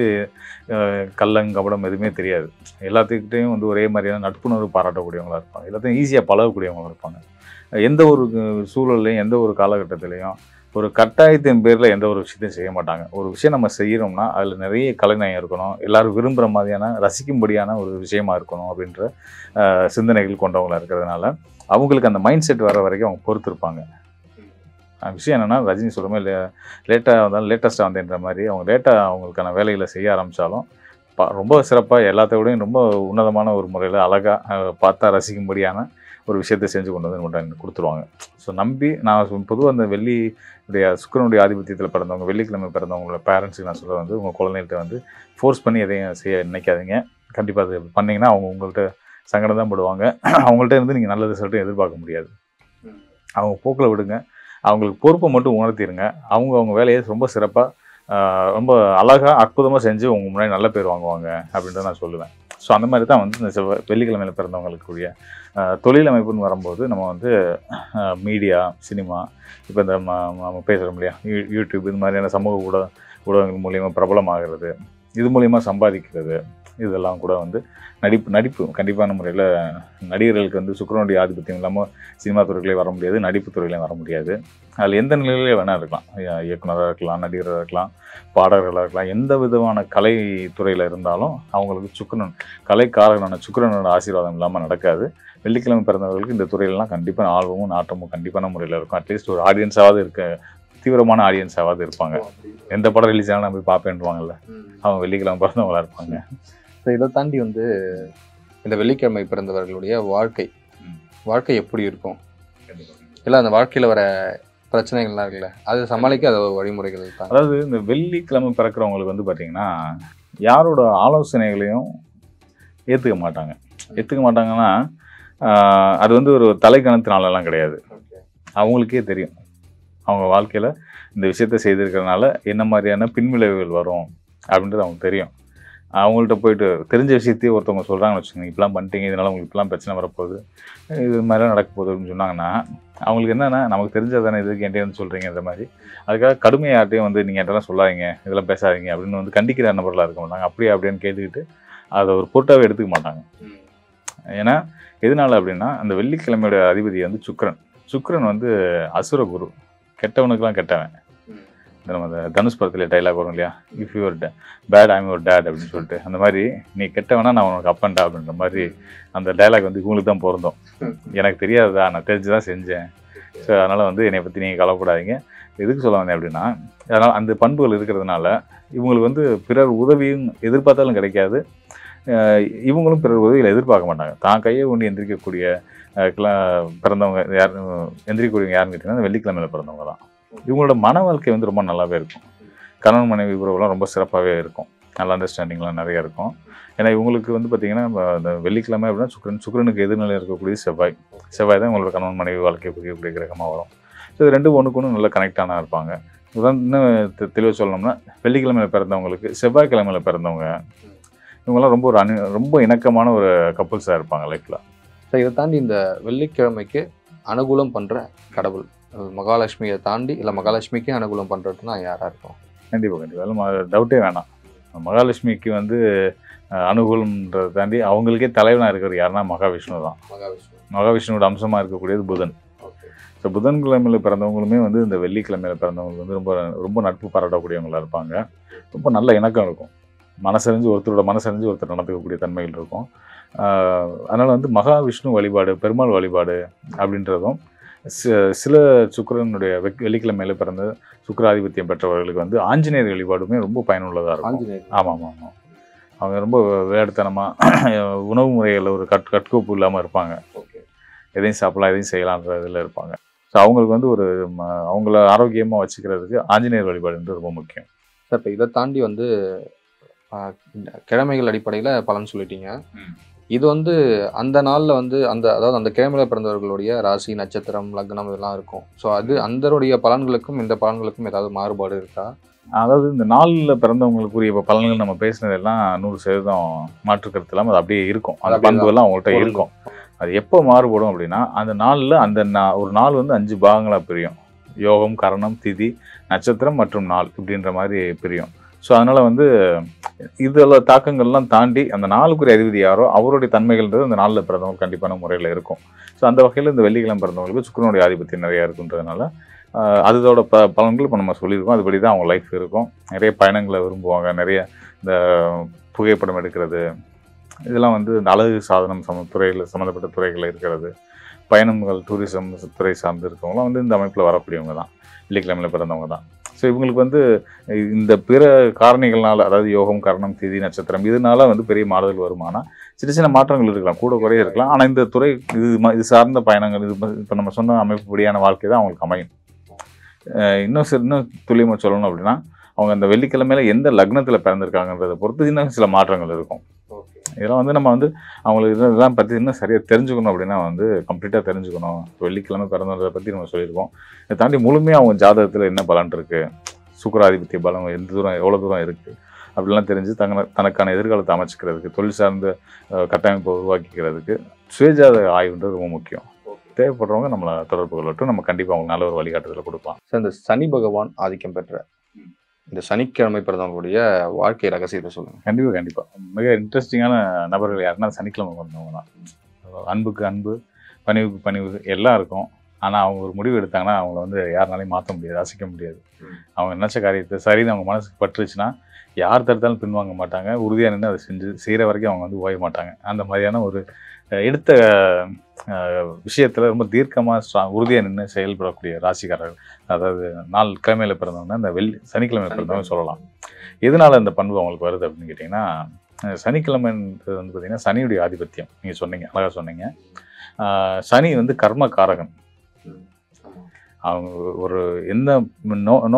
கள்ளங்கபடம் எதுவுமே தெரியாது. எல்லாத்துக்கிட்டையும் வந்து ஒரே மாதிரியான நட்புணர்வு பாராட்டக்கூடியவங்களாக இருப்பாங்க. எல்லாத்தையும் ஈஸியாக பழகக்கூடியவங்களாக இருப்பாங்க. எந்த ஒரு சூழல்லையும் எந்த ஒரு காலகட்டத்திலையும் ஒரு கட்டாயத்தின் பேரில் எந்த ஒரு விஷயத்தையும் செய்ய மாட்டாங்க. ஒரு விஷயம் நம்ம செய்கிறோம்னா அதில் நிறைய கலைநயம் இருக்கணும், எல்லோரும் விரும்புகிற மாதிரியான ரசிக்கும்படியான ஒரு விஷயமா இருக்கணும் அப்படின்ற சிந்தனைகள் கொண்டவங்களாக இருக்கிறதுனால அவங்களுக்கு அந்த மைண்ட் செட் வர வரைக்கும் அவங்க பொறுத்திருப்பாங்க. விஷயம் என்னென்னா, ரஜினி சொல்லுமே லேட்டாக வந்தாலும் லேட்டஸ்ட்டாக வந்தேன்ற மாதிரி அவங்க லேட்டாக அவங்களுக்கான வேலைகளை செய்ய ஆரம்பித்தாலும் ரொம்ப சிறப்பாக எல்லாத்தோடையும் ரொம்ப உன்னதமான ஒரு முறையில் அழகாக பார்த்தா ரசிக்கும்படியான ஒரு விஷயத்தை செஞ்சு கொண்டு வந்து நம்மகிட்ட கொடுத்துருவாங்க. ஸோ நம்பி நான் பொதுவாக அந்த சுக்கிரனுடைய ஆதிபத்தியத்தில் பிறந்தவங்க, வெள்ளிக்கிழமை பிறந்தவங்களோட பேரண்ட்ஸுக்கு நான் சொல்ல வந்து உங்கள் குழந்தைகிட்ட வந்து ஃபோர்ஸ் பண்ணி எதையும் செய்ய நினைக்காதீங்க. கண்டிப்பாக அது பண்ணிங்கன்னா அவங்க உங்கள்கிட்ட சங்கடம் தான் படுவாங்க. அவங்கள்ட்ட இருந்து நீங்கள் நல்ல ரிசல்ட்டும் எதிர்பார்க்க முடியாது. அவங்க போக்கில் விடுங்க, அவங்களுக்கு பொறுப்பை மட்டும் உணர்த்திடுங்க. அவங்க வேலையை ரொம்ப சிறப்பாக ரொம்ப அழகாக அற்புதமாக செஞ்சு உங்க முன்னாடி நல்ல பேர் வாங்குவாங்க அப்படின்றத நான் சொல்லுவேன். ஸோ அந்த மாதிரி தான் வந்து இந்த வெள்ளிக்கிழமையில் பிறந்தவங்களுக்குரிய தொழில் அமைப்புன்னு வரும்போது நம்ம வந்து மீடியா, சினிமா, இப்போ இந்த நம்ம பேசுகிறோம் இல்லையா, யூடியூப், இது மாதிரியான சமூக ஊடகங்கள் மூலியமாக பிரபலமாகிறது, இது மூலிமா சம்பாதிக்கிறது, இதெல்லாம் கூட வந்து நடிப்பு கண்டிப்பான முறையில் நடிகர்களுக்கு வந்து சுக்கிரனுடைய ஆதிபத்தியம் இல்லாமல் சினிமா துறைகளே வர முடியாது, நடிப்பு துறையிலையும் வர முடியாது. அதில் எந்த நிலையிலே வேணால் இருக்கலாம், இயக்குனராக இருக்கலாம், நடிகராக இருக்கலாம், பாடகர்களாக இருக்கலாம், எந்த விதமான கலைத்துறையில் இருந்தாலும் அவங்களுக்கு கலைக்காரகனான சுக்கிரனோட ஆசீர்வாதம் இல்லாமல் நடக்காது. வெள்ளிக்கிழமை பிறந்தவர்களுக்கு இந்த துறையிலலாம் கண்டிப்பாக ஆர்வமும் நாட்டமும் கண்டிப்பான முறையில் இருக்கும். அட்லீஸ்ட் ஒரு ஆடியன்ஸாவது தீவிரமான ஆடியன்ஸாவது இருப்பாங்க. எந்த படம் ரிலீஸ் ஆனால் போய் பார்ப்பேன்வாங்கல்ல, அவங்க வெள்ளிக்கிழமை பிறந்தவங்களா இருப்பாங்க. ஸோ இதை தாண்டி வந்து இந்த வெள்ளிக்கிழமை பிறந்தவர்களுடைய வாழ்க்கை எப்படி இருக்கும்? இல்லை அந்த வாழ்க்கையில் வர பிரச்சனைகள்லாம் இருக்குல்ல, அது சமாளிக்க அது வழிமுறைகள் தான். அதாவது இந்த வெள்ளிக்கிழமை பிறக்கிறவங்களுக்கு வந்து பார்த்திங்கன்னா யாரோட ஆலோசனைகளையும் ஏற்றுக்க மாட்டாங்கன்னா அது வந்து ஒரு தலைக்கணத்தினாலலாம் கிடையாது. அவங்களுக்கே தெரியும் அவங்க வாழ்க்கையில் இந்த விஷயத்த செய்திருக்கிறதுனால என்ன மாதிரியான பின்விளைவுகள் வரும் அப்படின்றது அவங்களுக்கு தெரியும். அவங்கள்ட்ட போயிட்டு தெரிஞ்ச விஷயத்தையே ஒருத்தவங்க சொல்கிறாங்கன்னு வச்சுக்கோங்க, இப்படிலாம் பண்ணிட்டீங்க, இதனால் உங்களுக்கு இப்படிலாம் பிரச்சனை வரப்போகுது, இது மாதிரிலாம் நடக்க போகுது அப்படின்னு சொன்னாங்கன்னா அவங்களுக்கு என்னென்னா, நமக்கு தெரிஞ்சதானே இதுக்கு என்கிட்ட வந்து சொல்கிறீங்கன்ற மாதிரி அதுக்காக கடுமையாக யார்ட்டையும் வந்து நீங்கள் என்கிட்டலாம் சொல்லாதீங்க, இதெல்லாம் பேசாதீங்க அப்படின்னு வந்து கண்டிக்கிற நபர்களாக இருக்க மாட்டாங்க. அப்படின்னு கேட்டுக்கிட்டு அதை ஒரு பொருட்டாகவே எடுத்துக்க மாட்டாங்க. ஏன்னா எதனால அப்படின்னா, அந்த வெள்ளிக்கிழமையோட அதிபதி வந்து சுக்கிரன் வந்து அசுர குரு, கெட்டவனுக்கெல்லாம் கெட்டவன். நம்ம அந்த தனுஷ் படத்தில் டைலாக் வரும் இல்லையா, if you're bad I'm your dad அப்படின்னு சொல்லிட்டு, அந்த மாதிரி நீ கெட்டவனா நான் உனக்கு அப்பன்டா அப்படின்ற மாதிரி அந்த டைலாக் வந்து இவங்களுக்கு தான் பொருந்தும். எனக்கு தெரியாததா, நான் தெரிஞ்சு தான் செஞ்சேன், ஸோ அதனால் வந்து என்னை பற்றி நீங்கள் கவலைப்படாதீங்க. எதுக்கு சொல்ல வந்தேன் அப்படின்னா, அதனால் அந்த பண்புகள் இருக்கிறதுனால இவங்களுக்கு வந்து பிறர் உதவியும் எதிர்பார்த்தாலும் கிடைக்காது, இவங்களும் பிறர் உதவியில் எதிர்பார்க்க மாட்டாங்க. தான் கையை கொண்டு எந்திரிக்கக்கூடிய பிறந்தவங்க எந்திரிக்கக்கூடியவங்க யாருன்னு கேட்டிங்கன்னா வெள்ளிக்கிழமையில் பிறந்தவங்க தான். இவங்களோட மன வாழ்க்கை வந்து ரொம்ப நல்லாவே இருக்கும். கணவன் மனைவி உறவுலாம் ரொம்ப சிறப்பாகவே இருக்கும், நல்ல அண்டர்ஸ்டாண்டிங்லாம் நிறைய இருக்கும். ஏன்னா இவங்களுக்கு வந்து பார்த்திங்கன்னா இந்த வெள்ளிக்கிழமை அப்படின்னா சுக்கிரனுக்கு எதிர்நிலை இருக்கக்கூடிய செவ்வாய் தான் இவங்களோட கணவன் மனைவி வாழ்க்கையை புரியக்கூடிய கிரகமாக வரும். ஸோ இது ரெண்டு ஒன்றுக்கு நல்லா கனெக்டான இருப்பாங்க. இன்னும் தெளிவாக சொல்லணும்னா, வெள்ளிக்கிழமையில் பிறந்தவங்களுக்கு செவ்வாய்க்கிழமையில் பிறந்தவங்க இவங்கெல்லாம் ரொம்ப இணக்கமான ஒரு கப்புள்ஸாக இருப்பாங்க லைஃப்பில். ஸோ இதை தாண்டி இந்த வெள்ளிக்கிழமைக்கு அனுகூலம் பண்ணுற கடவுள் மகாலட்சுமியை தாண்டி, இல்லை மகாலட்சுமிக்கே அனுகூலம் பண்ணுறதுனா யாராக இருக்கும்? கண்டிப்பாக டவுட்டே வேணாம். மகாலட்சுமிக்கு வந்து அனுகூலம்ன்றதை தாண்டி அவங்களுக்கே தலைவனாக இருக்கிறது யாருன்னா மகாவிஷ்ணு தான். மகாவிஷ்ணுவோட அம்சமாக இருக்கக்கூடியது புதன். ஸோ புதன்கிழமையில் பிறந்தவங்களுமே வந்து இந்த வெள்ளிக்கிழமையில் பிறந்தவங்களுக்கு வந்து ரொம்ப ரொம்ப நட்பு பாராட்டக்கூடியவங்களாக இருப்பாங்க. ரொம்ப நல்ல இணக்கம் இருக்கும். ஒருத்தரோட மனசறிஞ்சு ஒருத்தர் நடந்துக்கக்கூடிய தன்மைகள் இருக்கும். அதனால் வந்து மகாவிஷ்ணு வழிபாடு, பெருமாள் வழிபாடு அப்படின்றதும் சில சுக்கிரனுடைய வெள்ளிக்கிழமையில் பிறந்த சுக்கிராதிபத்தியம் பெற்றவர்களுக்கு வந்து ஆஞ்சநேயர் வழிபாடுமே ரொம்ப பயனுள்ளதாக இருக்கும். ஆமாம். அவங்க ரொம்ப விளையாட்டுத்தனமாக உணவு முறைகளில் ஒரு கட்கோப்பு இல்லாமல் இருப்பாங்க. எதையும் சாப்பிடலாம், எதையும் செய்யலான்ற இதில் இருப்பாங்க. ஸோ அவங்களுக்கு வந்து ஒரு அவங்கள ஆரோக்கியமாக வச்சுக்கிறதுக்கு ஆஞ்சநேயர் வழிபாடுன்றது ரொம்ப முக்கியம். சார் இப்போ இதை தாண்டி வந்து கிழமைகள் அடிப்படையில் பலன் சொல்லிட்டீங்க. இது வந்து அந்த நாளில் வந்து அதாவது அந்த கிழமையில பிறந்தவர்களுடைய ராசி, நட்சத்திரம், லக்னம் இதெல்லாம் இருக்கும். ஸோ அது அந்தருடைய பலன்களுக்கும் இந்த பலன்களுக்கும் ஏதாவது மாறுபாடு இருக்கா? அதாவது இந்த நாளில் பிறந்தவங்களுக்குரிய இப்போ பலன்கள் நம்ம பேசினதெல்லாம் 100% மாற்றுக்கிறது இல்லாமல் அது அப்படியே இருக்கும். அந்த பண்புகள்லாம் அவங்கள்ட்ட இருக்கும். அது எப்போ மாறுபடும் அப்படின்னா, அந்த நாளில் ஒரு நாள் வந்து 5 பாகங்களாக பிரியும். யோகம், கரணம், திதி, நட்சத்திரம் மற்றும் நாள் இப்படின்ற மாதிரி பிரியும். ஸோ அதனால் வந்து இதில் தாக்கங்கள்லாம் தாண்டி அந்த நாளுக்குரிய அதிபதி யாரோ அவருடைய தன்மைகள்ன்றது அந்த நாளில் பிறந்தவங்க கண்டிப்பான முறையில் இருக்கும். ஸோ அந்த வகையில் இந்த வெள்ளிக்கிழமை பிறந்தவங்களுக்கு சுக்கிரனுடைய ஆதிபத்தியம் நிறையா இருக்குன்றதுனால அதோட பலன்கள் இப்போ நம்ம சொல்லியிருக்கோம். அதுபடி தான் அவங்க லைஃப் இருக்கும். நிறைய பயணங்களை விரும்புவாங்க. நிறைய இந்த புகைப்படம் எடுக்கிறது, இதெல்லாம் வந்து இந்த அழகு சாதனம் சம்மந்தப்பட்ட துறைகளில் இருக்கிறது, பயணங்கள், டூரிசம் துறை சார்ந்து இருக்கவங்களாம் வந்து இந்த அமைப்பில் வரக்கூடியவங்க தான், வெள்ளிக்கிழமையில் பிறந்தவங்க தான். ஸோ இவங்களுக்கு வந்து இந்த பிற காரணிகள்னால, அதாவது யோகம், கரணம், திதி, நட்சத்திரம் இதனால வந்து பெரிய மாறுதல் வருமானா சின்ன சின்ன மாற்றங்கள் இருக்கலாம், கூட குறைய இருக்கலாம். ஆனால் இந்த துறை இது சார்ந்த பயணங்கள், இப்போ நம்ம சொன்ன அமைப்புப்படியான வாழ்க்கை தான் அவங்களுக்கு அமையும். இன்னும் துல்லியமாக சொல்லணும் அப்படின்னா, அவங்க அந்த வெள்ளிக்கிழமையில எந்த லக்னத்தில் பிறந்திருக்காங்கன்றதை பொறுத்து இன்னும் சில மாற்றங்கள் இருக்கும். இதெல்லாம் வந்து நம்ம வந்து அவங்களுக்கு இதெல்லாம் பற்றி இன்னும் சரியாக தெரிஞ்சுக்கணும் அப்படின்னா வந்து கம்ப்ளீட்டாக தெரிஞ்சுக்கணும். வெள்ளிக்கிழமை பிறந்ததை பற்றி நம்ம சொல்லியிருக்கோம். இதை தாண்டி முழுமையாக அவங்க ஜாதகத்தில் என்ன பலன் இருக்குது, சுக்கிராதிபத்திய பலம் எவ்வளோ தூரம் இருக்குது அப்படிலாம் தெரிஞ்சு தனக்கான எதிர்காலத்தை அமைச்சிக்கிறதுக்கு, தொழில் சார்ந்த கட்டமைப்பை உருவாக்கிக்கிறதுக்கு சுயஜாத ஆய்வுன்றது ரொம்ப முக்கியம். தேவைப்படுறவங்க நம்மளை தொடர்பு கொள்ளட்டும். நம்ம கண்டிப்பாக அவங்க நல்ல ஒரு வழிகாட்டுதலை கொடுப்போம். சார், இந்த சனி பகவான் ஆதிக்கம் பெற்ற இந்த சனிக்கிழமை பிறந்தவங்களுடைய வாழ்க்கை ரகசியத்தை சொல்லுங்கள். கண்டிப்பாக மிக இன்ட்ரெஸ்டிங்கான நபர்கள் யாருன்னா சனிக்கிழமை பிறந்தவங்க தான். அன்புக்கு அன்பு, பணிவுக்கு பணிவு எல்லாம் இருக்கும். ஆனால் அவங்க ஒரு முடிவு எடுத்தாங்கன்னா அவங்கள வந்து யாருனாலையும் மாற்ற முடியாது, அசைக்க முடியாது. அவங்க நினச்ச காரியத்தை சரின்னு அவங்க மனசுக்கு பட்டுருச்சுன்னா யார் தடுத்தாலும் பின்வாங்க மாட்டாங்க. உறுதியாக நின்று அதை செய்கிற வரைக்கும் அவங்க வந்து ஓய மாட்டாங்க. அந்த மாதிரியான ஒரு எடுத்த விஷயத்தில் ரொம்ப தீர்க்கமாக உறுதியாக நின்று செயல்படக்கூடிய ராசிக்காரர்கள், அதாவது நாள் கிழமையில் பிறந்தவங்க இந்த சனிக்கிழமையில் பிறந்தவங்க சொல்லலாம். எதனால் இந்த பண்பு அவங்களுக்கு வருது அப்படின்னு கேட்டிங்கன்னா, சனிக்கிழமைன்றது வந்து பார்த்திங்கன்னா சனியுடைய ஆதிபத்தியம். நீங்கள் சொன்னீங்க, அழகாக சொன்னீங்க. சனி வந்து கர்மகாரகன். அவங்க ஒரு என்ன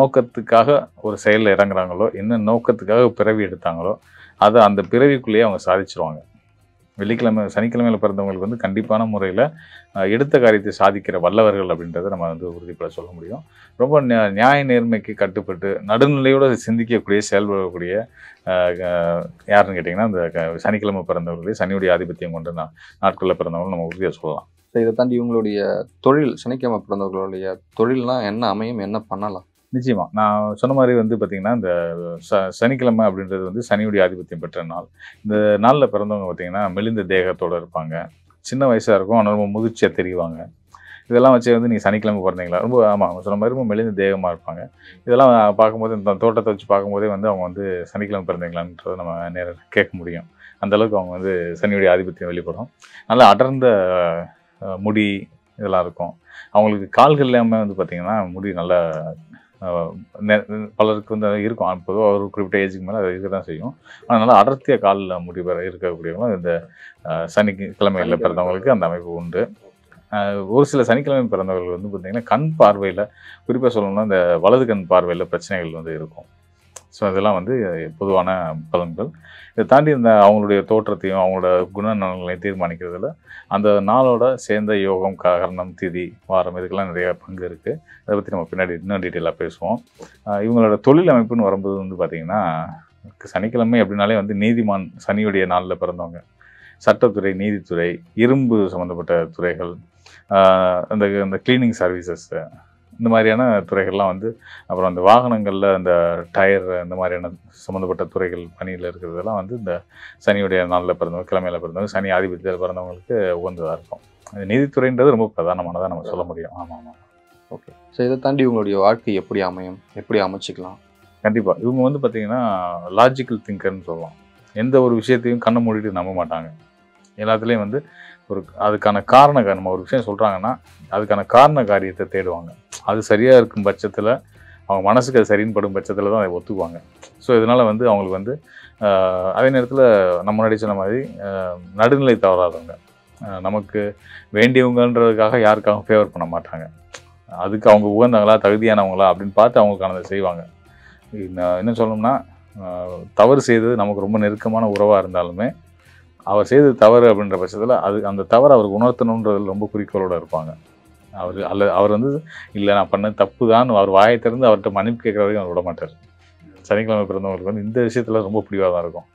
நோக்கத்துக்காக ஒரு செயலில் இறங்குறாங்களோ, என்ன நோக்கத்துக்காக பிறவி எடுத்தாங்களோ அதை அந்த பிறவிக்குள்ளேயே அவங்க சாதிச்சிருவாங்க. சனிக்கிழமையில் பிறந்தவங்களுக்கு வந்து கண்டிப்பான முறையில் எடுத்த காரியத்தை சாதிக்கிற வல்லவர்கள் அப்படின்றத நம்ம வந்து உறுதிப்பட சொல்ல முடியும். ரொம்ப நியாய நேர்மைக்கு கட்டுப்பட்டு நடுநிலையோடு சிந்திக்கக்கூடிய, செயல்படக்கூடிய யாருன்னு கேட்டிங்கன்னா இந்த சனிக்கிழமை பிறந்தவர்களே சனியுடைய ஆதிபத்தியம் கொண்ட நாட்களில் பிறந்தவர்கள் நம்ம உறுதியாக சொல்லலாம். இதை தாண்டி இவங்களுடைய தொழில், சனிக்கிழமை பிறந்தவர்களுடைய தொழில்லாம் என்ன அமையும், என்ன பண்ணலாம்? நிச்சயமாக நான் சொன்ன மாதிரி வந்து பார்த்திங்கன்னா இந்த சனிக்கிழமை அப்படின்றது வந்து சனியுடைய ஆதிபத்தியம் பெற்ற நாள். இந்த நாளில் பிறந்தவங்க பார்த்திங்கன்னா மெலிந்த தேகத்தோடு இருப்பாங்க, சின்ன வயசாக இருக்கும், ஆனால் ரொம்ப முதிர்ச்சியாக தெரிவாங்க. இதெல்லாம் வச்சு வந்து நீங்கள் சனிக்கிழமை பிறந்தீங்களா, ரொம்ப ஆமாம் சொன்ன மாதிரி ரொம்ப மெலிந்த தேகமாக இருப்பாங்க. இதெல்லாம் பார்க்கும்போது இந்த தோட்டத்தை வச்சு பார்க்கும்போதே வந்து அவங்க வந்து சனிக்கிழமை பிறந்தீங்களான்றதை நம்ம நேராக கேட்க முடியும். அந்தளவுக்கு அவங்க வந்து சனியுடைய ஆதிபத்தியம் வெளிப்படும். நல்லா அடர்ந்த முடி இதெல்லாம் இருக்கும். அவங்களுக்கு கால்கள் இல்லாமல் வந்து பார்த்திங்கன்னா முடி நல்லா பலருக்கு வந்து இருக்கும். பொதுவாக ஒரு குறிப்பிட்ட ஏஜுக்கு மேலே அது இருக்க தான் செய்யும். ஆனால் நல்லா அடர்த்திய காலில் முடி இருக்கக்கூடியவங்களும் இந்த சனிக்கிழமையில் பிறந்தவங்களுக்கு அந்த அமைப்பு உண்டு. ஒரு சில சனிக்கிழமை பிறந்தவர்கள் வந்து பார்த்திங்கன்னா கண் பார்வையில், குறிப்பாக சொல்லணும்னா இந்த வலது கண் பார்வையில் பிரச்சனைகள் வந்து இருக்கும். ஸோ இதெல்லாம் வந்து பொதுவான பலன்கள். இதை தாண்டி இந்த அவங்களுடைய தோற்றத்தையும் அவங்களோட குணநலங்களையும் தீர்மானிக்கிறதுல அந்த நாளோட சேர்ந்த யோகம், கரணம், திதி, வாரம் இதுக்கெல்லாம் நிறைய பங்கு இருக்குது. அதை பற்றி நம்ம பின்னாடி இன்னும் டீட்டெயிலாக பேசுவோம். இவங்களோட தொழில் அமைப்புன்னு வரும்போது வந்து பார்த்திங்கன்னா சனிக்கிழமை அப்படின்னாலே வந்து நீதிமான் சனியுடைய நாளில் பிறந்தவங்க, சட்டத்துறை, நீதித்துறை, இரும்பு சம்மந்தப்பட்ட துறைகள், அந்த கிளீனிங் சர்வீசஸ் இந்த மாதிரியான துறைகள்லாம் வந்து, அப்புறம் அந்த வாகனங்களில் அந்த டயர் இந்த மாதிரியான சம்மந்தப்பட்ட துறைகள் பணியில் இருக்கிறதெல்லாம் வந்து இந்த சனியுடைய நாளில் பிறந்தவங்க, கிழமையில் பிறந்தவங்க, சனி ஆதிபத்தியத்தில் பிறந்தவங்களுக்கு உகந்ததாக இருக்கும். அது நீதித்துறைன்றது ரொம்ப பிரதானமானதாக நம்ம சொல்ல முடியும். ஆமாம். ஓகே. ஸோ இதை தாண்டி இவங்களுடைய வாழ்க்கை எப்படி அமையும், எப்படி அமைச்சிக்கலாம்? கண்டிப்பாக இவங்க வந்து பார்த்திங்கன்னா லாஜிக்கல் திங்கர்னு சொல்லலாம். எந்த ஒரு விஷயத்தையும் கண்ணை மூடிட்டு நம்ப மாட்டாங்க. எல்லாத்துலேயும் வந்து அதுக்கான நம்ம ஒரு விஷயம் சொல்கிறாங்கன்னா அதுக்கான காரண காரியத்தை தேடுவாங்க. அது சரியாக இருக்கும் பட்சத்தில், அவங்க மனசுக்கு அது சரின்னு படும் பட்சத்தில் தான் அதை ஒத்துக்குவாங்க. ஸோ இதனால் வந்து அவங்களுக்கு வந்து அதே நேரத்தில் நம்ம முன்னாடி சொன்ன மாதிரி நடுநிலை தவறாதவங்க, நமக்கு வேண்டியவங்கன்றதுக்காக யாருக்காகவும் ஃபேவர் பண்ண மாட்டாங்க. அதுக்கு அவங்க உகந்தவங்களா தகுதியானவங்களா அப்படின்னு பார்த்து அவங்களுக்கானதை செய்வாங்க. என்ன சொல்லணும்னா தவறு செய்தது நமக்கு ரொம்ப நெருக்கமான உறவாக இருந்தாலுமே அவர் செய்தது தவறு அப்படின்ற பட்சத்தில் அந்த தவறு அவருக்கு உணர்த்தணுன்றதில் ரொம்ப குறிக்கோளோடு இருப்பாங்க. அவர் வந்து இல்லை நான் பண்ணது தப்பு தான் அவர் வாயை திறந்து அவர்கிட்ட மன்னிப்பு கேட்குற வரைக்கும் அவர் விட மாட்டார். சனிக்கிழமை பிறந்தவங்களுக்கு வந்து இந்த விஷயத்தில் ரொம்ப பிடிவாக தான் இருக்கும்.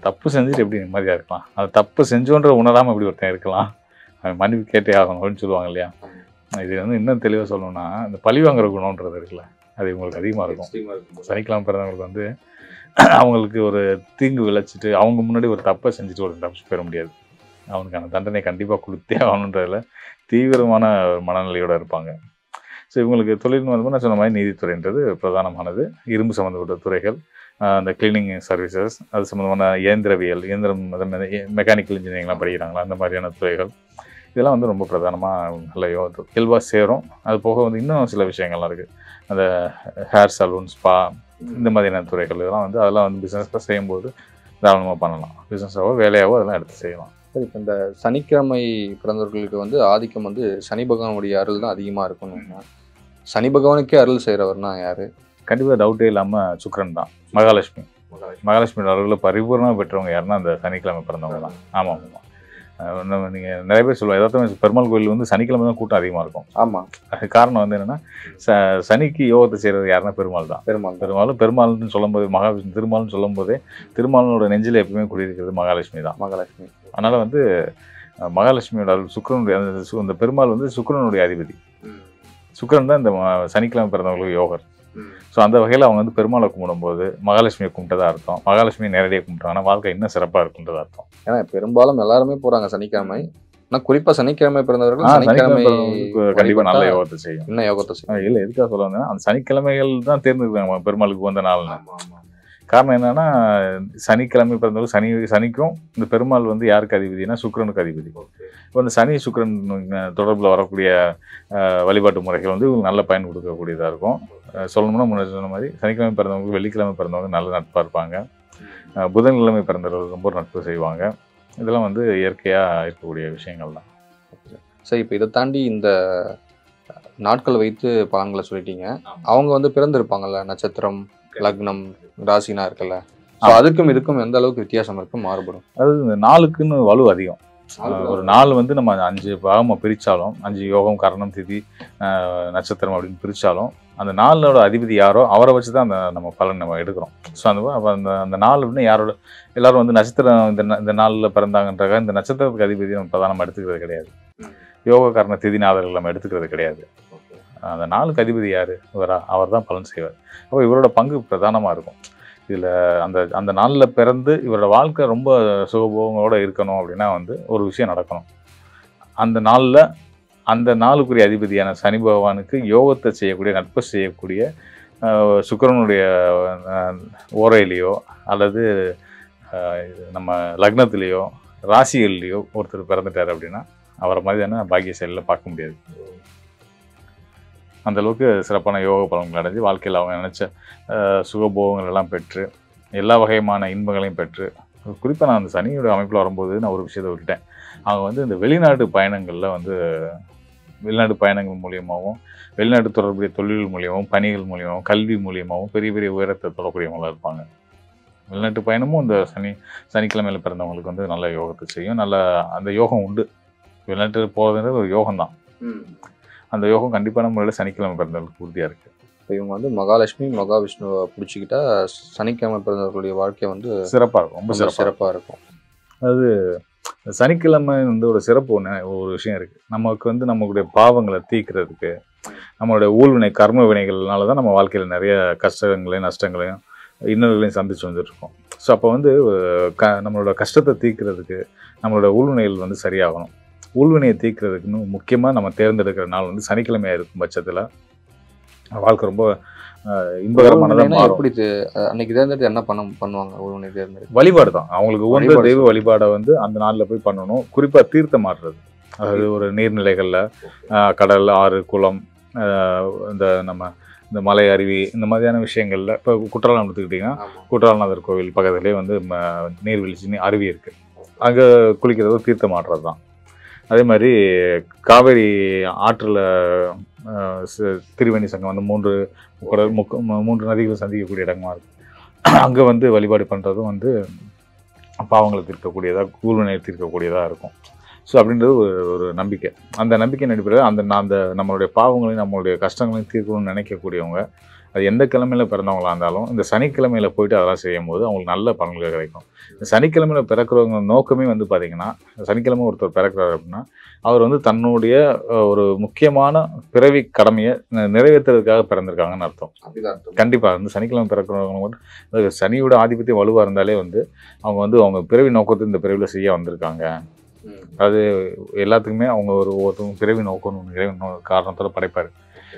தப்பு செஞ்சுட்டு எப்படி நிம்மதியாக இருக்கலாம், அது தப்பு செஞ்சோன்ற உணராமல் எப்படி ஒருத்தன் இருக்கலாம், அவன் மன்னிப்பு கேட்டே ஆகணும் அப்படின்னு சொல்லுவாங்க இல்லையா. இது வந்து இன்னும் தெளிவாக சொல்லணும்னா இந்த பழி வாங்குற குணம்ன்றது இருக்குல்ல, அது இவங்களுக்கு அதிகமாக இருக்கும். சனிக்கிழமை பிறந்தவங்களுக்கு வந்து அவங்களுக்கு ஒரு தீங்கு விளைச்சிட்டு அவங்க முன்னாடி ஒரு தப்பை செஞ்சுட்டு ஒரு தப்பு பெற முடியாது. அவனுக்கான தண்டனை கண்டிப்பாக கொடுத்தே ஆகணுன்றதில் தீவிரமான மனநிலையோடு இருப்பாங்க. ஸோ இவங்களுக்கு தொழில்னு வந்து நான் சொன்ன மாதிரி நீதித்துறைன்றது பிரதானமானது. இரும்பு சம்மந்தப்பட்ட துறைகள், அந்த கிளீனிங் சர்வீசஸ், அது சம்மந்தமான இயந்திரவியல், மெக்கானிக்கல் இன்ஜினியரிங்லாம் படிக்கிறாங்களா அந்த மாதிரியான துறைகள், இதெல்லாம் வந்து ரொம்ப பிரதானமாக நல்ல இயல்பாக சேரும். அது போக வந்து இன்னும் சில விஷயங்கள்லாம் இருக்குது. அந்த ஹேர் சலூன், ஸ்பா, இந்த மாதிரியான துறைகள் இதெல்லாம் வந்து அதெல்லாம் வந்து பிஸ்னஸாக செய்யும்போது தாராளமாக பண்ணலாம். பிஸ்னஸாவோ வேலையாவோ அதெல்லாம் எடுத்து செய்யலாம். சரி, இப்போ இந்த சனிக்கிழமை பிறந்தவர்களுக்கு வந்து ஆதிக்கம் வந்து சனி பகவானுடைய அருள் தான் அதிகமாக இருக்கணும்னா, சனி பகவானுக்கே அருள் செய்கிறவர்னா யார்? கண்டிப்பாக டவுட்டே இல்லாமல் சுக்கிரன் தான். மகாலட்சுமி அருளில் பரிபூர்ணமாக பெற்றவங்க யாருன்னா அந்த சனிக்கிழமை பிறந்தவங்க தான். ஆமாம் ஆமாம். நீங்கள் நிறைய பேர் சொல்லுவாங்க, ஏதாவது பெருமாள் கோயில் வந்து சனிக்கிழமை தான் கூட்டம் அதிகமாக இருக்கும். ஆமாம். அது காரணம் வந்து என்னென்னா சனிக்கு யோகத்தை செய்கிறது யாருன்னா பெருமாள் தான். பெருமாள்னு சொல்லும்போது மகாவிஷ்ணு திருமால்னு சொல்லும்போதே திருமாலனோட நெஞ்சில் எப்பவுமே குடியிருக்கிறது மகாலட்சுமி தான். அதனால் வந்து மகாலட்சுமியோட அருள் சுக்கிரனுடைய அந்த பெருமாள் வந்து சுக்கிரனுடைய அதிபதி. சுக்கிரன் தான் இந்த சனிக்கிழமை பிறந்தவங்களுக்கு யோகர். ஸோ அந்த வகையில் அவங்க வந்து பெருமாளை கும்பிடும்போது மகாலட்சுமியை கும்பிட்டதா அர்த்தம். மகாலட்சுமியை நேரடியாக கும்பிட்டாங்கன்னா வாழ்க்கை இன்னும் சிறப்பாக இருக்குன்றதா அர்த்தம். ஏன்னா பெரும்பாலும் எல்லாருமே போகிறாங்க சனிக்கிழமை. ஆனால் குறிப்பாக சனிக்கிழமை பிறந்தவர்கள் சனிக்கிழமை கண்டிப்பாக நல்ல யோகத்தை செய்யும். என்ன யோகத்தை செய்யும்? இல்லை, எதுக்காக சொல்ல வந்தேன்னா அந்த சனிக்கிழமைகள் தான் தேர்ந்தெடுக்கிறாங்க பெருமாளுக்கு வந்த நாள். காரணம் என்னன்னா சனிக்கிழமை பிறந்தவர்கள் சனிக்கும் இந்த பெருமாள் வந்து யாருக்கு அதிபதினா சுக்கிரனுக்கு அதிபதி. இப்போ இந்த சனி சுக்கிரன் தொடர்பில் வரக்கூடிய வழிபாட்டு முறைகள் வந்து நல்ல பயன் கொடுக்கக்கூடியதாக இருக்கும். சொல்லணும்னா முன்னாடி சொன்ன மாதிரி சனிக்கிழமை பிறந்தவங்களுக்கு வெள்ளிக்கிழமை பிறந்தவங்க நல்ல நட்பாக இருப்பாங்க. புதன்கிழமை பிறந்தவர்கள் ரொம்ப நட்பு செய்வாங்க. இதெல்லாம் வந்து இயற்கையாக இருக்கக்கூடிய விஷயங்கள் தான். சரி, இப்போ இதை தாண்டி இந்த நாட்கள் வைத்து பலன்களை சொல்லிட்டீங்க. அவங்க வந்து பிறந்திருப்பாங்கல்ல, நட்சத்திரம், லக்னம், ராசினா இருக்குல்ல, அதுக்கும் இதுக்கும் எந்த அளவுக்கு வித்தியாசம் இருக்கும், மாறுபடும்? அதாவது இந்த நாளுக்குன்னு வலு அதிகம். ஒரு நாள் வந்து நம்ம 5 பாகமாக பிரித்தாலும் 5 யோகம், கரணம், திதி, நட்சத்திரம் அப்படின்னு பிரித்தாலும் அந்த நாளோட அதிபதி யாரோ அவரை வச்சு தான் நம்ம பலன் நம்ம எடுக்கிறோம். ஸோ அந்த நாள் அப்படின்னு யாரோட எல்லாரும் வந்து நட்சத்திரம் இந்த நாளில் பிறந்தாங்கன்றாக இந்த நட்சத்திரத்துக்கு அதிபதி நம்ம பிரதானமாக எடுத்துக்கிறது கிடையாது. யோக கரண திதிநாதர்கள் நம்ம எடுத்துக்கிறது கிடையாது. அந்த நாளுக்கு அதிபதி யார்? அவர் தான் பலன் செய்வார். அப்போ இவரோட பங்கு பிரதானமாக இருக்கும் இதில். அந்த நாளில் பிறந்து இவரோட வாழ்க்கை ரொம்ப சுகபோகங்களோடு இருக்கணும் அப்படின்னா வந்து ஒரு விஷயம் நடக்கணும். அந்த நாளுக்குரிய அதிபதியான சனி பகவானுக்கு யோகத்தை செய்யக்கூடிய, நட்பை செய்யக்கூடிய சுக்கிரனுடைய ஓரையிலையோ அல்லது நம்ம லக்னத்திலேயோ ராசிகள்லேயோ ஒருத்தர் பிறந்துட்டார் அப்படின்னா அவரை மாதிரியான பாக்கியசைலில் பார்க்க முடியாது. அந்தளவுக்கு சிறப்பான யோக பலன்கள் அடைஞ்சு வாழ்க்கையில் அவங்க நினச்ச சுகபோகங்கள் எல்லாம் பெற்று எல்லா வகையான இன்பங்களையும் பெற்று, குறிப்பாக நான் அந்த சனியோட அமைப்பில் வரும்போது நான் ஒரு விஷயத்தை விட்டுட்டேன். அவங்க வந்து இந்த வெளிநாட்டு பயணங்களில் வந்து வெளிநாட்டு பயணங்கள் மூலியமாகவும் வெளிநாட்டு தொடர்புடைய தொழில் மூலியமாகவும் பணிகள் மூலியமாகவும் கல்வி மூலியமாகவும் பெரிய பெரிய உயரத்தை தொடக்கூடியவங்களாக இருப்பாங்க. வெளிநாட்டு பயணமும் இந்த சனிக்கிழமையில் பிறந்தவங்களுக்கு வந்து நல்ல யோகத்தை செய்யும். நல்ல அந்த யோகம் உண்டு. வெளிநாட்டு போகிறதுன்றது ஒரு யோகம் தான். அந்த யோகம் கண்டிப்பான முறையில் சனிக்கிழமை பிறந்தவர்களுக்கு உறுதியாக இருக்குது. இப்போ இவங்க வந்து மகாலட்சுமி மகாவிஷ்ணுவை பிடிச்சிக்கிட்டா சனிக்கிழமை பிறந்தவர்களுடைய வாழ்க்கை வந்து சிறப்பாக இருக்கும், ரொம்ப சிறப்பாக இருக்கும். அது சனிக்கிழமை வந்து ஒரு சிறப்பு ஒரு விஷயம் இருக்குது. நமக்கு வந்து நம்மளுடைய பாவங்களை தீர்க்கிறதுக்கு, நம்மளுடைய ஊழ்வினை கர்ம வினைகள்னால தான் நம்ம வாழ்க்கையில் நிறைய கஷ்டங்களையும் நஷ்டங்களையும் இன்னல்களையும் சந்திச்சு வந்துட்டுருக்கோம். ஸோ அப்போ வந்து நம்மளோட கஷ்டத்தை தீர்க்கிறதுக்கு நம்மளோட ஊழ்வினைகள் வந்து சரியாகணும். ஊழ்வினையை தீர்க்கிறதுக்குன்னு முக்கியமாக நம்ம தேர்ந்தெடுக்கிற நாள் வந்து சனிக்கிழமையாக இருக்கும் பட்சத்தில் வாழ்க்கை ரொம்ப இன்பகரமானதாக எப்படி அன்னைக்கு தேர்ந்தெடுத்து என்ன பண்ணுவாங்க? ஊழ்வினை தேர்ந்தெடுத்து வழிபாடு தான். அவங்களுக்கு உகந்த தெய்வ வழிபாடை வந்து அந்த நாளில் போய் பண்ணணும். குறிப்பாக தீர்த்தம் மாற்றுறது, அதாவது ஒரு நீர்நிலைகளில் கடல், ஆறு, குளம், இந்த மலை, அருவி, இந்த மாதிரியான விஷயங்களில் இப்போ குற்றாலம் எடுத்துக்கிட்டிங்கன்னா குற்றாலநாதர் கோவில் பக்கத்துலேயே வந்து நீர்வீழ்ச்சி அருவி இருக்குது. அங்கே குளிக்கிறது தீர்த்தம் மாற்றுறது தான். அதே மாதிரி காவேரி ஆற்றில் திருவேணி சங்கம் வந்து 3 நதிகளை சந்திக்கக்கூடிய இடமா இருக்குது. அங்கே வந்து வழிபாடு பண்ணுறதும் வந்து பாவங்களை தீர்க்கக்கூடியதாக, கூழ்வினை தீர்க்கக்கூடியதாக இருக்கும். ஸோ அப்படின்றது ஒரு நம்பிக்கை. அந்த நம்பிக்கையின் அடிப்படையில் அந்த நம்மளுடைய பாவங்களையும் நம்மளுடைய கஷ்டங்களையும் தீர்க்கணும்னு நினைக்கக்கூடியவங்க, அது எந்த கிழமையில் பிறந்தவங்களா இருந்தாலும் இந்த சனிக்கிழமையில் போயிட்டு அதெல்லாம் செய்யும் போது அவங்களுக்கு நல்ல பலன்கள் கிடைக்கும். இந்த சனிக்கிழமையில் பிறக்கிறவங்க நோக்கமே வந்து பார்த்திங்கன்னா, சனிக்கிழமை ஒருத்தர் பிறக்கிறார் அப்படின்னா அவர் வந்து தன்னுடைய ஒரு முக்கியமான பிறவி கடமையை நிறைவேற்றுறதுக்காக பிறந்திருக்காங்கன்னு அர்த்தம். கண்டிப்பாக வந்து சனிக்கிழமை பிறக்கிறவங்க மட்டும் சனியோட ஆதிபத்தியம் வலுவாக இருந்தாலே வந்து அவங்க பிறவி நோக்கத்தை இந்த பிறவியில் செய்ய வந்திருக்காங்க. அது எல்லாத்துக்குமே அவங்க ஒவ்வொருத்தவங்க பிறவி நோக்கணும் காரணத்தோட படைப்பார்.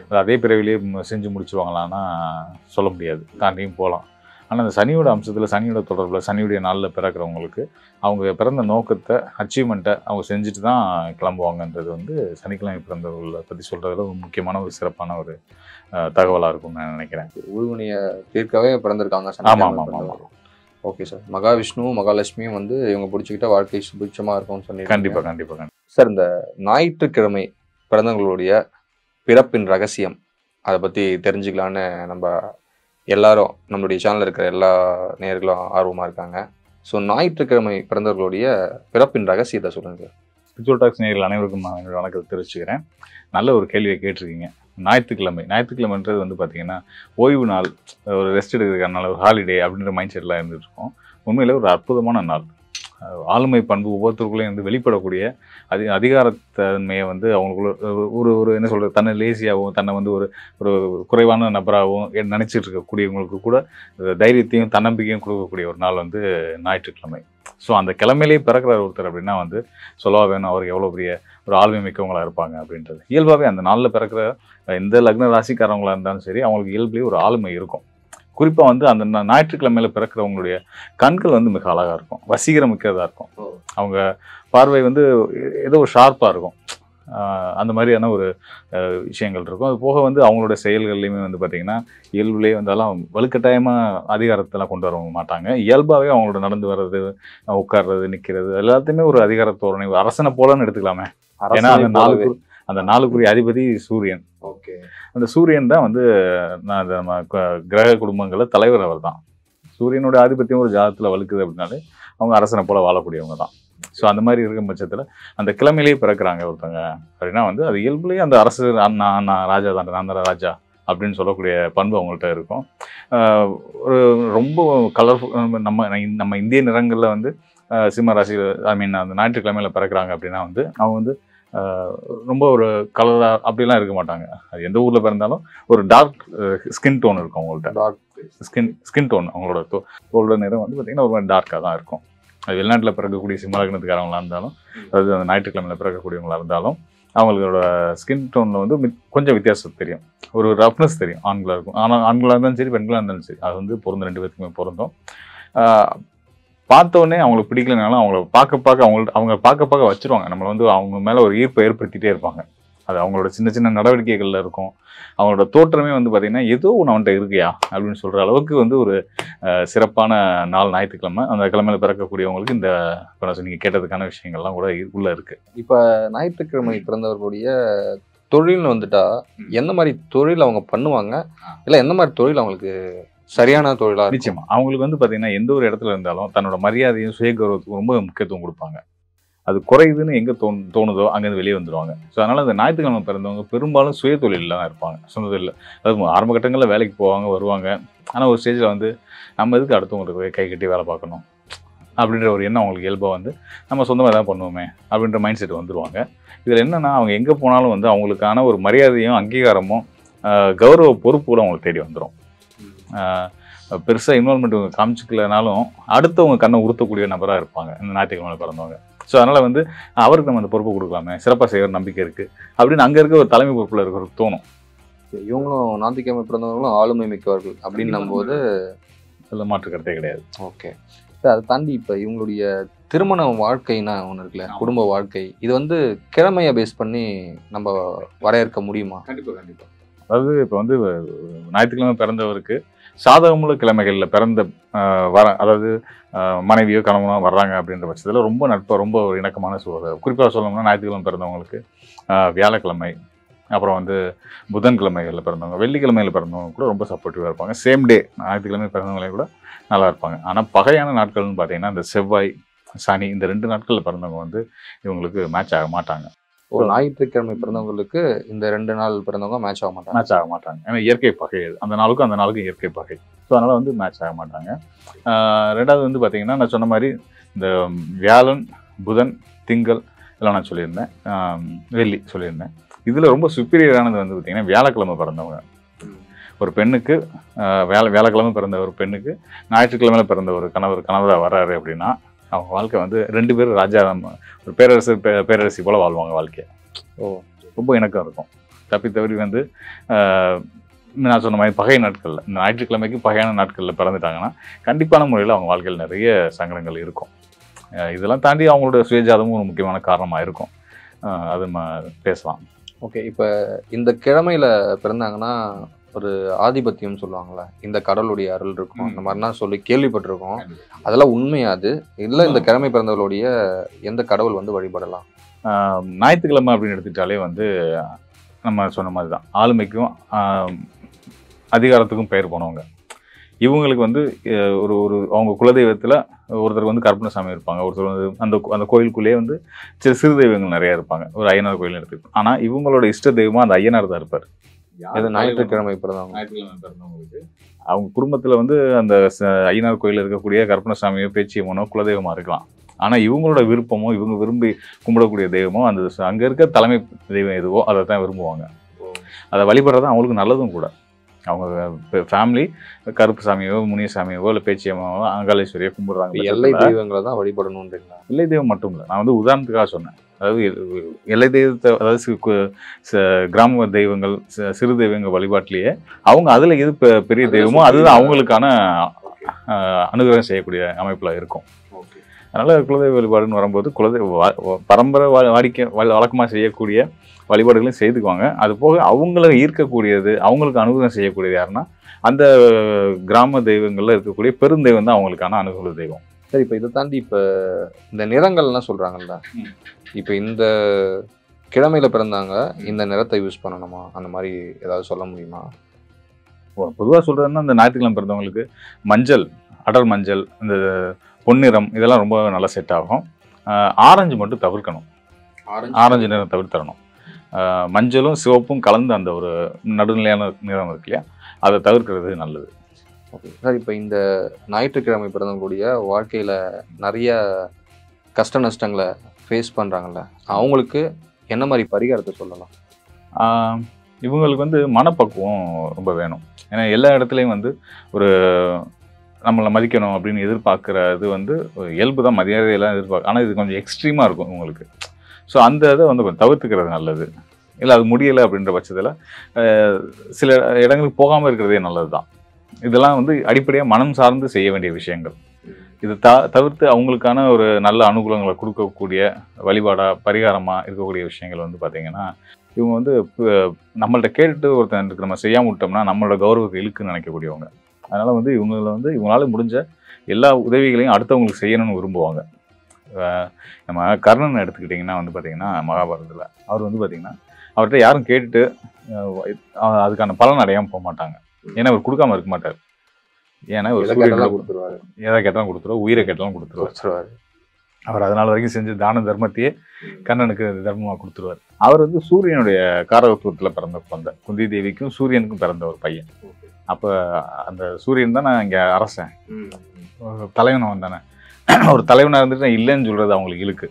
அது அதே பிறவிலேயே செஞ்சு முடிச்சுவாங்களான்னா சொல்ல முடியாது, தாண்டியும் போகலாம். ஆனால் அந்த சனியோட அம்சத்தில், சனியோட தொடர்பில், சனியுடைய நாளில் பிறக்கிறவங்களுக்கு அவங்க பிறந்த நோக்கத்தை, அச்சீவ்மெண்ட்டை அவங்க செஞ்சுட்டு தான் கிளம்புவாங்கன்றது வந்து சனிக்கிழமை பிறந்தவர்களை பற்றி சொல்கிறதுல ஒரு முக்கியமான ஒரு சிறப்பான ஒரு தகவலாக இருக்கும்னு நான் நினைக்கிறேன். ஊழ்வினையை தீர்க்கவே பிறந்திருக்காங்க. ஆமாம். Okay sir. மகாவிஷ்ணுவும் மகாலட்சுமியும் வந்து இவங்க பிடிச்சிக்கிட்ட வாழ்க்கை சுபிட்சமாக இருக்கும்னு சொன்னீங்க. கண்டிப்பாக. சார், இந்த ஞாயிற்றுக்கிழமை பிறந்தவங்களுடைய பிறப்பின் ரகசியம் அதை பற்றி தெரிஞ்சுக்கலான்னு நம்ம எல்லாரும், நம்மளுடைய சேனலில் இருக்கிற எல்லா நேயர்களும் ஆர்வமாக இருக்காங்க. ஸோ ஞாயிற்றுக்கிழமை பிறந்தவர்களுடைய பிறப்பின் ரகசியத்தை சொல்லுங்கள் சார். ஸ்பிரிச்சுவல் டாக்ஸ் நேயர்கள் அனைவருக்கும் நான் வணக்கத்தை தெரிவிச்சுக்கிறேன். நல்ல ஒரு கேள்வியை கேட்டிருக்கீங்க. ஞாயிற்றுக்கிழமைன்றது வந்து பார்த்திங்கன்னா ஓய்வு நாள், ஒரு ரெஸ்ட் எடுக்கிறதுக்கான நாள், ஒரு ஹாலிடே அப்படின்ற மைண்ட் செட்டில் இருந்துட்டு இருக்கோம். உண்மையில் ஒரு அற்புதமான நாள். ஆளுமை பண்பு ஒவ்வொருத்தருக்குள்ளேயும் வந்து வெளிப்படக்கூடிய அதிகாரத்தன்மையை வந்து அவங்களுக்குள்ள ஒரு என்ன சொல்கிறது, தன்னை லேசியாகவும் தன்னை வந்து ஒரு குறைவான நபராகவும் நினச்சிட்டு இருக்கக்கூடியவங்களுக்கு கூட தைரியத்தையும் தன்னம்பிக்கையும் கொடுக்கக்கூடிய ஒரு நாள் வந்து ஞாயிற்றுக்கிழமை. ஸோ அந்த கிழமையிலேயே பிறக்கிற ஒருத்தர் அப்படின்னா வந்து சொல்லவா வேணும் அவருக்கு எவ்வளோ பெரிய ஒரு ஆளுமை மிக்கவங்களாக இருப்பாங்க அப்படின்றது. இயல்பாகவே அந்த நாளில் பிறக்கிற எந்த லக்ன ராசிக்காரவங்களாக இருந்தாலும் சரி, அவங்களுக்கு இயல்புலேயே ஒரு ஆளுமை இருக்கும். குறிப்பாக வந்து அந்த ஞாயிற்றுக்கிழமையில் பிறக்கிறவங்களுடைய கண்கள் வந்து மிக அழகாக இருக்கும், வசீகரம் மிக்கதாக இருக்கும். அவங்க பார்வை வந்து ஏதோ ஒரு ஷார்ப்பாக இருக்கும். அந்த மாதிரியான ஒரு விஷயங்கள் இருக்கும். அது போக வந்து அவங்களோட செயல்கள்லையுமே வந்து பார்த்திங்கன்னா இயல்புலேயே வந்தாலும் வலுக்கட்டாயமாக அதிகாரத்தெல்லாம் கொண்டு வர மாட்டாங்க. இயல்பாகவே அவங்களோட நடந்து வர்றது, உட்கார்றது, நிற்கிறது எல்லாத்தையுமே ஒரு அதிகார தோரணை, அரசனை போலன்னு எடுத்துக்கலாமே. ஏன்னா அந்த நாளுக்குரிய அதிபதி சூரியன். ஓகே. அந்த சூரியன் தான் வந்து கிரக குடும்பங்களில் தலைவர் அவர் தான். சூரியனோட ஆதிபத்தியம் ஒரு ஜாதகத்தில் வலுக்குது அப்படின்னாலே அவங்க அரசனை போல வாழக்கூடியவங்க தான். ஸோ அந்த மாதிரி இருக்கும் பட்சத்தில் அந்த கிழமையிலேயே பிறக்கிறாங்க ஒருத்தவங்க அப்படின்னா வந்து அது இயல்புலேயே அந்த அரசு நான் ராஜா தான், நான் தான் ராஜா அப்படின்னு சொல்லக்கூடிய பண்பு அவங்கள்ட்ட இருக்கும். ஒரு ரொம்ப கலர்ஃபுல் நம்ம இந்திய நிறங்களில் வந்து சிம்ம ராசியில் அந்த ஞாயிற்றுக்கிழமையில் பிறக்கிறாங்க அப்படின்னா வந்து அவங்க வந்து ரொம்ப ஒரு கலராக அப்படிலாம் இருக்க மாட்டாங்க. அது எந்த ஊரில் பிறந்தாலும் ஒரு டார்க் ஸ்கின் டோன் இருக்கும் அவங்கள்ட்ட. டார்க் ஸ்கின் டோன் அவங்களோட தோலோட நிறம் வந்து பார்த்திங்கன்னா ஒரு மாதிரி டார்க்காக தான் இருக்கும். அது வெளிநாட்டில் பிறக்கக்கூடிய சிம்ம லக்னத்துக்காரவங்களாக இருந்தாலும், அதாவது அந்த ஞாயிற்றுக்கிழமையில் பிறக்கக்கூடியவங்களாக இருந்தாலும் அவங்களோட ஸ்கின் டோனில் வந்து கொஞ்சம் வித்தியாசம் தெரியும், ஒரு ரஃப்னஸ் தெரியும். ஆண்களாக இருக்கும், ஆனால் ஆண்களாக இருந்தாலும் சரி பெண்களாக இருந்தாலும் சரி, அது வந்து பொருந்தும், 2 பேருக்குமே பொருந்தும். பார்த்தோன்னே அவங்களுக்கு பிடிக்கலனாலும் அவங்கள அவங்க பார்க்க வச்சுருவாங்க. நம்மளை வந்து அவங்க மேலே ஒரு ஈர்ப்பை ஏற்படுத்திகிட்டே இருப்பாங்க. அது அவங்களோட சின்ன சின்ன நடவடிக்கைகளில் இருக்கும். அவங்களோட தோற்றமே வந்து பார்த்திங்கன்னா ஏதோ ஒன்று அவன்கிட்ட இருக்கியா அப்படின்னு சொல்கிற அளவுக்கு வந்து ஒரு சிறப்பான நாள் ஞாயிற்றுக்கிழமை. அந்த கிழமையில் பிறக்கக்கூடியவங்களுக்கு இந்த இப்போ நான் நீங்கள் கேட்டதுக்கான விஷயங்கள்லாம் கூட உள்ளே இருக்குது. இப்போ ஞாயிற்றுக்கிழமை பிறந்தவர்களுடைய தொழில்னு வந்துட்டா எந்த மாதிரி தொழில் அவங்க பண்ணுவாங்க, இல்லை எந்த மாதிரி தொழில் அவங்களுக்கு சரியான தொழிலாக? நிச்சயமா அவங்களுக்கு வந்து பார்த்தீங்கன்னா எந்த ஒரு இடத்துல இருந்தாலும் தன்னோட மரியாதையும் சுயகௌரவத்துக்கும் ரொம்ப முக்கியத்துவம் கொடுப்பாங்க. அது குறையுதுன்னு எங்கே தோணுதோ அங்கேருந்து வெளியே வந்துடுவாங்க. ஸோ அதனால் அந்த ஞாயிற்றுக்கிழமை பிறந்தவங்க பெரும்பாலும் சுய தொழிலில் தான் இருப்பாங்க, சொந்த தொழில். அதாவது ஆரம்ப கட்டங்களில் வேலைக்கு போவாங்க, வருவாங்க. ஆனால் ஒரு ஸ்டேஜில் வந்து நம்ம எதுக்கு அடுத்தவங்களுக்கு கை கட்டி வேலை பார்க்கணும் அப்படின்ற ஒரு எண்ணம் அவங்களுக்கு இயல்பாக வந்து நம்ம சொந்தமாக தான் பண்ணுவோமே அப்படின்ற மைண்ட் செட் வந்துடுவாங்க. இதில் என்னென்னா அவங்க எங்கே போனாலும் வந்து அவங்களுக்கான ஒரு மரியாதையும் அங்கீகாரமும் கௌரவ பொறுப்புகளும் அவங்களுக்கு தேடி வந்துடும். பெருசாக இன்வால்மெண்ட் காமிச்சிக்கலனாலும் அடுத்தவங்க கண்ணை உறுத்தக்கூடிய நபராக இருப்பாங்க இந்த ஞாயிற்றுக்கிழமை பிறந்தவங்க. ஸோ அதனால் வந்து அவருக்கு நம்ம அந்த பொறுப்பு கொடுக்கலாமே, சிறப்பாக செய்கிற நம்பிக்கை இருக்குது அப்படின்னு அங்கே இருக்க ஒரு தலைமை பொறுப்பில் இருக்கிறவருக்கு தோணும். இவங்களும் ஞாயிற்றுக்கிழமை பிறந்தவங்களும் ஆளுமை மிக்கவர்கள் அப்படின்னும் போது அதில் மாற்று கருத்தே கிடையாது. ஓகே. அதை தாண்டி இப்போ இவங்களுடைய திருமண வாழ்க்கைன்னா ஒன்று இருக்குல்ல, குடும்ப வாழ்க்கை, இது வந்து கிழமையை பேஸ் பண்ணி நம்ம வரையறுக்க முடியுமா? கண்டிப்பாக. அதாவது இப்போ வந்து ஞாயிற்றுக்கிழமை பிறந்தவருக்கு சாதகமுள்ள கிழமைகளில் பிறந்த அதாவது மனைவியோ கணவனோ வர்றாங்க அப்படின்ற பட்சத்தில் ரொம்ப நட்பாக ரொம்ப ஒரு இணக்கமான சூழல். குறிப்பாக சொல்லணும்னா ஞாயிற்றுக்கிழமை பிறந்தவங்களுக்கு வியாழக்கிழமை, அப்புறம் வந்து புதன்கிழமைகளில் பிறந்தவங்க, வெள்ளிக்கிழமையில் பிறந்தவங்க கூட ரொம்ப சப்போர்ட்டிவாக இருப்பாங்க. சேம் டே ஞாயிற்றுக்கிழமை பிறந்தவங்களே கூட நல்லா இருப்பாங்க. ஆனால் பகையான நாட்கள்னு பார்த்தீங்கன்னா இந்த செவ்வாய், சனி இந்த 2 நாட்களில் பிறந்தவங்க வந்து இவங்களுக்கு மேட்ச் ஆக மாட்டாங்க. ஞாயிற்றுக்கிழமை பிறந்தவங்களுக்கு இந்த 2 நாள் பிறந்தவங்க மேட்ச் ஆக மாட்டாங்க. ஏன்னா இயற்கை பகை அது. அந்த நாளுக்கும் இயற்கை பகை. ஸோ அதனால் வந்து மேட்ச் ஆக மாட்டாங்க. ரெண்டாவது வந்து பார்த்தீங்கன்னா நான் சொன்ன மாதிரி இந்த வியாழன், புதன், திங்கள் இதெல்லாம் நான் சொல்லியிருந்தேன், வெள்ளி சொல்லியிருந்தேன். இதில் ரொம்ப சுப்பீரியரானது வந்து பார்த்தீங்கன்னா வியாழக்கிழமை பிறந்தவங்க. ஒரு பெண்ணுக்கு வியாழக்கிழமை பிறந்த ஒரு பெண்ணுக்கு ஞாயிற்றுக்கிழமையில் பிறந்த ஒரு கணவராக வர்றாரு அப்படின்னா அவங்க வாழ்க்கை வந்து 2 பேரும் ராஜா, ஒரு பேரரசி போல் வாழ்வாங்க வாழ்க்கையை. ரொம்ப இணக்கம் இருக்கும். தப்பி தவறி வந்து நான் சொன்ன மாதிரி பகை நாட்களில், இந்த ஞாயிற்றுக்கிழமைக்கு பகையான நாட்களில் பிறந்துட்டாங்கன்னா கண்டிப்பான முறையில் அவங்க வாழ்க்கையில் நிறைய சங்கடங்கள் இருக்கும். இதெல்லாம் தாண்டி அவங்களோட சுயஜாதமும் ஒரு முக்கியமான காரணமாக இருக்கும். அது நம்ம பேசலாம். ஓகே, இப்போ இந்த கிழமையில் பிறந்தாங்கன்னா ஒரு ஆதிபத்தியம் சொல்லுவாங்கள்ல, இந்த கடவுளுடைய அருள் இருக்கும் இந்த மாதிரிலாம் சொல்லி கேள்விப்பட்டிருக்கோம். அதெல்லாம் உண்மையாது இல்லை? இந்த கிழமை பிறந்தவர்களுடைய எந்த கடவுள் வந்து வழிபடலாம்? ஞாயிற்றுக்கிழமை அப்படின்னு எடுத்துக்கிட்டாலே வந்து நம்ம சொன்ன மாதிரி தான், ஆளுமைக்கும் அதிகாரத்துக்கும் பெயர் போனவங்க. இவங்களுக்கு வந்து ஒரு அவங்க குலதெய்வத்தில் ஒருத்தர் வந்து கருப்பணசாமி இருப்பாங்க, ஒருத்தர் வந்து அந்த கோயிலுக்குள்ளேயே வந்து சிறு தெய்வங்கள் நிறையா இருப்பாங்க. ஒரு ஐயனார் கோயில் எடுத்துக்கிட்டோம். ஆனால் இவங்களோட இஷ்ட தெய்வமாக அந்த ஐயனார் தான் இருப்பார். ஞாயிற்றுக்கிழமை பிறந்தவங்களுக்கு அவங்க குடும்பத்தில் வந்து அந்த ஐயனார் கோயில் இருக்கக்கூடிய கருப்பணசாமியோ பேச்சியம்மனோ குலதெய்வமாக இருக்கலாம். ஆனால் இவங்களோட விருப்பமோ இவங்க விரும்பி கும்பிடக்கூடிய தெய்வமோ அந்த அங்கே இருக்க தலைமை தெய்வம் எதுவோ அதை தான் விரும்புவாங்க. அதை வழிபடுறது அவங்களுக்கு நல்லதும் கூட. அவங்க ஃபேமிலி கருப்புசாமியோ முனியசாமியோ இல்லை பேச்சியம்மாவோ அங்காளேஸ்வரியோ கும்பிடுறாங்க. எல்லை தெய்வங்களை தான் வழிபடணுன்றீங்களா? எல்லை தெய்வம் மட்டும் இல்லை, நான் வந்து உதாரணத்துக்காக சொன்னேன். அதாவது எல்லை தெய்வத்தை, அதாவது கிராம தெய்வங்கள், சிறு தெய்வங்கள் வழிபாட்டிலேயே அவங்க அதில் எது பெரிய தெய்வமோ அதுதான் அவங்களுக்கான அனுகிரகம் செய்யக்கூடிய அமைப்பில் இருக்கும். அதனால் குலதெய்வ வழிபாடுன்னு வரும்போது பரம்பரை வழக்கமாக செய்யக்கூடிய வழிபாடுகளையும் செய்துக்குவாங்க. அது போக அவங்கள ஈர்க்கக்கூடியது, அவங்களுக்கு அனுகிரகம் செய்யக்கூடியது யாருன்னா அந்த கிராம தெய்வங்களில் இருக்கக்கூடிய பெருந்தெய்வம் தான் அவங்களுக்கான அனுகூல தெய்வம். சரி, இப்போ இதை தாண்டி இப்போ இந்த நிறங்கள்லாம் சொல்கிறாங்கல்ல, இப்போ இந்த கிழமையில் பிறந்தாங்க இந்த நிறத்தை யூஸ் பண்ணணுமா, அந்த மாதிரி ஏதாவது சொல்ல முடியுமா? பொதுவாக சொல்கிறதுன்னா இந்த ஞாயிற்றுக்கிழமை பிறந்தவங்களுக்கு மஞ்சள், அடர் மஞ்சள், இந்த பொன்னிறம் இதெல்லாம் ரொம்ப நல்லா செட் ஆகும். ஆரஞ்சு மட்டும் தவிர்க்கணும். ஆரஞ்சு நிறம் தவிர்த்தரணும். மஞ்சளும் சிவப்பும் கலந்து அந்த ஒரு நடுநிலையான நிறம் இருக்கு இல்லையா, அதை தவிர்க்கிறது நல்லது. ஓகே சார், இப்போ இந்த ஞாயிற்றுக்கிழமை பிறந்தவங்களுடைய வாழ்க்கையில் நிறைய கஷ்ட நஷ்டங்களை ஃபேஸ் பண்ணுறாங்கல்ல, அவங்களுக்கு என்ன மாதிரி பரிகாரத்தை சொல்லலாம்? இவங்களுக்கு வந்து மனப்பக்குவம் ரொம்ப வேணும். ஏன்னா எல்லா இடத்துலையும் வந்து ஒரு நம்மளை மதிக்கணும் அப்படின்னு எதிர்பார்க்குறது வந்து இயல்பு தான், மரியாதையெல்லாம் எதிர்பார்க்க. ஆனால் இது கொஞ்சம் எக்ஸ்ட்ரீமாக இருக்கும் உங்களுக்கு. ஸோ அந்த இதை வந்து கொஞ்சம் தவிர்த்துக்கிறது நல்லது. இல்லை அது முடியலை அப்படின்ற பட்சத்தில் சில இடங்களுக்கு போகாமல் இருக்கிறதே நல்லது தான். இதெல்லாம் வந்து அடிப்படையாக மனம் சார்ந்து செய்ய வேண்டிய விஷயங்கள். இது தவிர்த்து அவங்களுக்கான ஒரு நல்ல அனுகூலங்களை கொடுக்கக்கூடிய வழிபாடாக பரிகாரமாக இருக்கக்கூடிய விஷயங்கள் வந்து பார்த்திங்கன்னா, இவங்க வந்து நம்மள்ட்ட கேட்டுட்டு ஒருத்தருக்கு நம்ம செய்யாமல் விட்டோம்னா நம்மளோட கௌரவத்தை இழுக்குன்னு நினைக்கக்கூடியவங்க. அதனால் வந்து இவங்களால முடிஞ்ச எல்லா உதவிகளையும் அடுத்தவங்களுக்கு செய்யணும்னு விரும்புவாங்க. நம்ம கர்ணன் எடுத்துக்கிட்டிங்கன்னா வந்து பார்த்திங்கன்னா மகாபாரதத்தில் அவர் வந்து பார்த்திங்கன்னா அவர்கிட்ட யாரும் கேட்டுட்டு அதுக்கான பலன் அடையாமல் போக மாட்டாங்க. ஏன்னா அவர் கொடுக்காம இருக்க மாட்டார். ஏன்னா ஒரு கொடுத்துருவாரு, எதை கேட்டாலும் கொடுத்துருவார், உயிரை கேட்டாலும் கொடுத்துருவார். அவர் அதனால் வரைக்கும் செஞ்ச தான தர்மத்தையே கர்ணனுக்கு தர்மமாக கொடுத்துருவார். அவர் வந்து சூரியனுடைய காரகத்துவத்தில் பிறந்த குழந்தை. குந்தி தேவிக்கும் சூரியனுக்கும் பிறந்த ஒரு பையன். அப்போ அந்த சூரியன் தான் நான் இங்கே அரசன், தலைவனை வந்தானே, ஒரு தலைவனாக இருந்துட்டு நான் இல்லைன்னு சொல்கிறது அவங்களுக்கு இழுக்கு.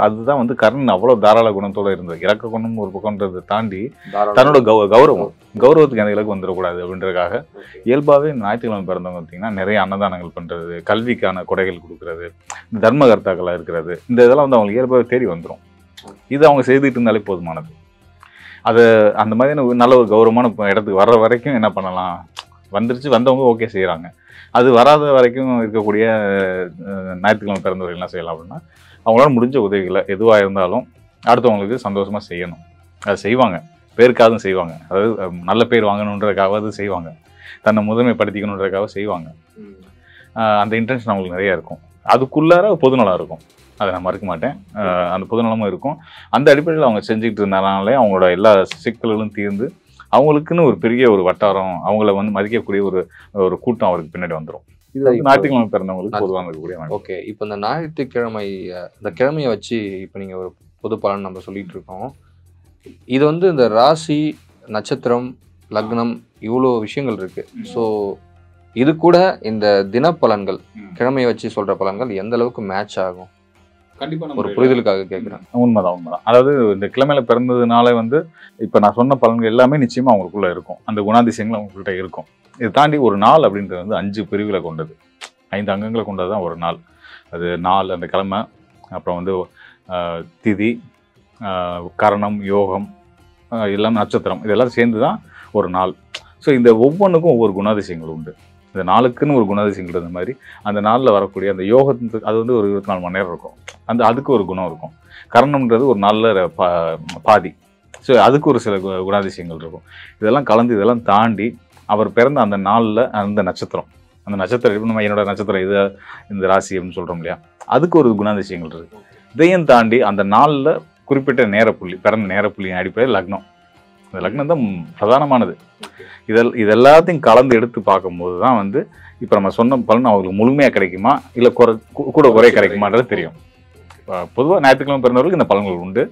அதுதான் வந்து கர்ணன் அவ்வளோ தாராள குணத்தோடு இருந்தது. இலக்க குணம் ஒரு பக்கம்ன்றதை தாண்டி தன்னோட கௌரவத்துக்கு அந்த இலக்கு வந்துடக்கூடாது அப்படின்றதுக்காக இயல்பாகவே ஞாயிற்றுக்கிழமை பிறந்தவங்க பார்த்தீங்கன்னா நிறைய அன்னதானங்கள் பண்ணுறது, கல்விக்கான கொடைகள் கொடுக்கறது, தர்மகர்த்தாக்களாக இருக்கிறது, இந்த இதெல்லாம் வந்து அவங்களுக்கு இயல்பாகவே தேடி வந்துடும். இது அவங்க செய்துக்கிட்டு இருந்தாலே போதுமானது. அது அந்த மாதிரியான நல்ல ஒரு கௌரவமான இடத்துக்கு வர்ற வரைக்கும் என்ன பண்ணலாம், வந்தவங்க ஓகே செய்கிறாங்க. அது வராத வரைக்கும் இருக்கக்கூடிய ஞாயிற்றுக்கிழமை பிறந்தவர்கள் என்ன செய்யலாம் அப்படின்னா, அவங்களால முடிஞ்ச உதவிகளை எதுவாக இருந்தாலும் அடுத்தவங்களுக்கு சந்தோஷமாக செய்யணும். அதை செய்வாங்க, பேருக்காகவும் செய்வாங்க. அதாவது நல்ல பேர் வாங்கணுன்றதுக்காவது செய்வாங்க, தன்னை முதன்மைப்படுத்திக்கணுன்றதுக்காக செய்வாங்க. அந்த இன்டென்ஷன் அவங்களுக்கு நிறையா இருக்கும். அதுக்குள்ளார பொதுநலம் இருக்கும், அதை நான் மறுக்க மாட்டேன். அந்த பொதுநலமும் இருக்கும். அந்த அடிப்படையில் அவங்க செஞ்சுக்கிட்டு இருந்தனாலே அவங்களோட எல்லா சிக்கல்களும் தீர்ந்து அவங்களுக்குன்னு ஒரு பெரிய ஒரு வட்டாரம், அவங்கள வந்து மதிக்கக்கூடிய ஒரு கூட்டம் அவருக்கு பின்னாடி வந்துடும். இது வந்து ஞாயிற்றுக்கிழமை பிறந்தவங்களுக்கு பொதுவாக இருக்கக்கூடிய. ஓகே, இப்போ இந்த ஞாயிற்றுக்கிழமை இந்த கிழமையை வச்சு இப்போ நீங்கள் ஒரு பொது பலன் நம்ம சொல்லிட்டு இருக்கோம். இது வந்து இந்த ராசி, நட்சத்திரம், லக்னம் இவ்வளோ விஷயங்கள் இருக்கு. ஸோ இது கூட இந்த தினப்பலன்கள், கிழமையை வச்சு சொல்ற பலன்கள் எந்த அளவுக்கு மேட்ச் ஆகும்? கண்டிப்பாக ஒரு புரிதலுக்காக கேட்குறேன். உண்மைதான். அதாவது இந்த கிழமையில பிறந்ததுனால வந்து இப்போ நான் சொன்ன பலன்கள் எல்லாமே நிச்சயமா அவங்களுக்குள்ள இருக்கும், அந்த குணாதிசயங்கள் அவங்கள்ட்ட இருக்கும். இதை தாண்டி ஒரு நாள் அப்படின்றது வந்து 5 பிரிவுகளை கொண்டது, 5 அங்கங்களை கொண்டது தான் ஒரு நாள். அது நாள், அந்த கிழமை, அப்புறம் வந்து திதி, கரணம், யோகம், எல்லாம் நட்சத்திரம், இதெல்லாம் சேர்ந்து தான் ஒரு நாள். ஸோ இந்த ஒவ்வொன்றுக்கும் ஒவ்வொரு குணாதிசயங்கள் உண்டு. இந்த நாளுக்குன்னு ஒரு குணாதிசயங்கள் இருந்த மாதிரி அந்த நாளில் வரக்கூடிய அந்த யோகத்துக்கு அது வந்து ஒரு 24 மணி நேரம் இருக்கும், அதுக்கு ஒரு குணம் இருக்கும். கரணம்ன்றது ஒரு நாளில் பாதி. ஸோ அதுக்கு ஒரு சில குணாதிசயங்கள் இருக்கும். இதெல்லாம் கலந்து இதெல்லாம் தாண்டி அவர் பிறந்த அந்த நாளில் அந்த நட்சத்திரம் நம்ம என்னோட நட்சத்திரம் இது, இந்த ராசி அப்படின்னு சொல்கிறோம் இல்லையா, அதுக்கு ஒரு குணாதிசயங்கள் இருக்குது. இதையும் தாண்டி அந்த நாளில் குறிப்பிட்ட நேரப்புள்ளி, பிறந்த நேரப்புள்ளியின் அடிப்படையில் லக்னம், அந்த லக்னம் தான் பிரதானமானது. இதெல்லாத்தையும் கலந்து எடுத்து பார்க்கும்போது தான் வந்து இப்போ நம்ம சொன்ன பலன் அவங்களுக்கு முழுமையாக கிடைக்குமா இல்லை கூட குறை கிடைக்குமான்றது தெரியும். பொதுவாக ஞாயிற்றுக்கிழமை பிறந்தவர்களுக்கு இந்த பலன்கள் உண்டு.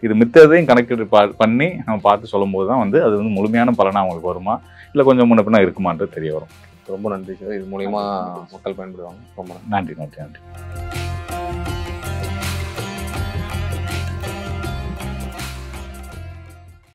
இது மித்ததையும் கணக்கீடு பண்ணி நம்ம பார்த்து சொல்லும் போது தான் வந்து அது வந்து முழுமையான பலனாக அவங்களுக்கு வருமா இல்லை கொஞ்சம் முன்ன பின்னா இருக்குமான்றது தெரிய வரும். ரொம்ப நன்றி சார். இது மூலிமா மக்கள் பயன்படுவாங்க. ரொம்ப நன்றி.